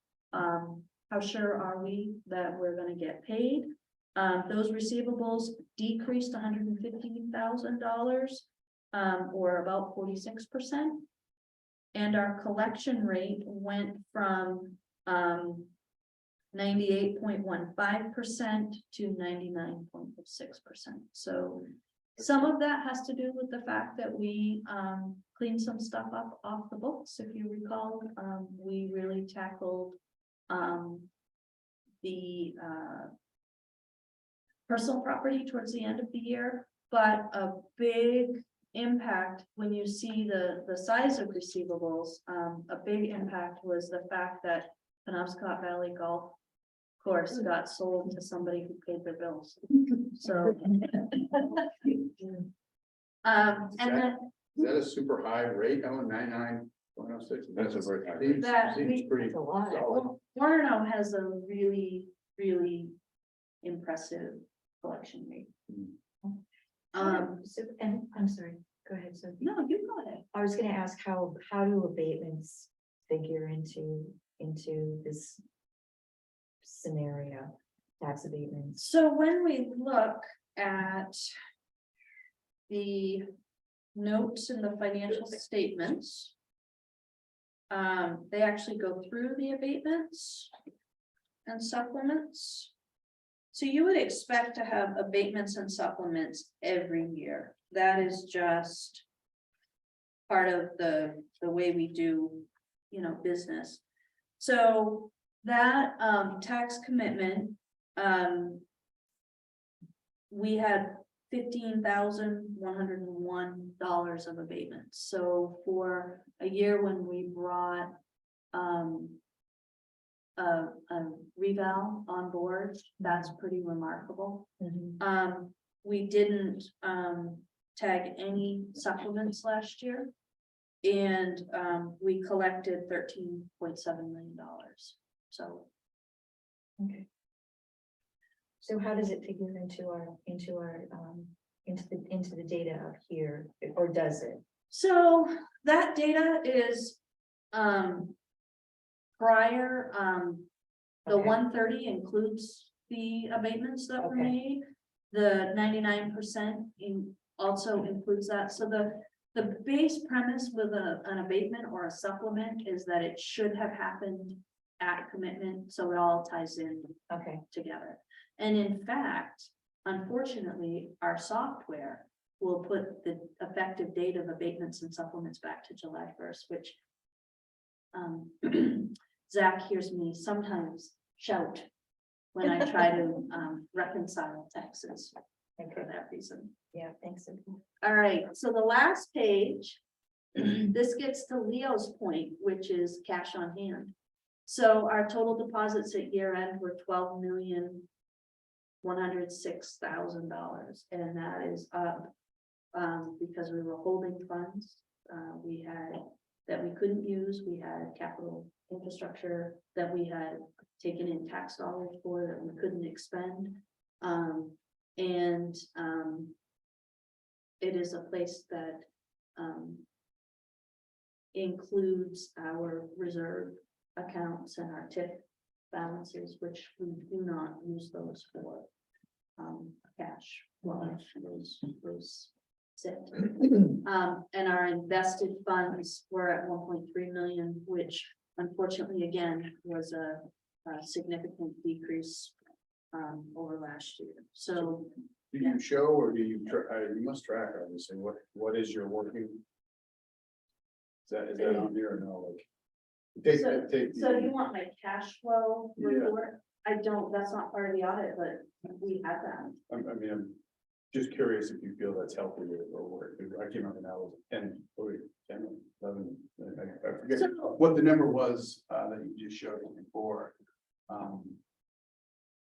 sure are we that we're going to get paid. Those receivables decreased $115,000, or about 46%. And our collection rate went from 98.15% to 99.6%. So some of that has to do with the fact that we cleaned some stuff up off the books. If you recall, we really tackled the personal property towards the end of the year, but a big impact when you see the size of receivables, a big impact was the fact that Penobscot Valley Golf Course got sold to somebody who paid their bills. So and then Is that a super high rate? Oh, 99.06. That's a very high Seems- That seems we- pretty That's a lot. solid. Orono has a really, really impressive collection rate. So, and I'm sorry, go ahead, Sophie. No, you got it. I was gonna ask how do abatements figure into this scenario, tax abatements? So when we look at the notes in the financial statements, they actually go through the abatements and supplements. So you would expect to have abatements and supplements every year. That is just part of the way we do, business. So that tax commitment, we had $15,101 of abatements. So for a year when we brought a reval on board, that's pretty remarkable. We didn't tag any supplements last year. And we collected $13.7 million. So Okay. So how does it figure into the data up here, or does it? So that data is prior, the Okay. 130 includes the abatements that were Okay. made. The 99% also includes that. So the base premise with an abatement or a supplement is that it should have happened at commitment, so it all ties in Okay, together. And in fact, unfortunately, our software will put the effective date of abatements and supplements back to July 1st, which Zach hears me sometimes shout when I try to reconcile taxes okay, for that reason. yeah, thanks. All right, so the last page, this gets to Leo's point, which is cash on hand. So our total deposits at year end were $12,106,000, and that is up because we were holding funds. We had that we couldn't use. We had capital infrastructure that we had taken in tax dollars for that we couldn't expend. It is a place that includes our reserve accounts and our TIF balances, which we do not use those for cash. Well, those sit. And our invested funds were at 1.3 million, which unfortunately, again, was a significant decrease over last year. So Do you show or do you, you must track, obviously, what is your working? Is that on here or no, like? So you want my cash flow Yeah. report? I don't, that's not part of the audit, but we have that. I'm just curious if you feel that's healthy or what, I can't remember now, was it 10, 11, I forget So- what the number was, that you just showed me before.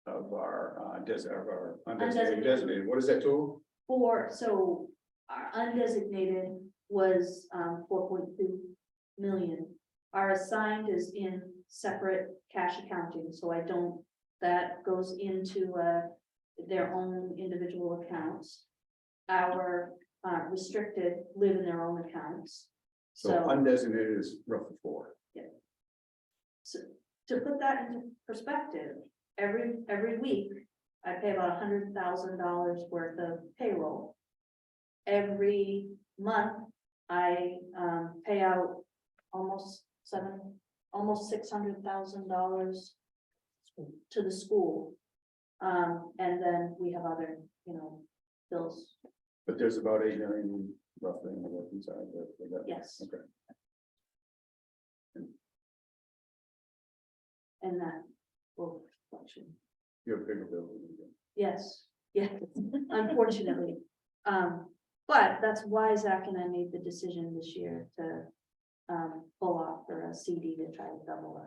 Of our undesignated, designated, what is that total? So our undesignated was 4.2 million. Our assigned is in separate cash accounting, so that goes into their own individual accounts. Our restricted live in their own accounts. So So undesignated is roughly 4. to put that into perspective, every week, I pay about $100,000 worth of payroll. Every month, I pay out almost $600,000 to the school. And then we have other, bills. But there's about 8 million roughly on the working side. Yes. Okay. And that will function. You have bigger bills. than we do. Yes, unfortunately. But that's why Zach and I made the decision this year to pull off for a CD to try to double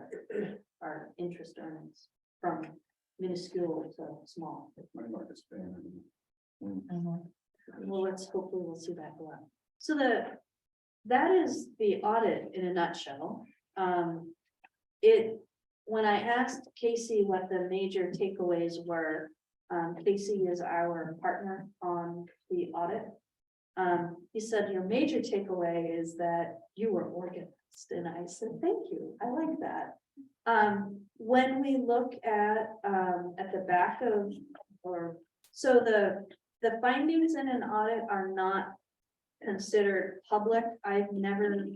our interest earnings from minuscule to small. My market's fan. Well, hopefully we'll see that go up. So that is the audit in a nutshell. When I asked Casey what the major takeaways were, Casey is our partner on the audit. He said, your major takeaway is that you were organized. And I said, thank you. I like that. When we look at the back of, so the findings in an audit are not considered public. I've never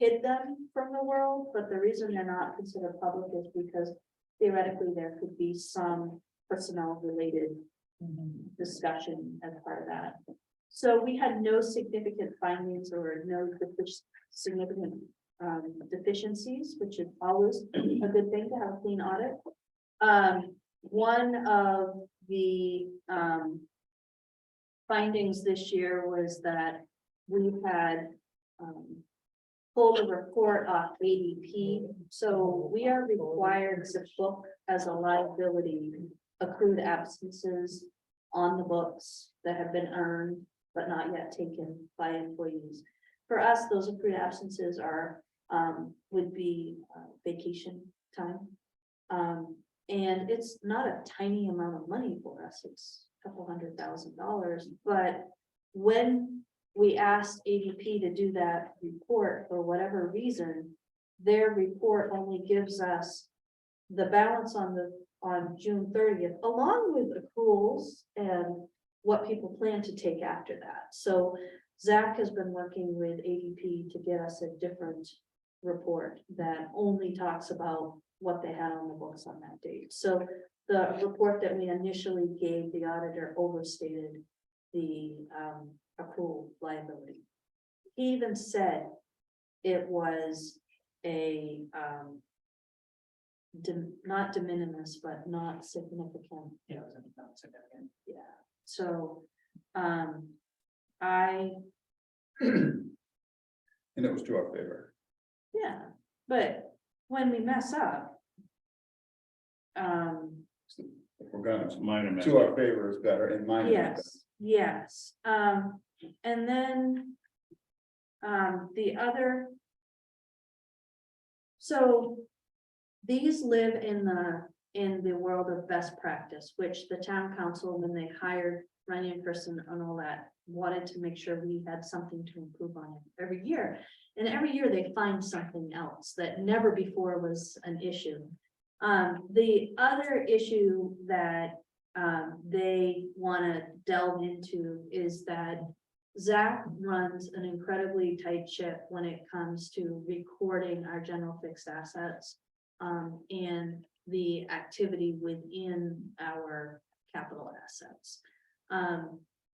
hid them from the world, but the reason they're not considered public is because theoretically there could be some personnel related discussion as part of that. So we had no significant findings or no significant deficiencies, which is always a good thing to have a clean audit. One of the findings this year was that we had pulled a report off ADP. So we are required to book as a liability accrued absences on the books that have been earned but not yet taken by employees. For us, those accrued absences are, would be vacation time. And it's not a tiny amount of money for us, it's a couple $100,000, but when we asked ADP to do that report for whatever reason, their report only gives us the balance on June 30th, along with accruals and what people plan to take after that. So Zach has been working with ADP to get us a different report that only talks about what they had on the books on that date. So the report that we initially gave the auditor overstated the accrual liability. He even said it was a not de minimis, but not significant. Yeah, that's significant. Yeah, so And it was to our favor. yeah, but when we mess up. If we're gonna, It's minor. to our favor is better in my. Yes, and then. The other. So. These live in the world of best practice, which the town council, when they hired Ryan Person and all that, wanted to make sure we had something to improve on it every year. And every year they find something else that never before was an issue. The other issue that they want to delve into is that Zach runs an incredibly tight ship when it comes to recording our general fixed assets and the activity within our capital assets.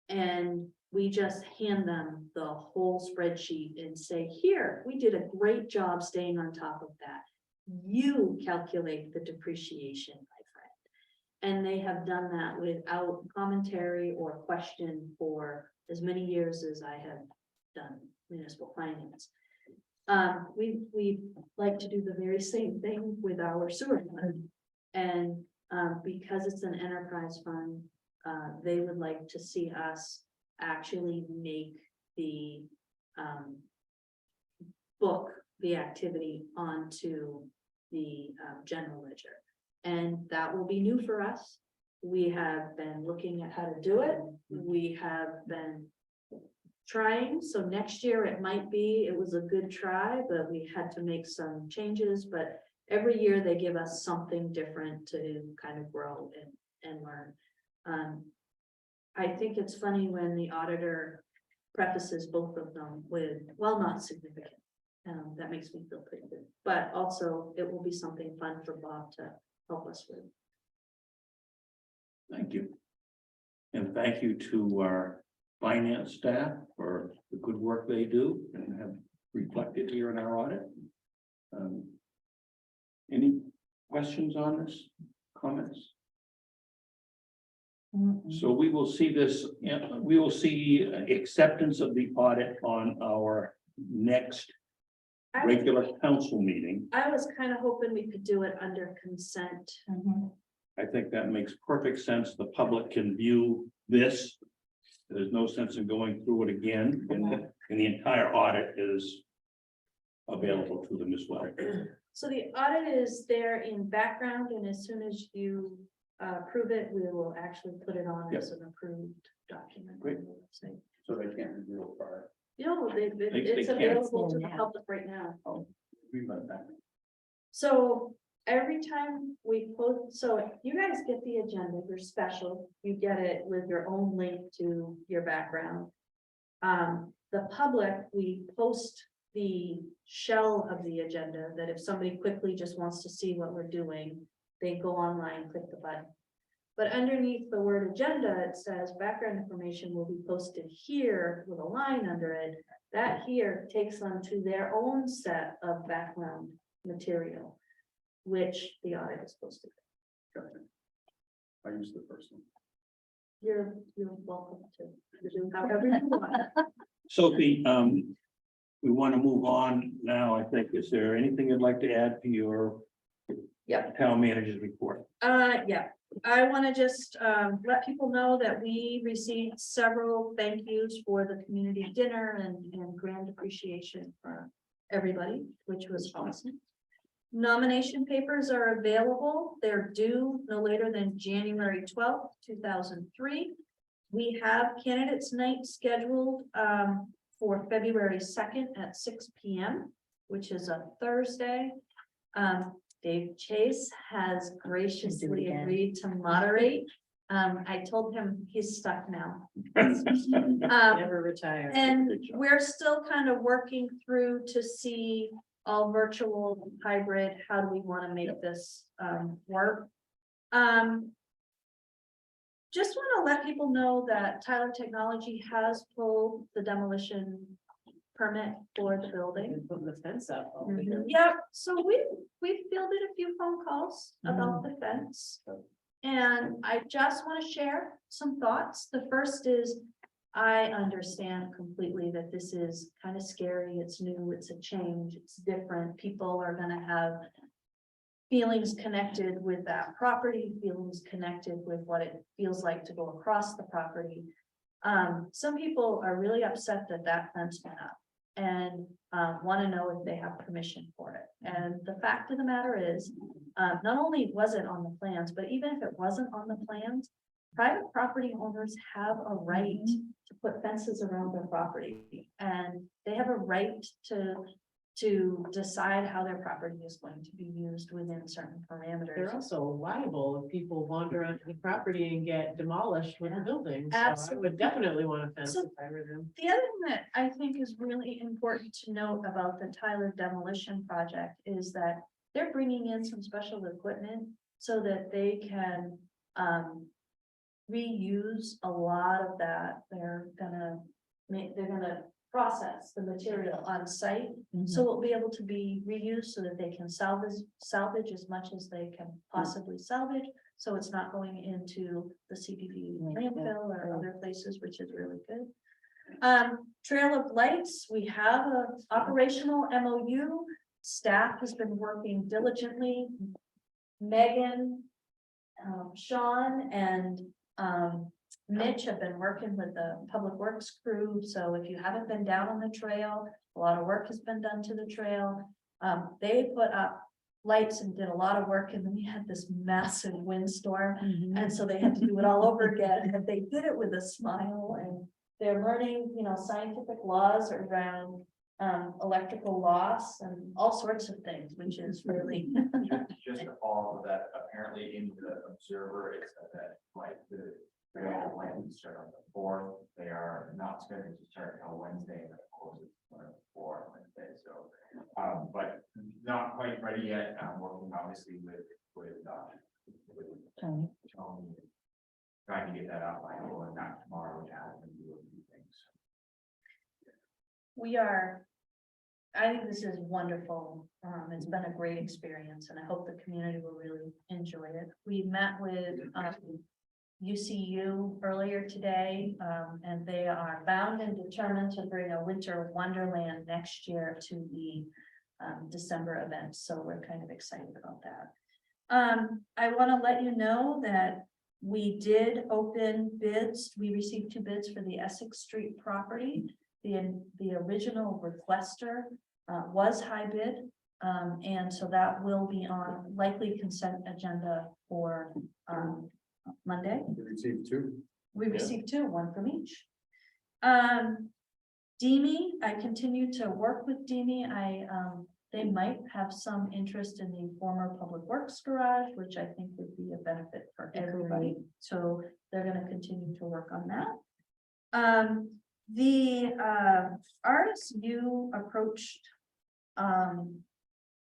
And we just hand them the whole spreadsheet and say, here, we did a great job staying on top of that. You calculate the depreciation, my friend. And they have done that without commentary or question for as many years as I have done municipal finance. We like to do the very same thing with our sewer fund. And because it's an enterprise fund, they would like to see us actually make the book the activity onto the general ledger. And that will be new for us. We have been looking at how to do it. We have been trying, so next year it was a good try, but we had to make some changes. But every year they give us something different to kind of grow and learn. I think it's funny when the auditor prefaces both of them with, well, not significant. That makes me feel pretty good, but also it will be something fun for Bob to help us with. Thank you. And thank you to our finance staff for the good work they do and have reflected here in our audit. Any questions on this? Comments? So we will see this, we will see acceptance of the audit on our next regular council meeting. I was kind of hoping we could do it under consent. I think that makes perfect sense. The public can view this. There's no sense in going through it again, and the entire audit is available to them as well. So the audit is there in background, and as soon as you approve it, we will actually put it on as an approved document. Great. So they can't review it prior. It's can't. available to the public right now. We let that. So every time we post, so you guys get the agenda, you're special, you get it with your own link to your background. The public, we post the shell of the agenda that if somebody quickly just wants to see what we're doing, they go online, click the button. But underneath the word agenda, it says background information will be posted here with a line under it. That here takes them to their own set of background material, which the audit is supposed to be. I use the first one. You're welcome to do however you want. Sophie, we want to move on now, I think. Is there anything you'd like to add to your Yep. town manager's report? Yeah, I want to just let people know that we received several thank yous for the community dinner and grand appreciation for everybody, which was awesome. Nomination papers are available. They're due no later than January 12th, 2003. We have candidates night scheduled for February 2nd at 6 p.m., which is a Thursday. Dave Chase has graciously again. agreed to moderate. I told him he's stuck now. Never retire. And we're still kind of working through to see all virtual, hybrid, how do we want to make this work? Just want to let people know that Tyler Technology has pulled the demolition permit for the building. And putting the fence up. Yeah, so we fielded a few phone calls about the fence. And I just want to share some thoughts. The first is, I understand completely that this is kind of scary. It's new, it's a change, it's different. People are gonna have feelings connected with that property, feelings connected with what it feels like to go across the property. Some people are really upset that that fence went up and want to know if they have permission for it. And the fact of the matter is, not only was it on the plans, but even if it wasn't on the plans, private property owners have a right to put fences around their property, and they have a right to decide how their property is going to be used within certain parameters. They're also liable if people wander onto the property and get demolished with the building. So I Absolutely. would definitely want a fence So- if I were them. The other thing that I think is really important to note about the Tyler demolition project is that they're bringing in some special equipment so that they can reuse a lot of that. They're gonna process the material on site. So it'll be able to be reused so that they can salvage as much as they can possibly salvage. So it's not going into the CPV landfill or other places, which is really good. Trail of Lights, we have a operational MOU. Staff has been working diligently. Megan, Sean and Mitch have been working with the Public Works crew. So if you haven't been down on the trail, a lot of work has been done to the trail. They put up lights and did a lot of work, and then we had this massive windstorm. And so they had to do it all over again, and they did it with a smile, and they're learning, scientific laws around electrical loss and all sorts of things, which is really. Just to follow that, apparently in the observer, it said that like the trail plans start on the 4th. They are not scheduled to start until Wednesday, and of course it's for Wednesday, so but not quite ready yet. I'm working obviously with Tony, trying to get that out by or not tomorrow, to have them do a few things. I think this is wonderful. It's been a great experience, and I hope the community will really enjoy it. We met with UCU earlier today, and they are bound and determined to bring a winter wonderland next year to the December event. So we're kind of excited about that. I want to let you know that we did open bids. We received 2 bids for the Essex Street property. The original requester was high bid, and so that will be on likely consent agenda for Monday. We received 2. We received 2, 1 from each. Demi, I continue to work with Demi. They might have some interest in the former Public Works garage, which I think would be a benefit for everybody. So they're going to continue to work on that. The RSU approached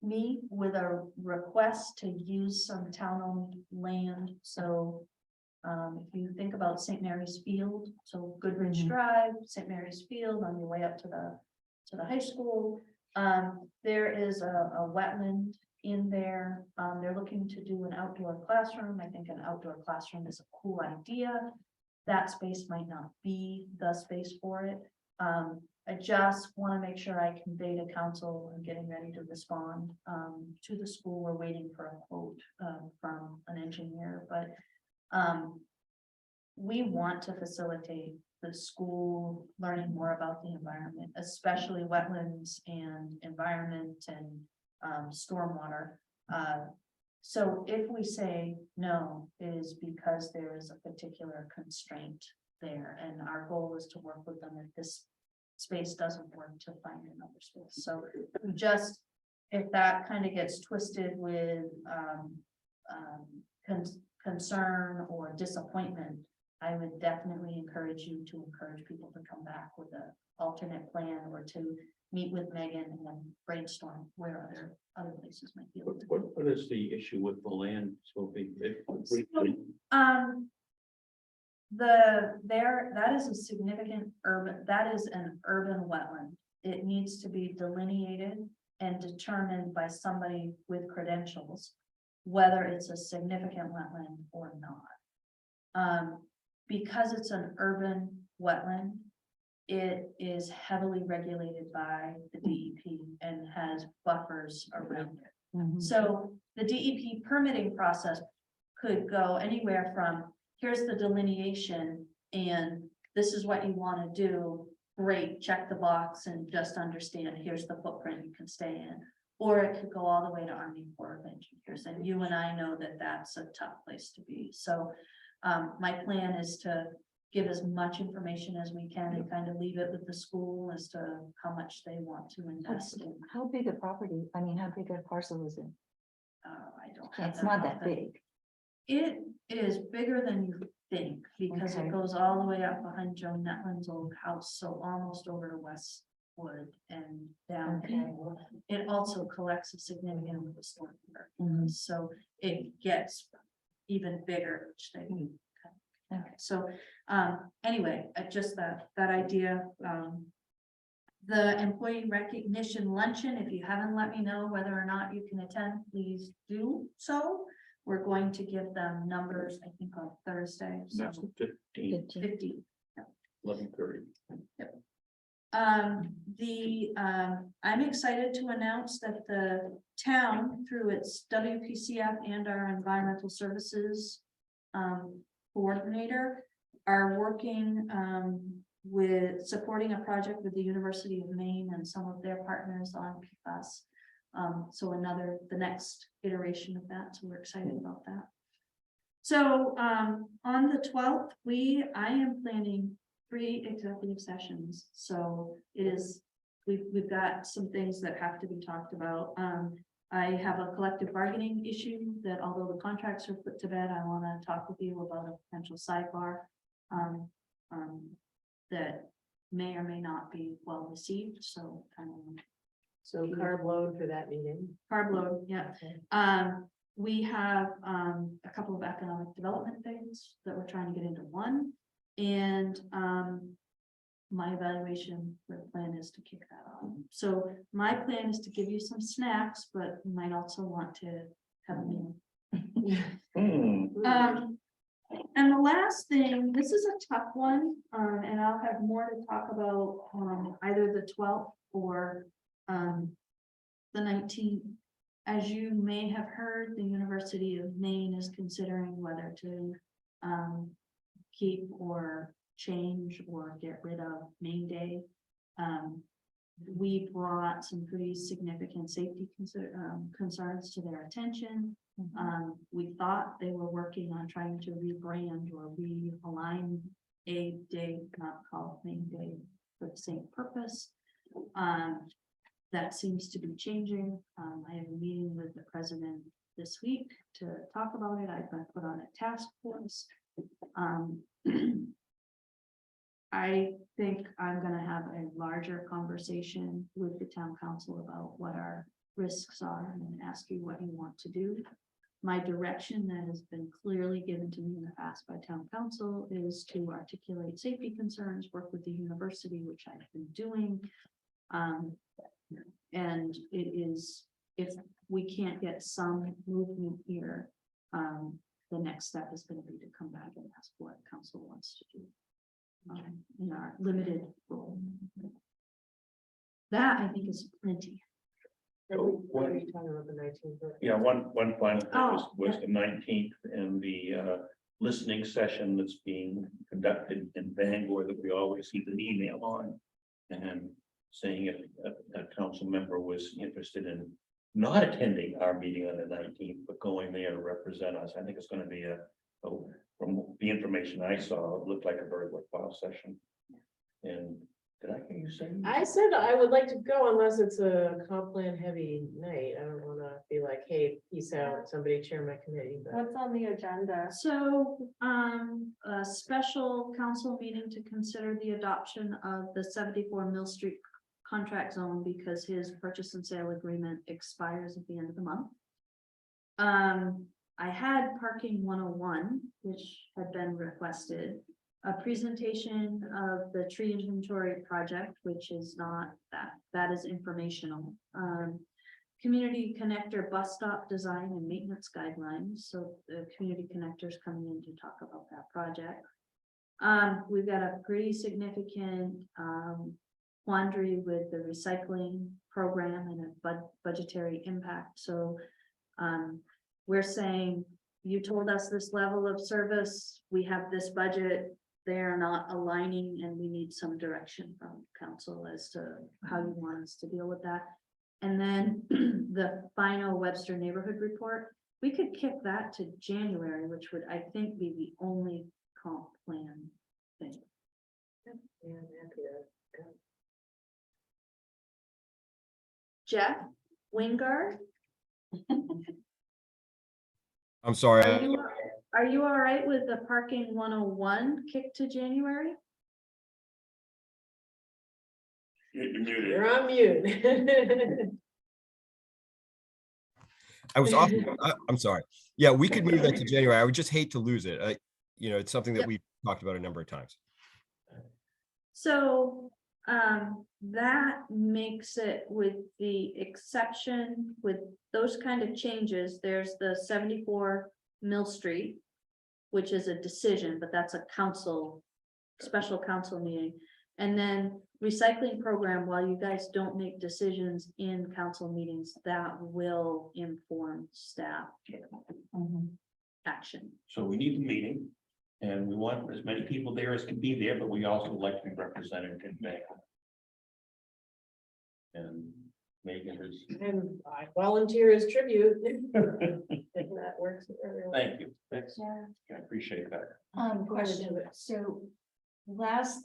me with a request to use some town-owned land. So if you think about St. Mary's Field, so Goodrich Drive, St. Mary's Field on your way up to the high school, there is a wetland in there. They're looking to do an outdoor classroom. I think an outdoor classroom is a cool idea. that space might not be the space for it. I just want to make sure I convey to council and getting ready to respond to the school. We're waiting for a quote from an engineer, but we want to facilitate the school learning more about the environment, especially wetlands and environment and stormwater. So if we say no, it is because there is a particular constraint there, and our goal is to work with them if this space doesn't work to find another space. So just, if that kind of gets twisted with concern or disappointment, I would definitely encourage you to encourage people to come back with an alternate plan or to meet with Megan and then brainstorm where other places might be. What is the issue with the land? So That is a significant that is an urban wetland. It needs to be delineated and determined by somebody with credentials, whether it's a significant wetland or not. Because it's an urban wetland, it is heavily regulated by the DEP and has buffers around it. So the DEP permitting process could go anywhere from, here's the delineation and this is what you want to do. Great, check the box and just understand, here's the footprint you can stay in. Or it could go all the way to Army Corps of Engineers. And you and I know that that's a tough place to be. So my plan is to give as much information as we can and kind of leave it with the school as to how much they want to invest in. How big a property, I mean, how big a parcel is it? I don't have It's not that offhand. big. It is bigger than you think because Okay. it goes all the way up behind Joe Netland's old house, so almost over to Westwood and down. Okay. It also collects a significant amount of stormwater, Mhm. so it gets even bigger, which they. Okay. So, anyway, just that idea, the employee recognition luncheon, if you haven't let me know whether or not you can attend, please do so. We're going to give them numbers, I think on Thursday. So That's 15, 50. 11:30. I'm excited to announce that the town, through its WPCF and our environmental services coordinator, are working with supporting a project with the University of Maine and some of their partners on PFAS. So the next iteration of that, so we're excited about that. So on the 12th, I am planning 3 executive sessions. So we've got some things that have to be talked about. I have a collective bargaining issue that, although the contracts are put to bed, I want to talk with you about a potential sidebar that may or may not be well received. So So carb load for that meeting. carb load, yeah. Okay. We have a couple of economic development things that we're trying to get into one. And my evaluation for the plan is to kick that off. So my plan is to give you some snacks, but you might also want to have a meal. And the last thing, this is a tough one, and I'll have more to talk about either the 12th or the 19th. As you may have heard, the University of Maine is considering whether to keep or change or get rid of Maine Day. We brought some pretty significant safety concerns to their attention. We thought they were working on trying to rebrand or realign a day not called Maine Day for the same purpose. That seems to be changing. I have a meeting with the president this week to talk about it. I've been put on a task force. I think I'm gonna have a larger conversation with the town council about what our risks are and ask you what you want to do. My direction that has been clearly given to me in the past by town council is to articulate safety concerns, work with the university, which I've been doing. And it is, if we can't get some movement here, the next step is gonna be to come back and ask what council wants to do. In our limited role. That I think is plenty. What are you talking about the 19th? Yeah, one final thing Oh, was the 19th and the listening session that's being conducted in Bangor that we all received an email on. And saying if a council member was interested in not attending our meeting on the 19th, but going there to represent us. I think it's gonna be from the information I saw, it looked like a very worthwhile session. And did I hear you say? I said I would like to go unless it's a comp plan heavy night. I don't wanna be like, hey, peace out, somebody chair my committee, but. What's on the agenda? So, a special council meeting to consider the adoption of the 74 Mill Street contract zone because his purchase and sale agreement expires at the end of the month. I had parking 101, which had been requested, a presentation of the tree inventory project, which is not that is informational. Community connector bus stop design and maintenance guidelines. So the community connectors coming in to talk about that project. We've got a pretty significant quandary with the recycling program and a budgetary impact. So we're saying, you told us this level of service, we have this budget, they're not aligning, and we need some direction from council as to how you want us to deal with that. And then the final Webster neighborhood report, we could kick that to January, which would, I think, be the only comp plan thing. Yeah, I'm happy to go. Jeff Wingard, I'm sorry. are you all right with the parking 101 kick to January? You're muted. You're on mute. I was off. I'm sorry. Yeah, we could move that to January. I would just hate to lose it. It's something that Yep. we've talked about a number of times. So, that makes it with the exception with those kind of changes, there's the 74 Mill Street, which is a decision, but that's a special council meeting. And then recycling program, while you guys don't make decisions in council meetings, that will inform staff action. So we need the meeting. And we want as many people there as can be there, but we also like to be represented in Bangor. And Megan is. And I volunteer as tribute. If that works. for everyone. Thank you. Thanks. Yeah. I appreciate that. Question, so the last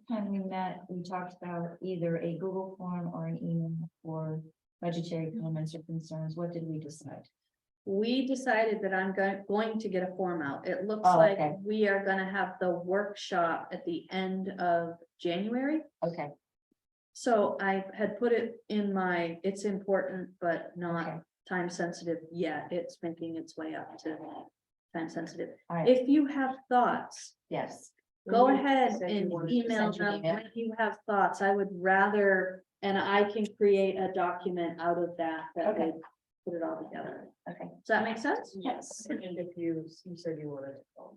time we met, we talked about either a Google form or an email for budgetary comments or concerns. What did we decide? We decided that I'm going to get a form out. It looks Oh, like okay. we are gonna have the workshop at the end of January. Okay, So I had put it in it's important, but Okay. not time sensitive yet. It's making its way up to time sensitive. all right, If you have thoughts, yes, go You ahead said you and wanted to email send you an them email. when you have thoughts. I would rather, and I can create a document out of that Okay. would put it all together. okay, Does that make sense? yes. And if you said you wanted to call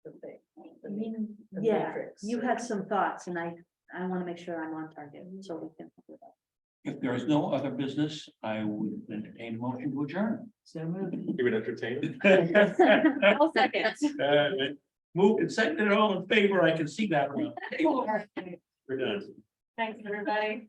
the thing. the Yeah, matrix. you had some thoughts and I want to make sure I'm on target so we can. If there is no other business, I would entertain a motion to adjourn. So moved. You would entertain? I'll second. Move and second it all in favor. I can see that around. We're done. Thanks, everybody.